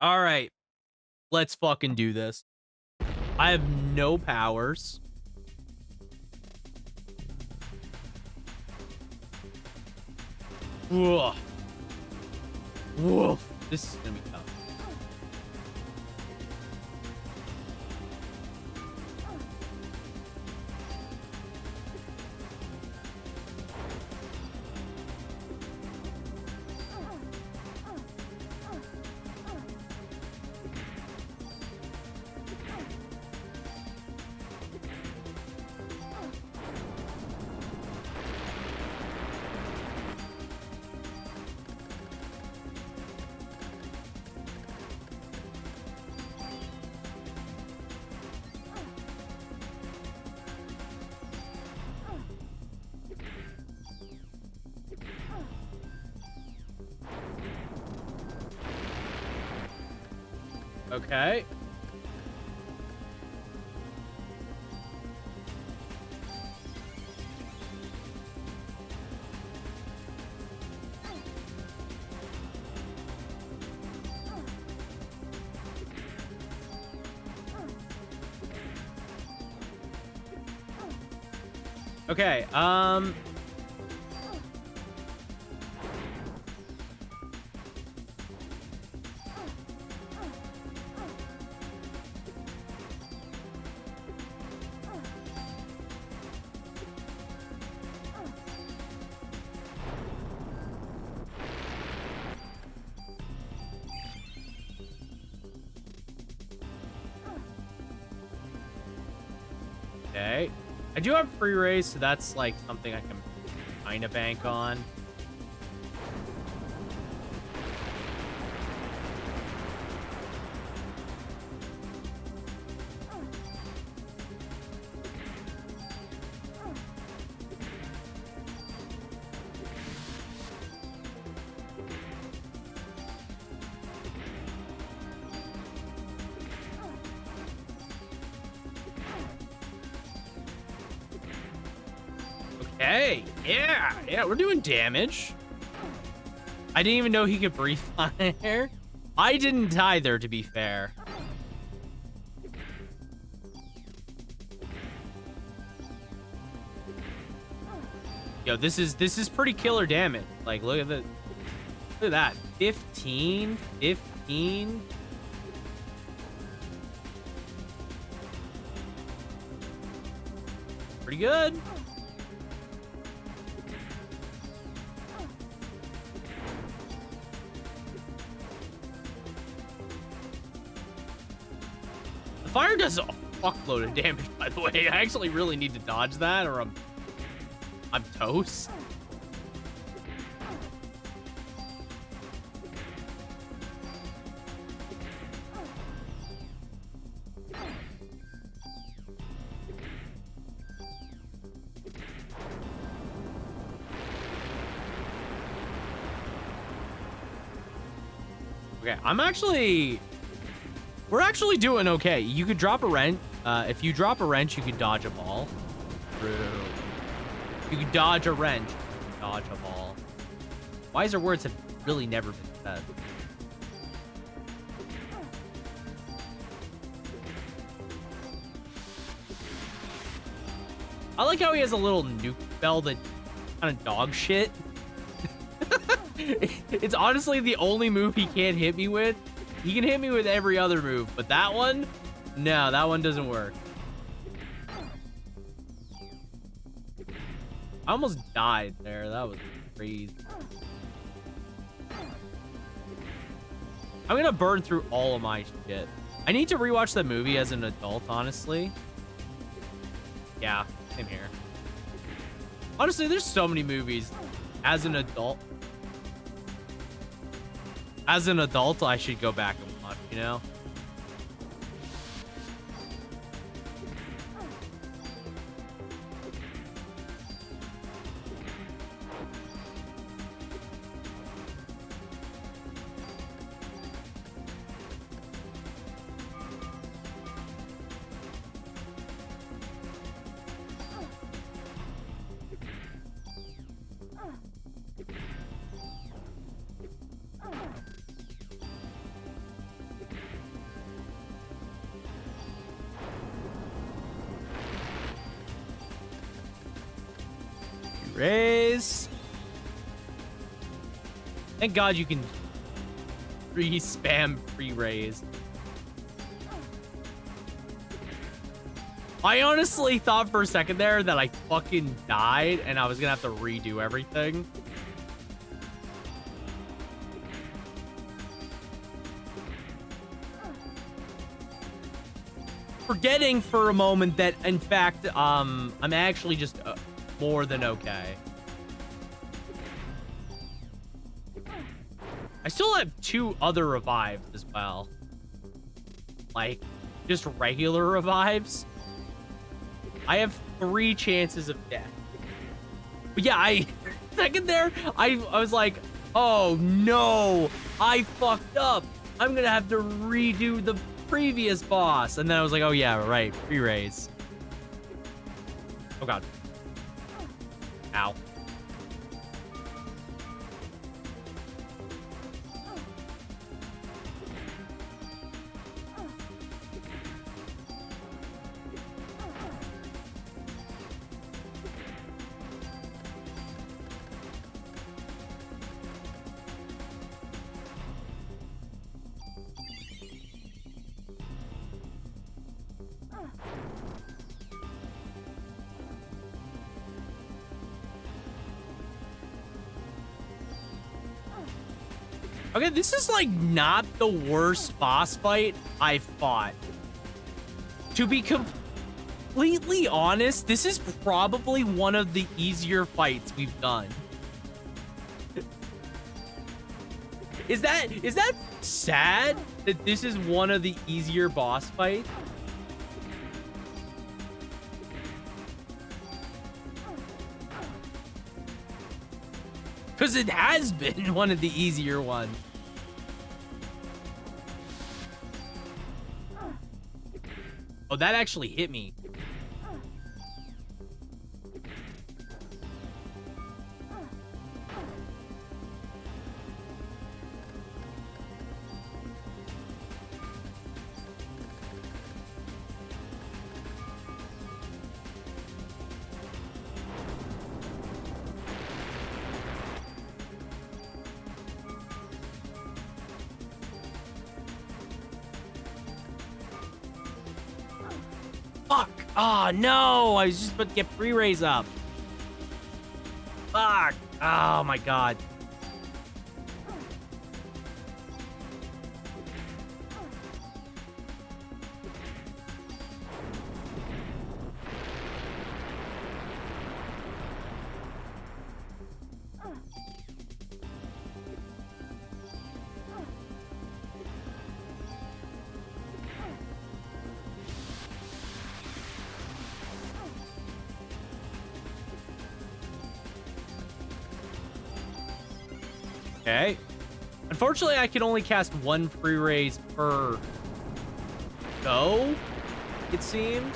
All right, let's fucking do this. I have no powers. Whoa. Whoa. This is gonna be tough. Okay. Okay, okay. I do have free raise, so that's like something I can kind of bank on. Okay, yeah, we're doing damage. I didn't even know he could breathe fire. I didn't either, to be fair. Yo, this is pretty killer damage. Like, look at that. 15. Pretty good. Fire does a fuckload of damage, by the way. I actually really need to dodge that, or I'm toast. Okay, we're actually doing okay. You could drop a wrench. If you drop a wrench, you could dodge a ball. True. You could dodge a wrench. Dodge a ball. Wiser words have really never been said. I like how he has a little nuke bell that kind of dog shit. It's honestly the only move he can't hit me with. He can hit me with every other move, but that one, no, that one doesn't work. I almost died there. That was crazy. I'm gonna burn through all of my shit. I need to rewatch that movie as an adult, honestly. Yeah, same here. Honestly, there's so many movies as an adult. As an adult, I should go back and watch, you know? Raise. Thank God you can spam pre-raise. I honestly thought for a second there that I fucking died and I was gonna have to redo everything. Forgetting for a moment that, in fact, I'm actually just more than okay. I still have 2 other revives as well. Like, just regular revives. I have 3 chances of death. But yeah, second there, I was like, oh no, I fucked up. I'm gonna have to redo the previous boss. And then I was like, oh yeah, right, pre-raise. Oh god. Ow. Okay, this is like not the worst boss fight I've fought. To be completely honest, this is probably one of the easier fights we've done. Is that sad that this is one of the easier boss fights? Because it has been one of the easier ones. Oh, that actually hit me. Fuck! Oh, no! I was just about to get pre-raise up. Fuck! Oh, my God. Okay. Unfortunately, I can only cast 1 free raise per go, it seemed.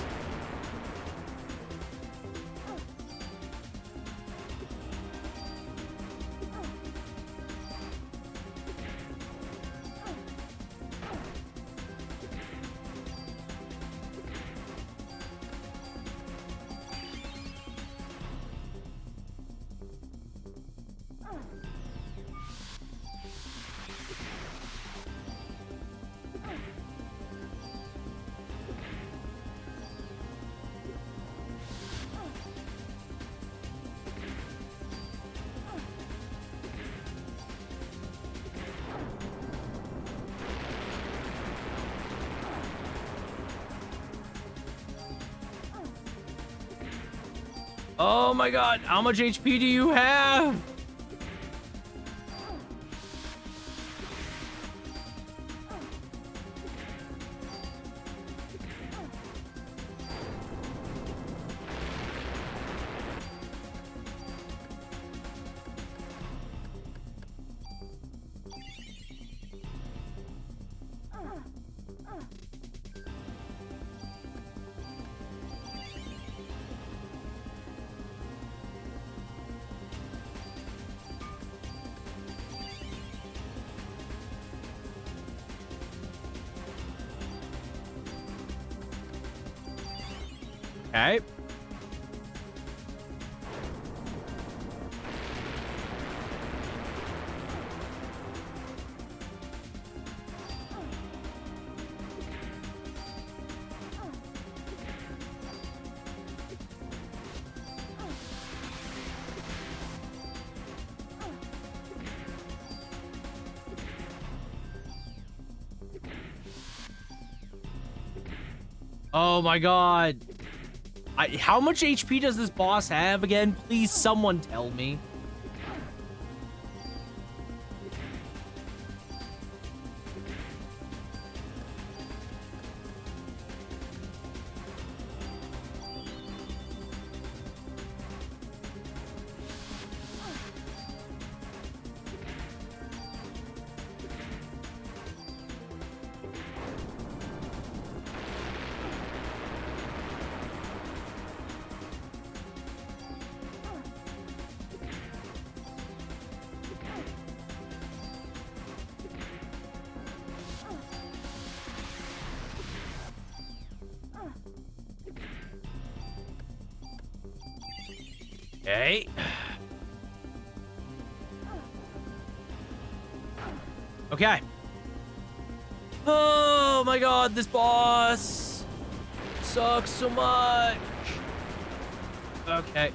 Oh my God, how much HP do you have? Okay. Oh my god. How much HP does this boss have again? Please, someone tell me. Okay. Okay. Oh my god, this boss sucks so much. Okay.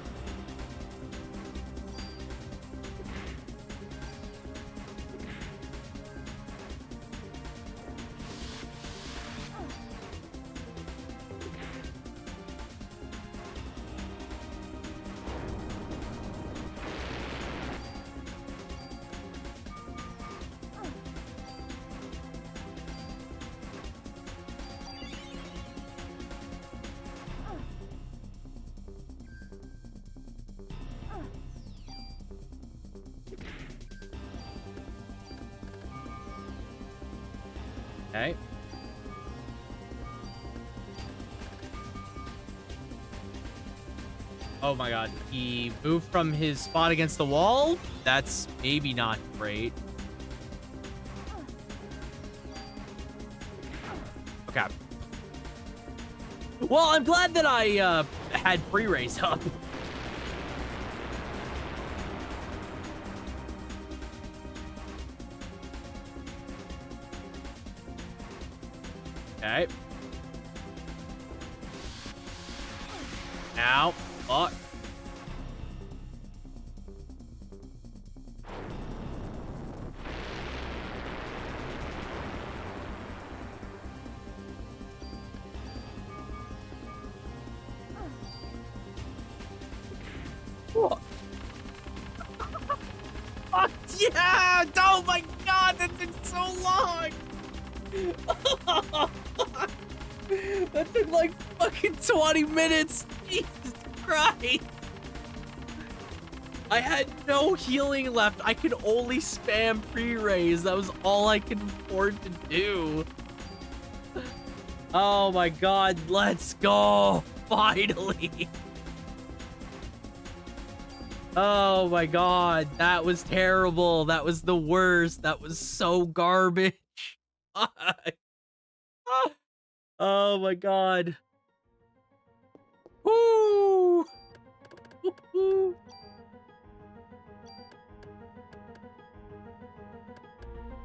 Okay. Oh my god, he moved from his spot against the wall? That's maybe not great. Okay. Well, I'm glad that I had free race up. Okay. Now, fuck. What? Fuck yeah! Oh my god, that's been so long! That took like fucking 20 minutes. Jesus Christ. I had no healing left. I could only spam pre-raise. That was all I could afford to do. Oh my god, let's go. Finally. Oh my god, that was terrible. That was the worst. That was so garbage. Oh my god. Woo! Woo-hoo.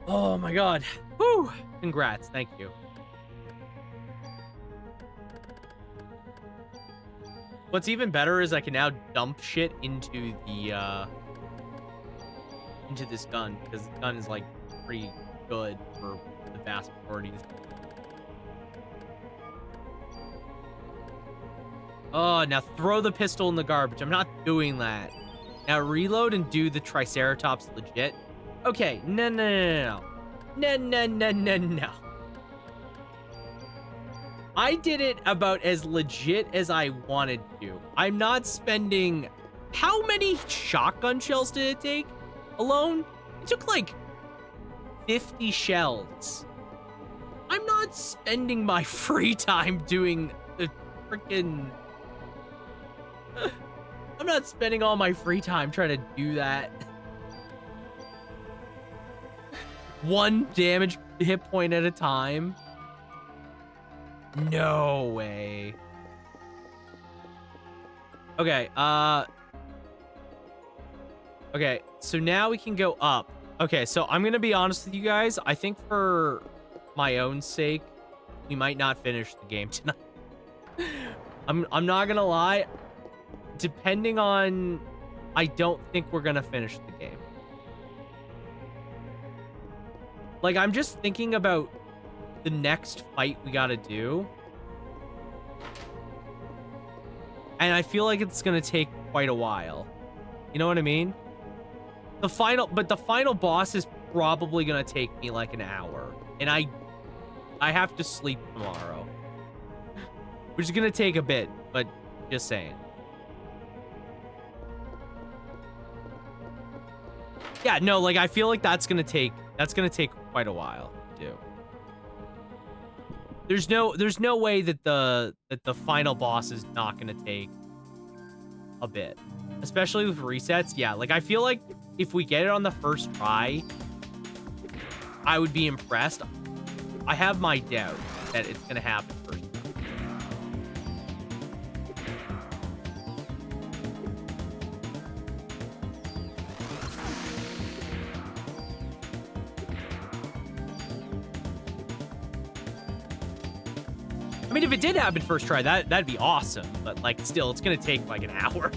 Oh my god. Woo! Congrats. Thank you. What's even better is I can now dump shit into the into this gun, because the gun is like pretty good for the vast majority. Oh, now throw the pistol in the garbage. I'm not doing that. Now reload and do the Triceratops legit. Okay, no. No. I did it about as legit as I wanted to. I'm not spending... How many shotgun shells did it take alone? It took like 50 shells. I'm not spending my free time doing the freaking... I'm not spending all my free time trying to do that. One damage hit point at a time. No way. Okay, okay, so now we can go up. Okay, so I'm gonna be honest with you guys. I think for my own sake, we might not finish the game tonight. I'm not gonna lie. Depending on... I don't think we're gonna finish the game. Like, I'm just thinking about the next fight we gotta do. And I feel like it's gonna take quite a while. You know what I mean? The final boss is probably gonna take me like an hour. And I have to sleep tomorrow. Which is gonna take a bit, but just saying. Yeah, no, like I feel like that's gonna take quite a while to do. There's no way that the final boss is not gonna take a bit. Especially with resets. Yeah, like I feel like if we get it on the first try, I would be impressed. I have my doubt that it's gonna happen first. I mean, if it did happen first try, that'd be awesome. But like, still, it's gonna take like an hour.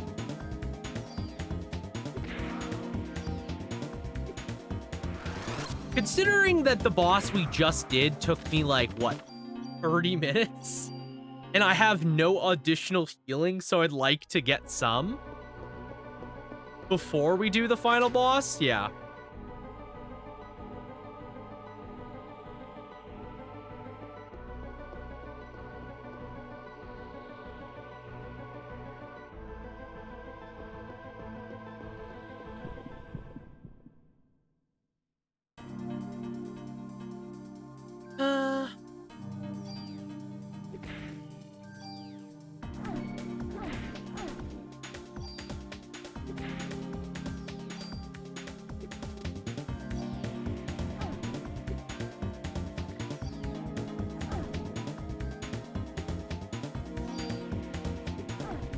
Considering that the boss we just did took me like what, 30 minutes, and I have no additional healing, so I'd like to get some before we do the final boss. Yeah.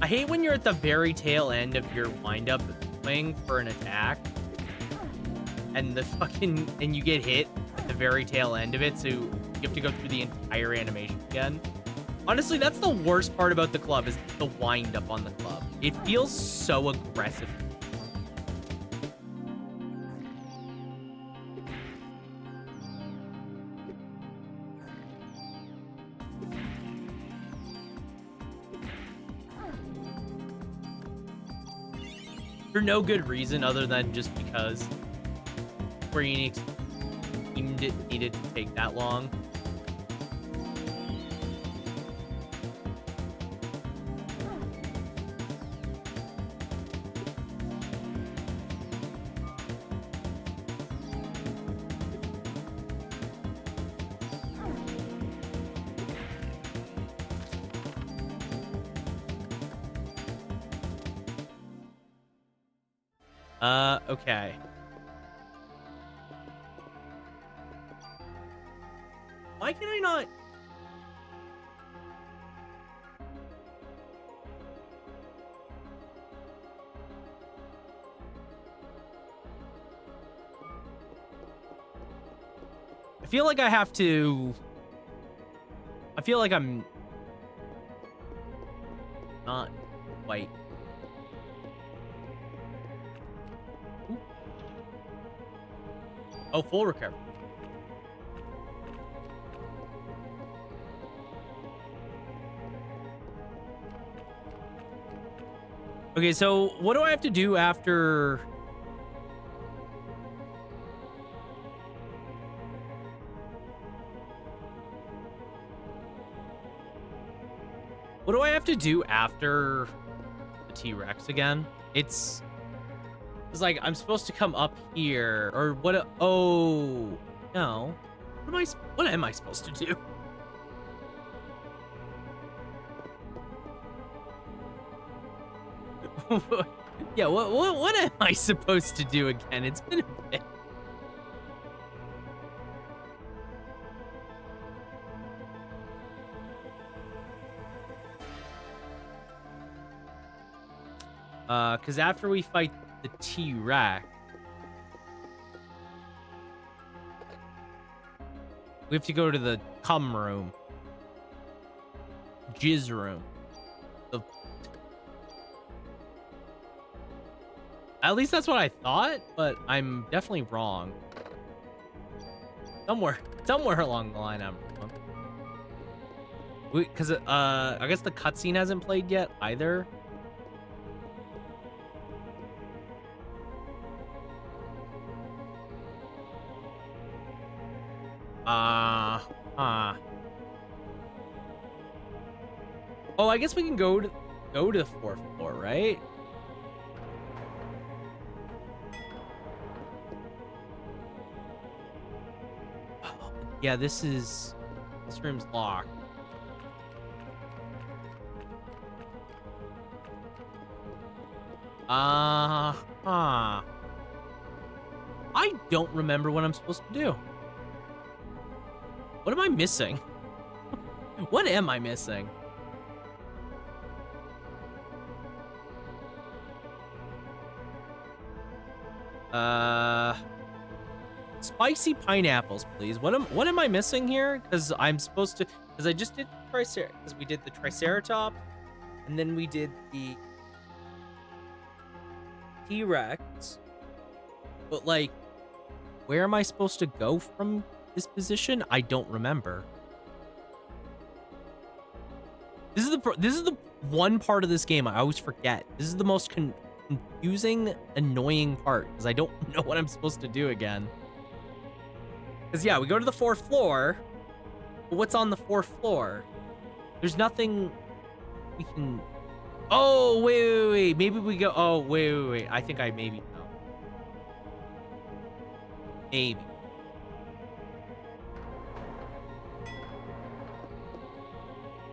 I hate when you're at the very tail end of your wind-up swing for an attack, and and you get hit at the very tail end of it, so you have to go through the entire animation again. Honestly, that's the worst part about the club, is the wind-up on the club. It feels so aggressive. For no good reason other than just because Square Enix deemed it needed to take that long. Okay. Why can I not? I feel like I have to... I feel like I'm not quite... Oh, full recovery. Okay, so what do I have to do after... What do I have to do after the T-Rex again? It's like I'm supposed to come up here, or what? Oh no, what am I supposed to do? Yeah, what am I supposed to do again? It's been a bit. Because after we fight the T-Rex, we have to go to the cum room. Jizz room. At least that's what I thought, but I'm definitely wrong. Somewhere along the line I'm wrong. Because I guess the cutscene hasn't played yet either. Oh, I guess we can go to the 4th floor, right? Oh, yeah, this room's locked. I don't remember what I'm supposed to do. What am I missing? What am I missing? Spicy pineapples, please. What am I missing here? Because I'm supposed to, because I just did because we did the Triceratops, and then we did the T-Rex. But like, where am I supposed to go from this position? I don't remember. This is the one part of this game I always forget. This is the most confusing, annoying part, because I don't know what I'm supposed to do again. Because, yeah, we go to the 4th floor, but what's on the 4th floor? There's nothing we can... Oh, wait. Maybe we go... Oh, wait. I think I maybe know. Maybe.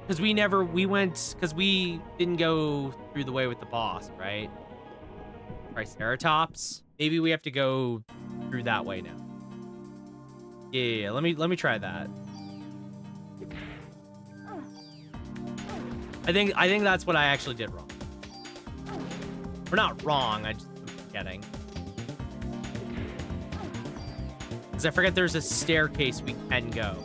Because we didn't go through the way with the boss, right? Triceratops. Maybe we have to go through that way now. Yeah, let me try that. I think that's what I actually did wrong. We're not wrong, I just am forgetting. Because I forget there's a staircase we can go.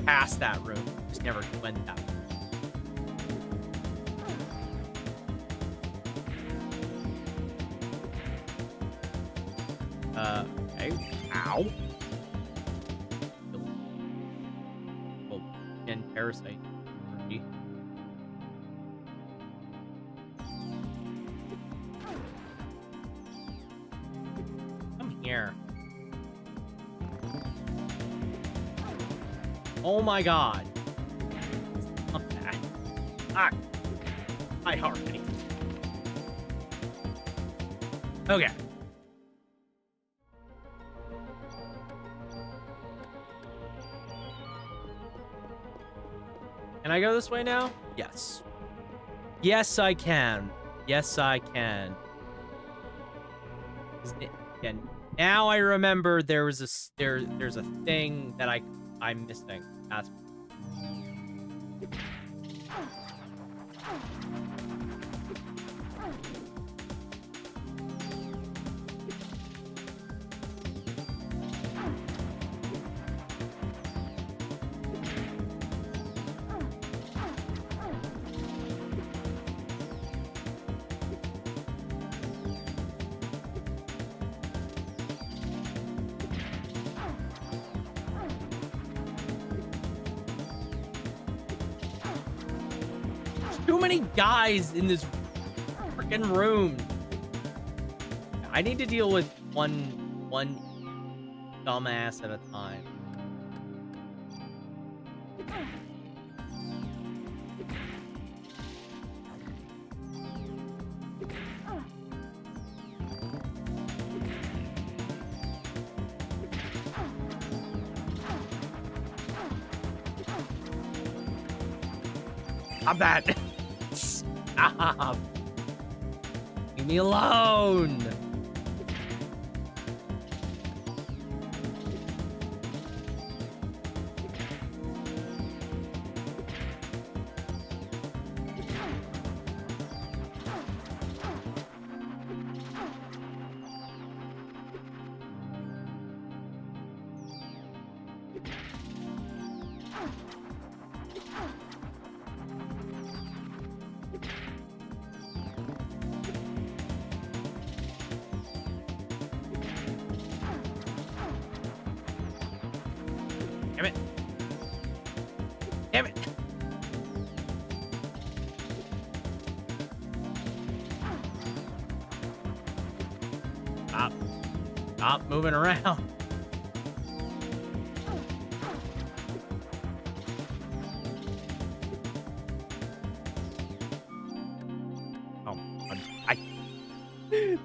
Past that room. Just never went that way. Okay. Ow. Oh, and Parasite. Come here. Oh my god. Stop that. I already. Okay. Can I go this way now? Yes. Yes, I can. Yes, I can. And now I remember there's a thing that I'm missing. That's too many guys in this freaking room. I need to deal with one dumbass at a time. Stop that. Stop. Leave me alone. Damn it. Damn it. Stop. Stop moving around. Oh,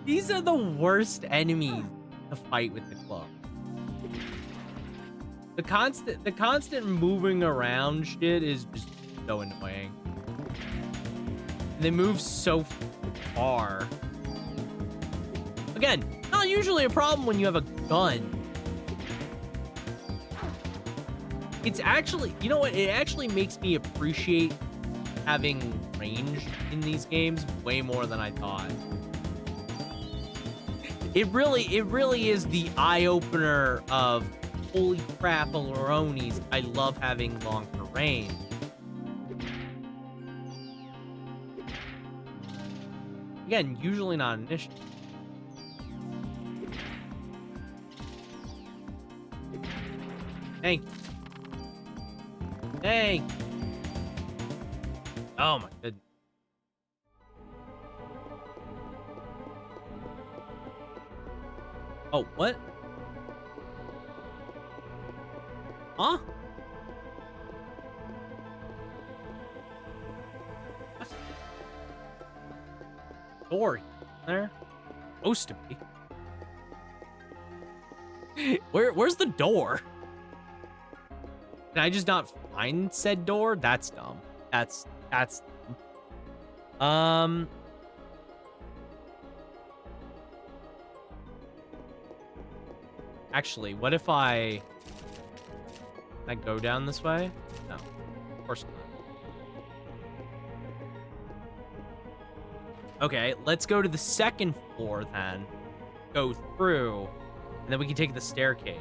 these are the worst enemies to fight with the club. The constant moving around shit is just so annoying. They move so far. Again, not usually a problem when you have a gun. It's actually, you know what? It actually makes me appreciate having range in these games way more than I thought. It really is the eye-opener of, holy crap, Aloronís, I love having longer range. Again, usually not an issue. Thank you. Thank you. Oh my goodness. Oh, what? Huh? What? Door there? Supposed to be. Where's the door? Can I just not find said door? That's dumb. That's dumb. Actually, what if I go down this way? No, of course not. Okay, let's go to the second floor then. Go through, and then we can take the staircase.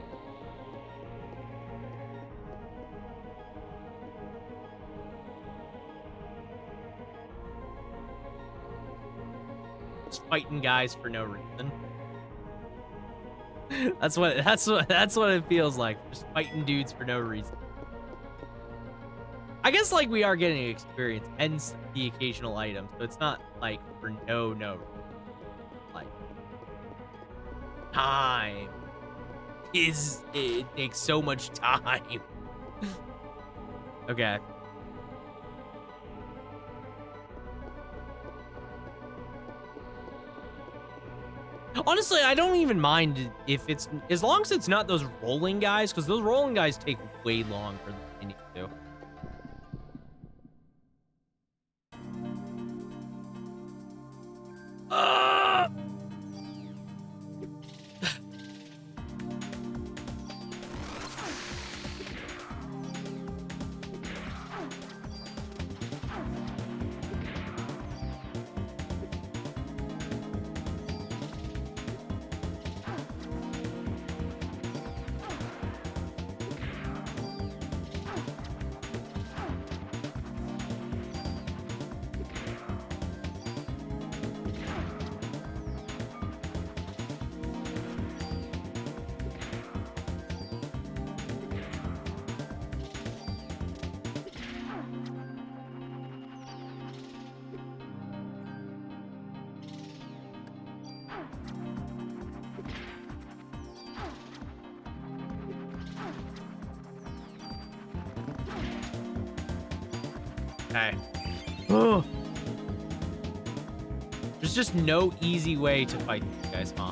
Just fighting guys for no reason. That's what it feels like. Just fighting dudes for no reason. I guess like we are getting experience and the occasional item, so it's not like for no like time. It takes so much time. Okay. Honestly, I don't even mind if it's, as long as it's not those rolling guys, because those rolling guys take way longer than they need to. Okay. Oh. There's just no easy way to fight these guys, huh?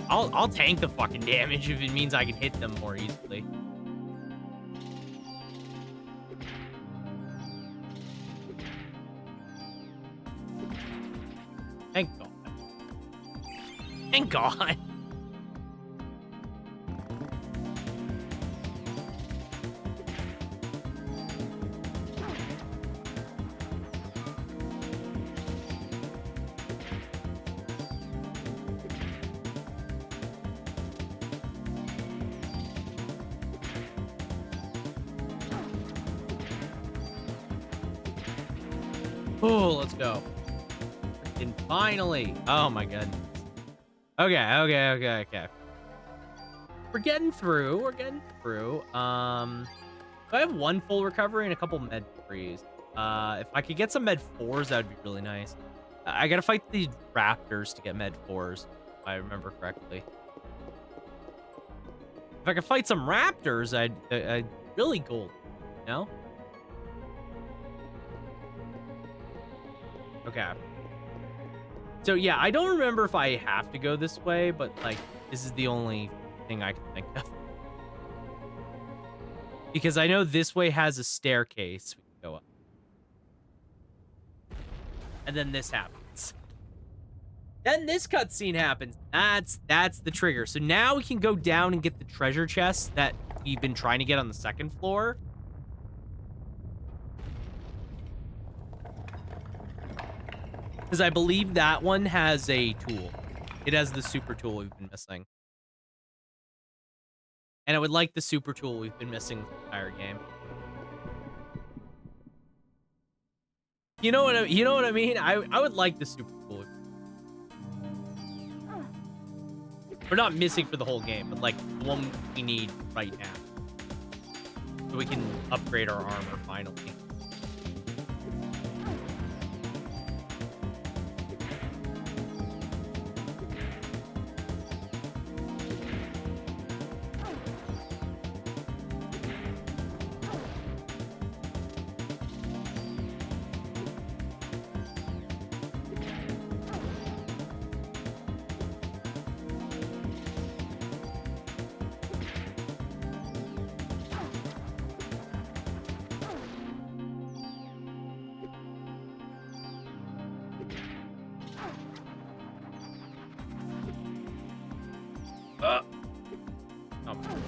I'll tank the fucking damage if it means I can hit them more easily. Thank God. Thank God. Oh, let's go. And finally. Oh my goodness. Okay. We're getting through. I have one full recovery and a couple med 3s. If I could get some med 4s, that would be really nice. I gotta fight the raptors to get med 4s, if I remember correctly. If I could fight some raptors, I'd really cool. You know? Okay. So yeah, I don't remember if I have to go this way, but like this is the only thing I can think of. Because I know this way has a staircase we can go up. And then this happens. Then this cutscene happens. That's the trigger. So now we can go down and get the treasure chest that we've been trying to get on the second floor. Because I believe that one has a tool. It has the super tool we've been missing. And I would like the super tool we've been missing the entire game. You know what I mean? I would like the super tool. We're not missing for the whole game, but like the one we need right now. So we can upgrade our armor finally. Oh my God.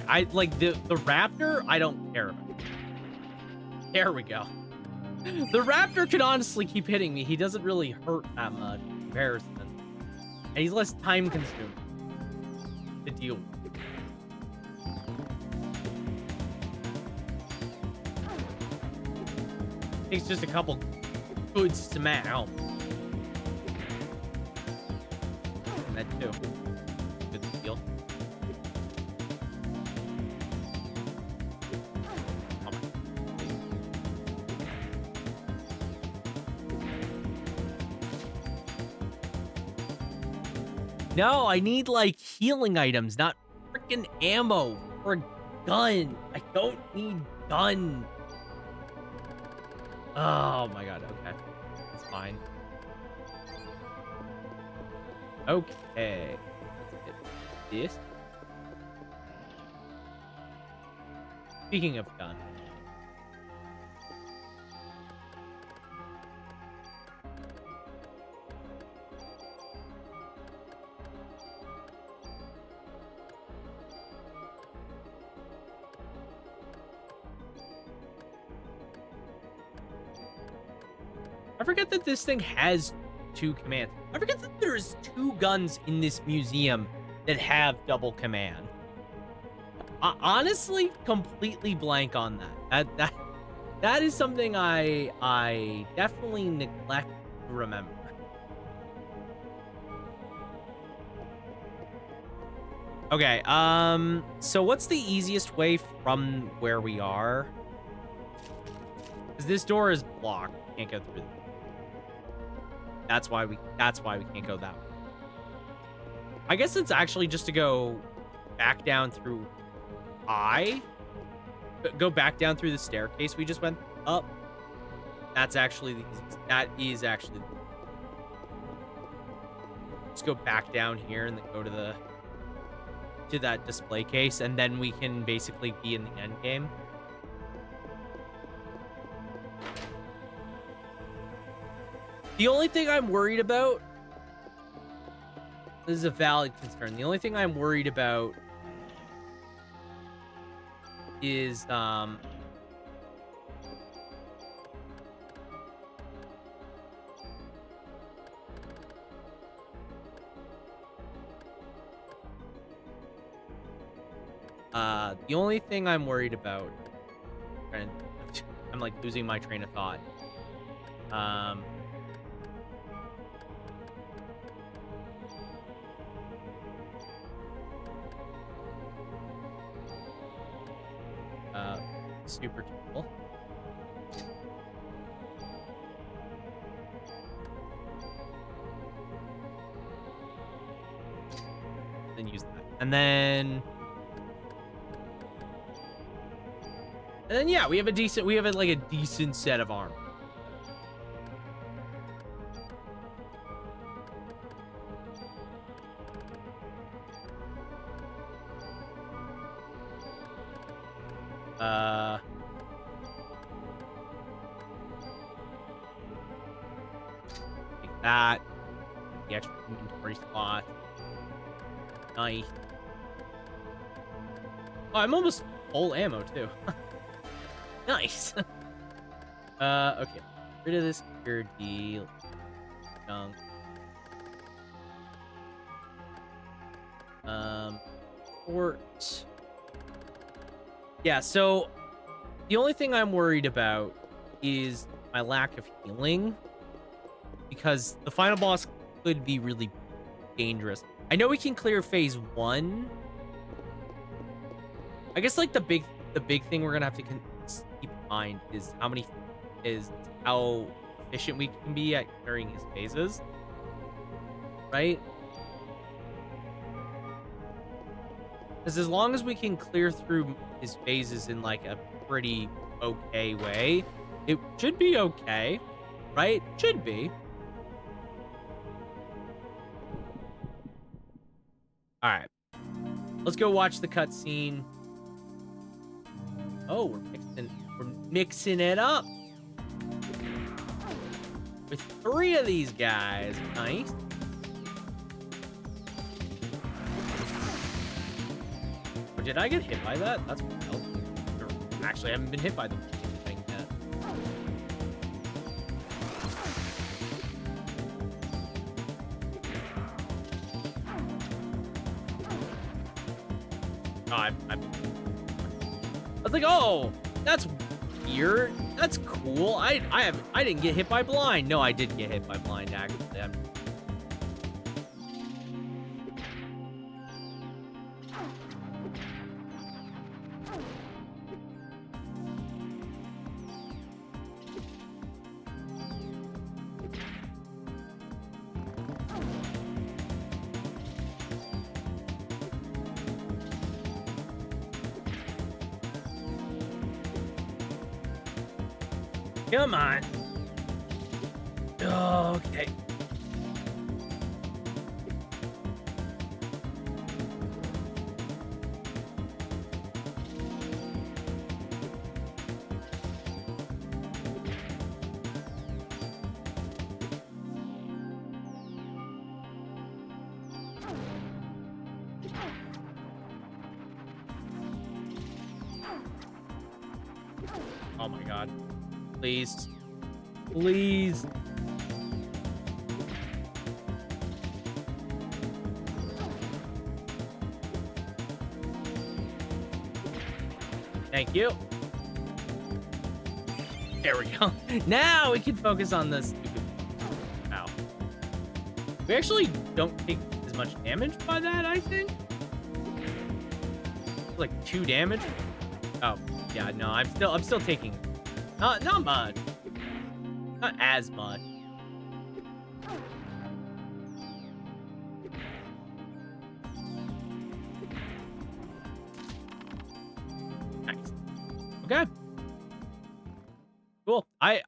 I like the raptor. I don't care about. There we go. The raptor can honestly keep hitting me. He doesn't really hurt that much in comparison, and he's less time consuming to deal with. Takes just a couple good smack. Oh. That too. Good deal. No, I need like healing items, not freaking ammo or a gun. I don't need gun. Oh my God. Okay. It's fine. Okay. Let's get this. Speaking of gun. I forget that this thing has 2 commands. I forget that there's 2 guns in this museum that have double command. Honestly, completely blank on that. That is something I definitely neglect to remember. Okay, so what's the easiest way from where we are? Because this door is blocked. Can't go through. That's why we can't go that way. I guess it's actually just to go back down through go back down through the staircase we just went up. That's actually the easiest. That is actually just go back down here and then go to that display case, and then we can basically be in the end game. The only thing I'm worried about, this is a valid concern. The only thing I'm worried about is the only thing I'm worried about, and I'm like losing my train of thought. Super tool. Then use that. And then yeah, we have a decent set of armor. Take that. The extra inventory slot. Nice. Oh, I'm almost full ammo too. Nice. Okay. Rid of this security junk. Port. Yeah, so the only thing I'm worried about is my lack of healing, because the final boss could be really dangerous. I know we can clear phase 1. I guess like the big thing we're gonna have to keep in mind is how efficient we can be at clearing his phases, right? Because as long as we can clear through his phases in like a pretty okay way, it should be okay, right? Should be. All right, let's go watch the cutscene. Oh, we're mixing it up with 3 of these guys. Nice. Or did I get hit by that? That's wild. Actually, I haven't been hit by the thing yet. Oh, I was like, oh, that's weird. That's cool. I didn't get hit by blind. No, I did get hit by blind, actually. Come on. Oh, okay. Oh my god. Please. Please. Thank you. There we go. Now we can focus on this. Ow. We actually don't take as much damage by that, I think. Like 2 damage. Oh, yeah, no, I'm still taking not much. Not as much. Nice. Okay. Cool. I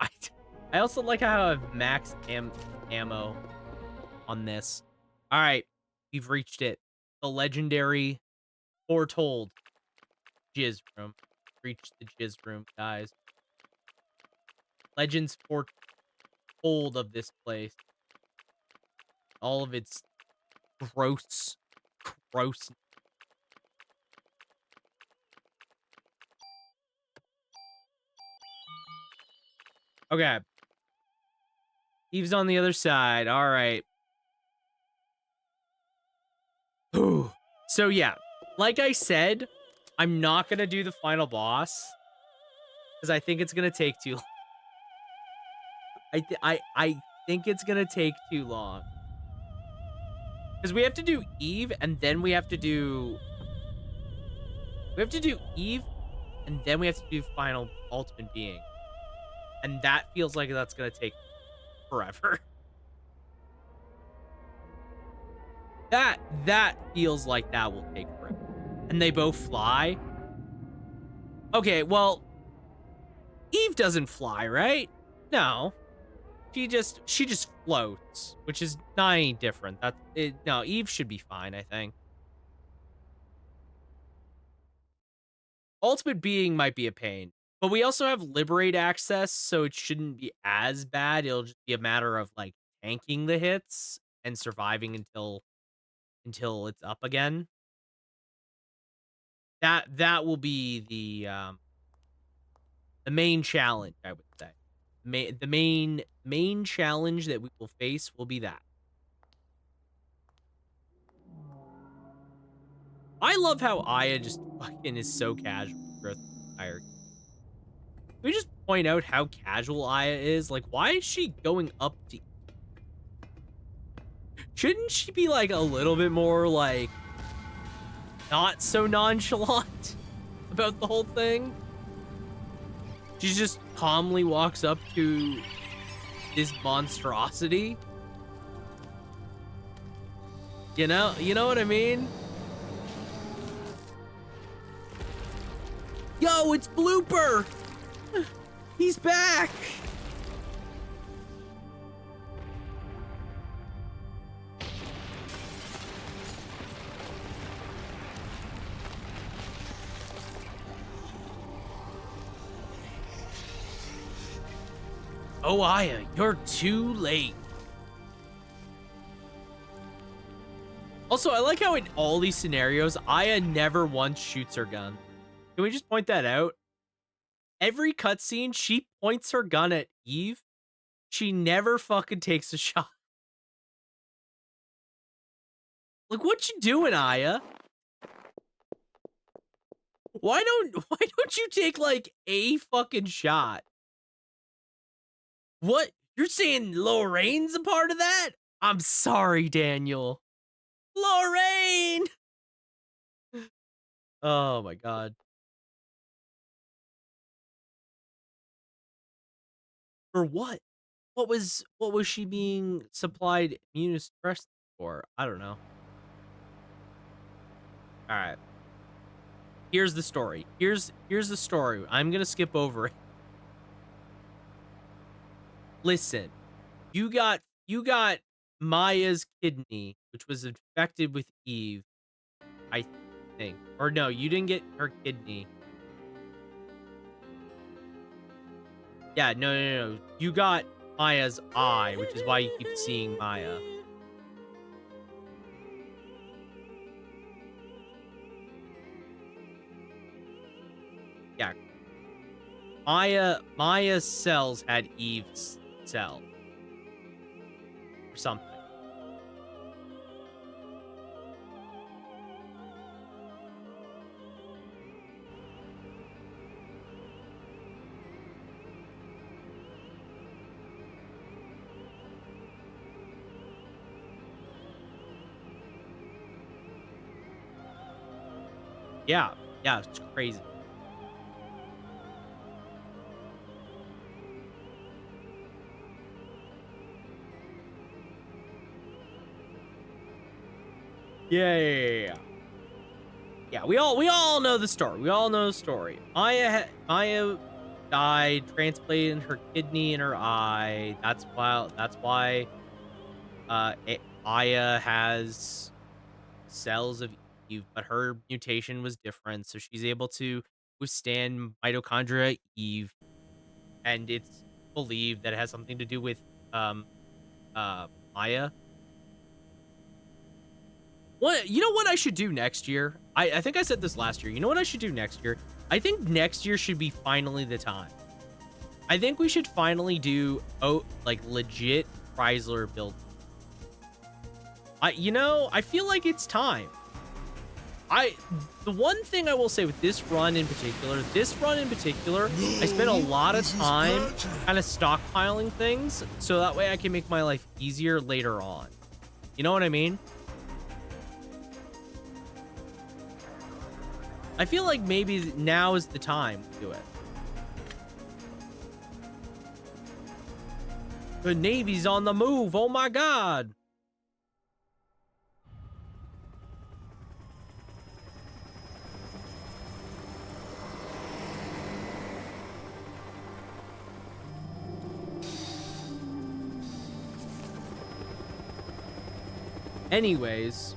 also like how I have max ammo on this. All right, we've reached it. The legendary foretold jizz room. Reached the jizz room, guys. Legends hold of this place. All of its gross. Okay. Eve's on the other side. All right. So yeah, like I said, I'm not gonna do the final boss because I think it's gonna take too. I think it's gonna take too long because we have to do Eve and then we have to do Eve and then we have to do final ultimate being, and that feels like that's gonna take forever. That feels like that will take forever. And they both fly. Okay, well, Eve doesn't fly, right? No. She just floats, which is not any different. That's it. No, Eve should be fine, I think. Ultimate being might be a pain, but we also have liberate access, so it shouldn't be as bad. It'll just be a matter of like tanking the hits and surviving until it's up again. That will be the main challenge, I would say. The main challenge that we will face will be that. I love how Aya just fucking is so casual throughout the entire. Can we just point out how casual Aya is? Like, why is she going up to? Shouldn't she be like a little bit more like not so nonchalant about the whole thing? She just calmly walks up to this monstrosity. You know what I mean? Yo, it's Blooper! He's back! Oh, Aya, you're too late. Also, I like how in all these scenarios, Aya never once shoots her gun. Can we just point that out? Every cutscene, she points her gun at Eve. She never fucking takes a shot. Like, what you doing, Aya? Why don't you take like a fucking shot? What? You're saying Lorraine's a part of that? I'm sorry, Daniel. Lorraine! Oh my god. For what? What was she being supplied immunosuppressant for? I don't know. All right. Here's the story. Here's the story. I'm gonna skip over it. Listen, you got Maya's kidney, which was infected with Eve, I think. Or no, you didn't get her kidney. Yeah, no. You got Maya's eye, which is why you keep seeing Maya. Yeah. Maya's cells had Eve's cell. Or something. Yeah. Yeah, it's crazy. Yeah. Yeah, we all know the story. We all know the story. Maya died, transplanted her kidney in her eye. That's why Aya has cells of Eve, but her mutation was different, so she's able to withstand mitochondria Eve, and it's believe that it has something to do with Maya. What, you know what I should do next year? I think I said this last year. You know what I should do next year? I think next year should be finally the time. I think we should finally do like legit Chrysler build. You know, I feel like it's time. The one thing I will say with this run in particular, I spent a lot of time kind of stockpiling things so that way I can make my life easier later on. You know what I mean? I feel like maybe now is the time to do it. The Navy's on the move. Oh my God. Anyways.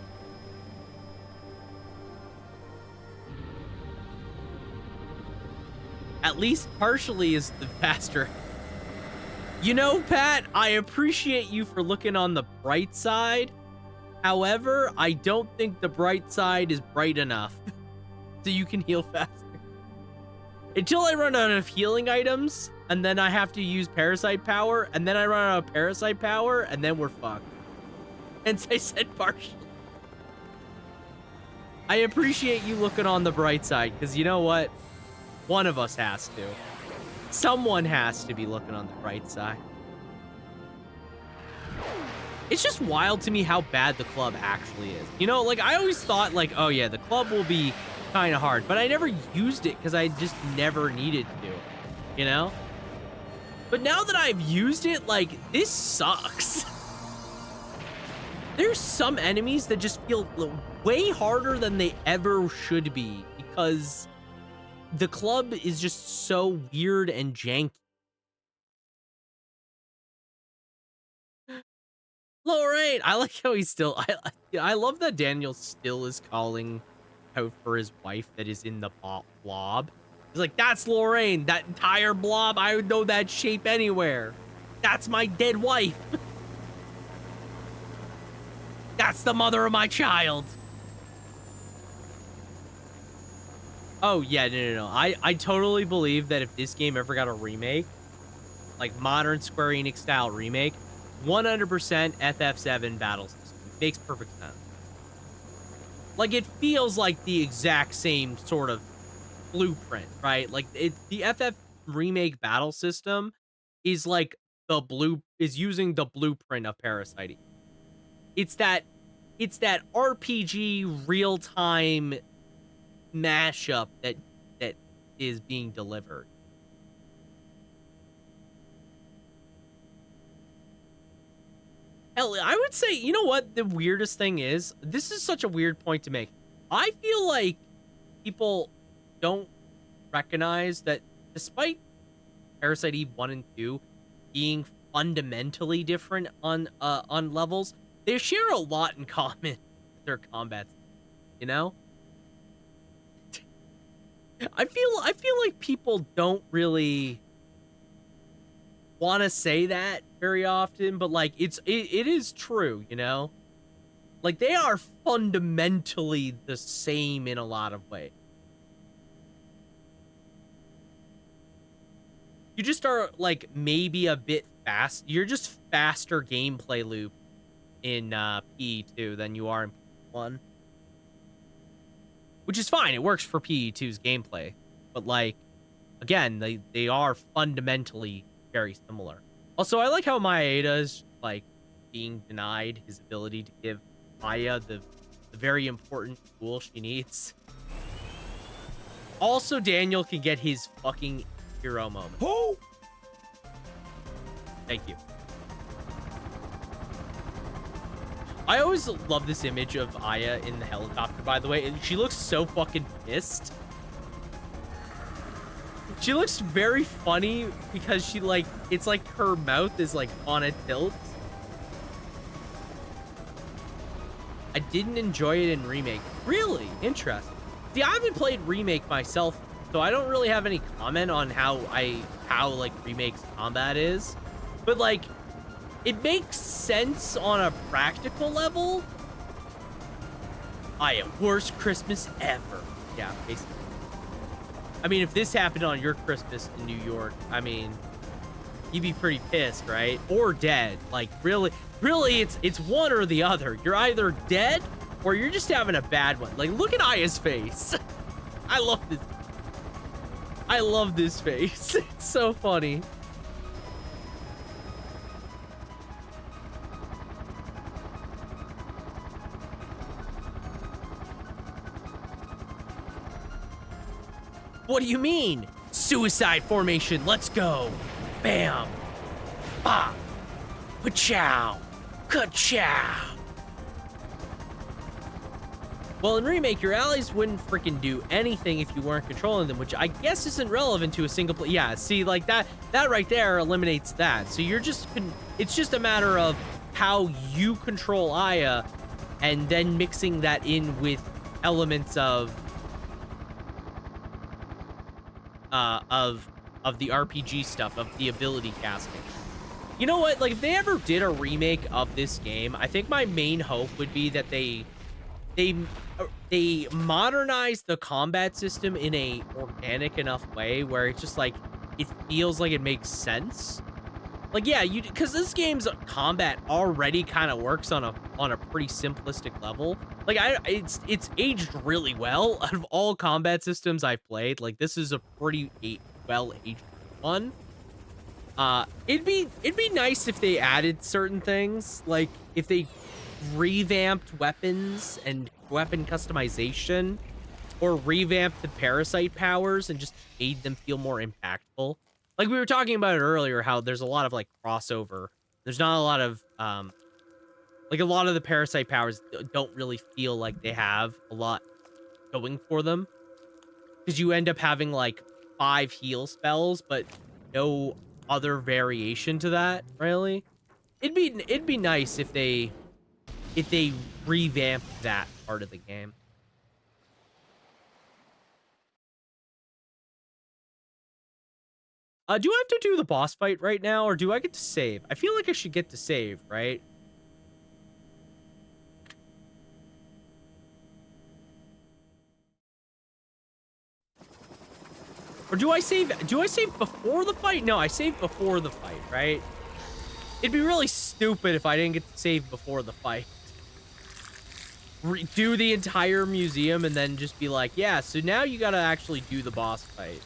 At least partially is the faster. You know, Pat, I appreciate you for looking on the bright side. However, I don't think the bright side is bright enough so you can heal faster. Until I run out of healing items, and then I have to use parasite power, and then I run out of parasite power, and then we're fucked. Hence I said partially. I appreciate you looking on the bright side, because you know what? One of us has to. Someone has to be looking on the bright side. It's just wild to me how bad the club actually is. You know, like, I always thought, like, oh yeah, the club will be kind of hard, but I never used it because I just never needed to, you know? But now that I've used it, like, this sucks. There's some enemies that just feel way harder than they ever should be because the club is just so weird and janky. Lorraine, I like how he's still. I love that Daniel still is calling out for his wife that is in the blob. He's like, that's Lorraine, that entire blob. I would know that shape anywhere. That's my dead wife. That's the mother of my child. Oh, yeah, no. I totally believe that if this game ever got a remake, like modern Square Enix style remake, 100% FF7 battle system. Makes perfect sense. Like, it feels like the exact same sort of blueprint, right? Like, the FF remake battle system is like is using the blueprint of Parasite Eve. It's that RPG real-time mashup that is being delivered. Hell, I would say, you know what the weirdest thing is? This is such a weird point to make. I feel like people don't recognize that despite Parasite Eve 1 and 2 being fundamentally different on levels, they share a lot in common with their combats, you know? I feel like people don't really want to say that very often, but like it is true, you know? Like, they are fundamentally the same in a lot of ways. You just are like maybe a bit fast. You're just faster gameplay loop in PE2 than you are in PE1. Which is fine. It works for PE2's gameplay. But, like, again, they are fundamentally very similar. Also, I like how Maeda is, like, being denied his ability to give Maya the very important tool she needs. Also, Daniel can get his fucking hero moment. Oh! Thank you. I always love this image of Aya in the helicopter, by the way. And she looks so fucking pissed. She looks very funny because she, like, it's like her mouth is, like, on a tilt. I didn't enjoy it in Remake. Really? Interesting. See, I haven't played Remake myself so I don't really have any comment on how like remakes combat is, but like it makes sense on a practical level. Worst Christmas ever. Yeah, basically. I mean, if this happened on your Christmas in New York, I mean, you'd be pretty pissed, right? Or dead. Like, really, it's one or the other. You're either dead or you're just having a bad one. Like, look at Aya's face. I love this. I love this face. It's so funny. What do you mean? Suicide formation, let's go. Bam. Bah. Pachow. Ka-chow. Well, in Remake, your allies wouldn't freaking do anything if you weren't controlling them, which I guess isn't relevant to a single player. Yeah, see, like that right there eliminates that. So you're just, it's just a matter of how you control Aya and then mixing that in with elements of the RPG stuff, of the ability casting. You know what? Like, if they ever did a remake of this game, I think my main hope would be that they modernize the combat system in a organic enough way where it's just like it feels like it makes sense. Like, yeah, because this game's combat already kind of works on a pretty simplistic level. Like, it's aged really well. Out of all combat systems I've played, like, this is a pretty well aged one. It'd be nice if they added certain things, like if they revamped weapons and weapon customization, or revamped the parasite powers and just made them feel more impactful. Like, we were talking about it earlier, how there's a lot of like crossover. There's not a lot of like, a lot of the parasite powers don't really feel like they have a lot going for them, because you end up having like 5 heal spells, but no other variation to that, really. It'd be nice if they revamped that part of the game. Do I have to do the boss fight right now, or do I get to save? I feel like I should get to save, right? Or do I save before the fight? No, I save before the fight, right? It'd be really stupid if I didn't get to save before the fight. Do the entire museum and then just be like, yeah, so now you gotta actually do the boss fight.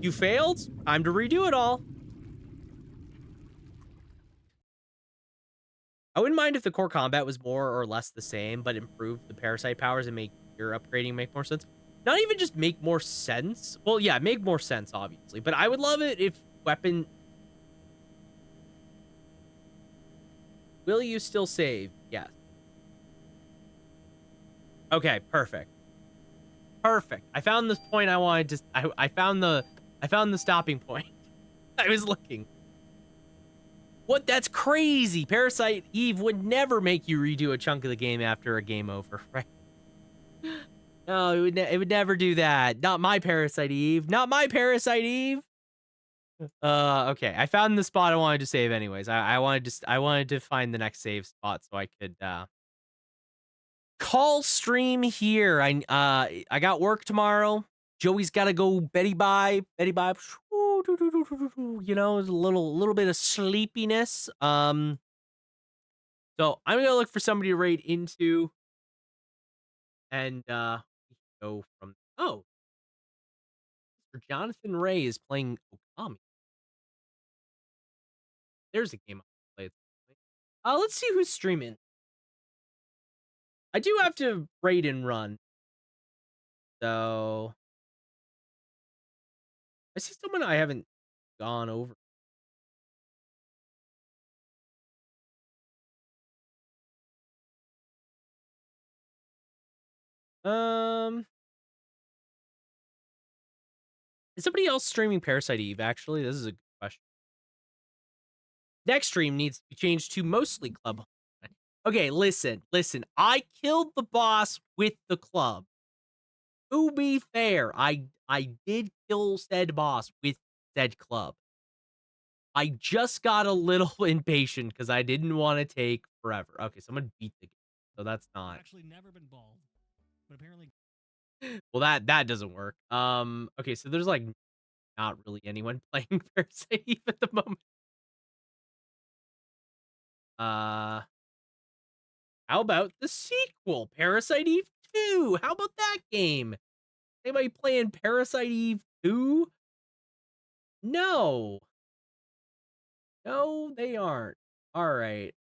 You failed? Time to redo it all. I wouldn't mind if the core combat was more or less the same, but improved the parasite powers and make your upgrading make more sense. Not even just make more sense. Well, yeah, make more sense, obviously. But I would love it if weapon... Will you still save? Yes. Okay, perfect. Perfect. I found this point I wanted to... I found the stopping point. I was looking. What? That's crazy. Parasite Eve would never make you redo a chunk of the game after a game over, right? No, it would never do that. Not my Parasite Eve. Not my Parasite Eve. Okay. I found the spot I wanted to save anyways. I wanted to find the next save spot so I could call stream here. I got work tomorrow. Joey's got to go Betty bye. You know, a little bit of sleepiness. So I'm gonna look for somebody to raid into, and go from. Oh, Mr. Jonathan Ray is playing Okami. There's a game I play. Let's see who's streaming. I do have to raid and run, so I see someone I haven't gone over. Is somebody else streaming Parasite Eve? Actually, this is a good question. Next stream needs to be changed to mostly club. Okay, listen. I killed the boss with the club. To be fair, I did kill said boss with said club. I just got a little impatient because I didn't want to take forever. Okay, someone beat the game, so that's not. Actually, never been bald, but apparently. Well, that doesn't work. Okay, so there's like not really anyone playing Parasite Eve at the moment. Uh, how about the sequel, Parasite Eve 2? How about that game? Anybody playing Parasite Eve 2? No. No, they aren't. All right.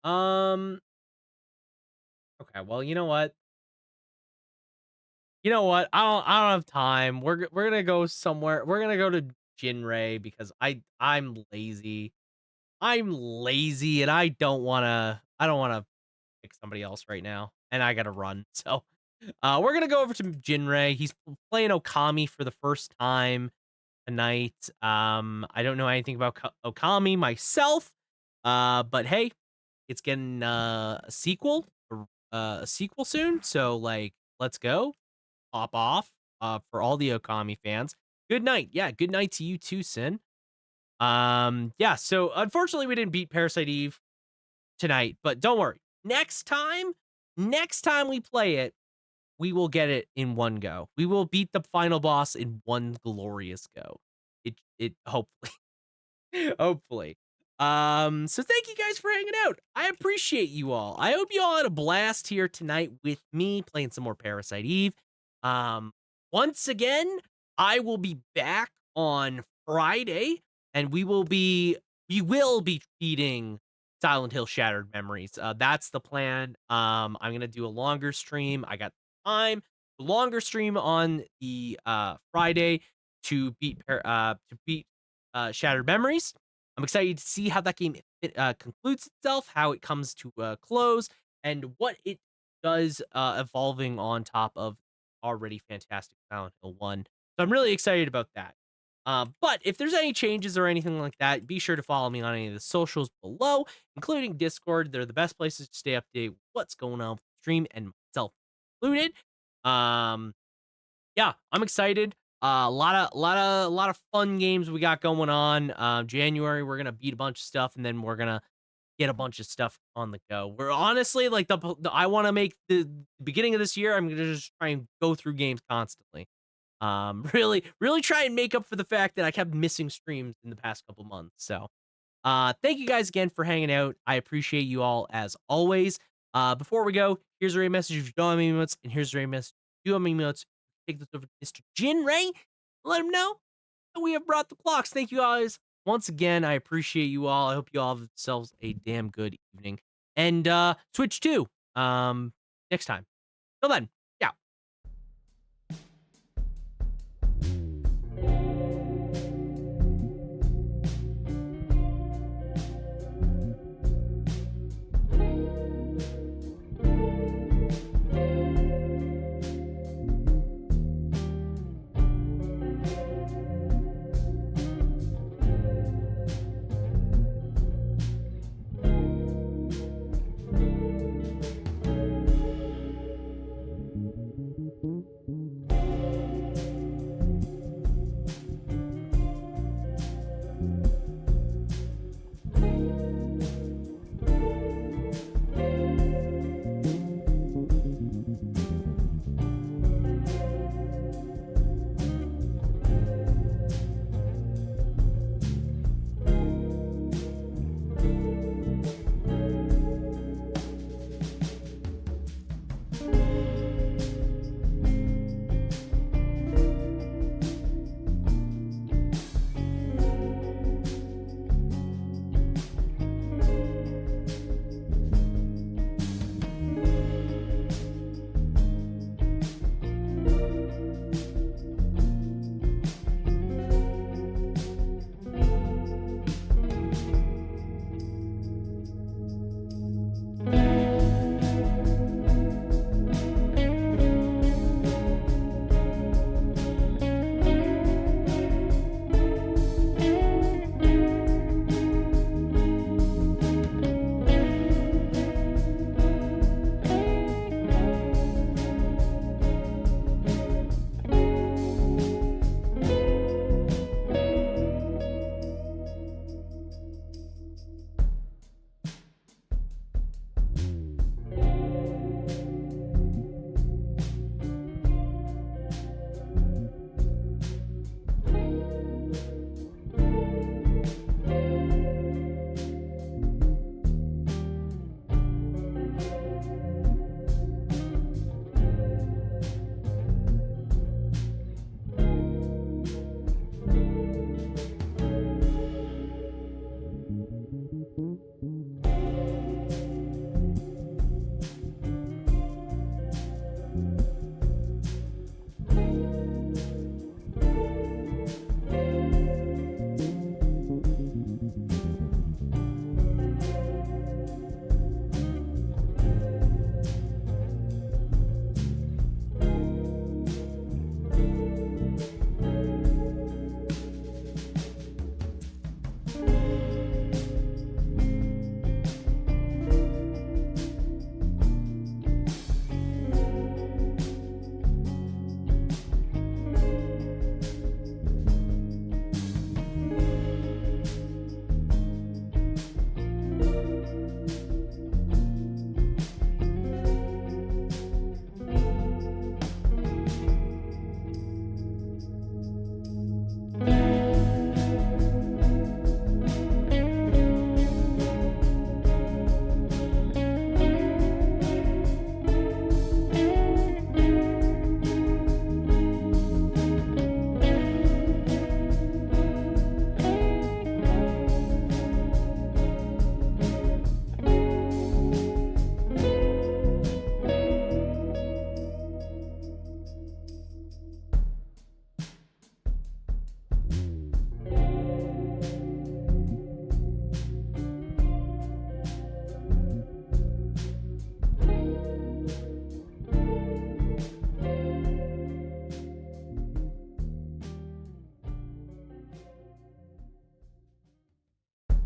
Okay, well, you know what? You know what? I don't have time. We're gonna go somewhere. We're gonna go to Jinray because I'm lazy. I'm lazy and I don't wanna pick somebody else right now. And I gotta run. So we're gonna go over to Jinray. He's playing Okami for the first time tonight. I don't know anything about Okami myself. But hey, it's getting a sequel soon. So like let's go. Pop off for all the Okami fans. Good night. Yeah, good night to you too, Sin. Yeah, so unfortunately we didn't beat Parasite Eve tonight, but don't worry. Next time we play it, we will get it in one go. We will beat the final boss in one glorious go. It hopefully. Hopefully. So thank you guys for hanging out. I appreciate you all. I hope you all had a blast here tonight with me playing some more Parasite Eve. Um, Once again, I will be back on Friday and we will be feeding Silent Hill Shattered Memories. That's the plan. I'm gonna do a longer stream. I got time. Longer stream on the Friday to beat Shattered Memories. I'm excited to see how that game concludes itself, how it comes to a close, and what it does evolving on top of already fantastic Silent Hill 1. So I'm really excited about that. But if there's any changes or anything like that, be sure to follow me on any of the socials below, including Discord. They're the best places to stay updated with what's going on with the stream and myself included. Um, yeah, I'm excited. A lot of fun games we got going on. January we're gonna beat a bunch of stuff, and then we're gonna get a bunch of stuff on the go. We're honestly like I want to make the beginning of this year. I'm gonna just try and go through games constantly. Really try and make up for the fact that I kept missing streams in the past couple months. So, thank you guys again for hanging out. I appreciate you all as always. Before we go, here's a raid message if you don't have any emotes, and here's a raid message if you have any emotes. Take this over to Mr. Jinray. Let him know that we have brought the clocks. Thank you guys once again. I appreciate you all. I hope you all have yourselves a damn good evening. And Switch 2. Next time. Till then.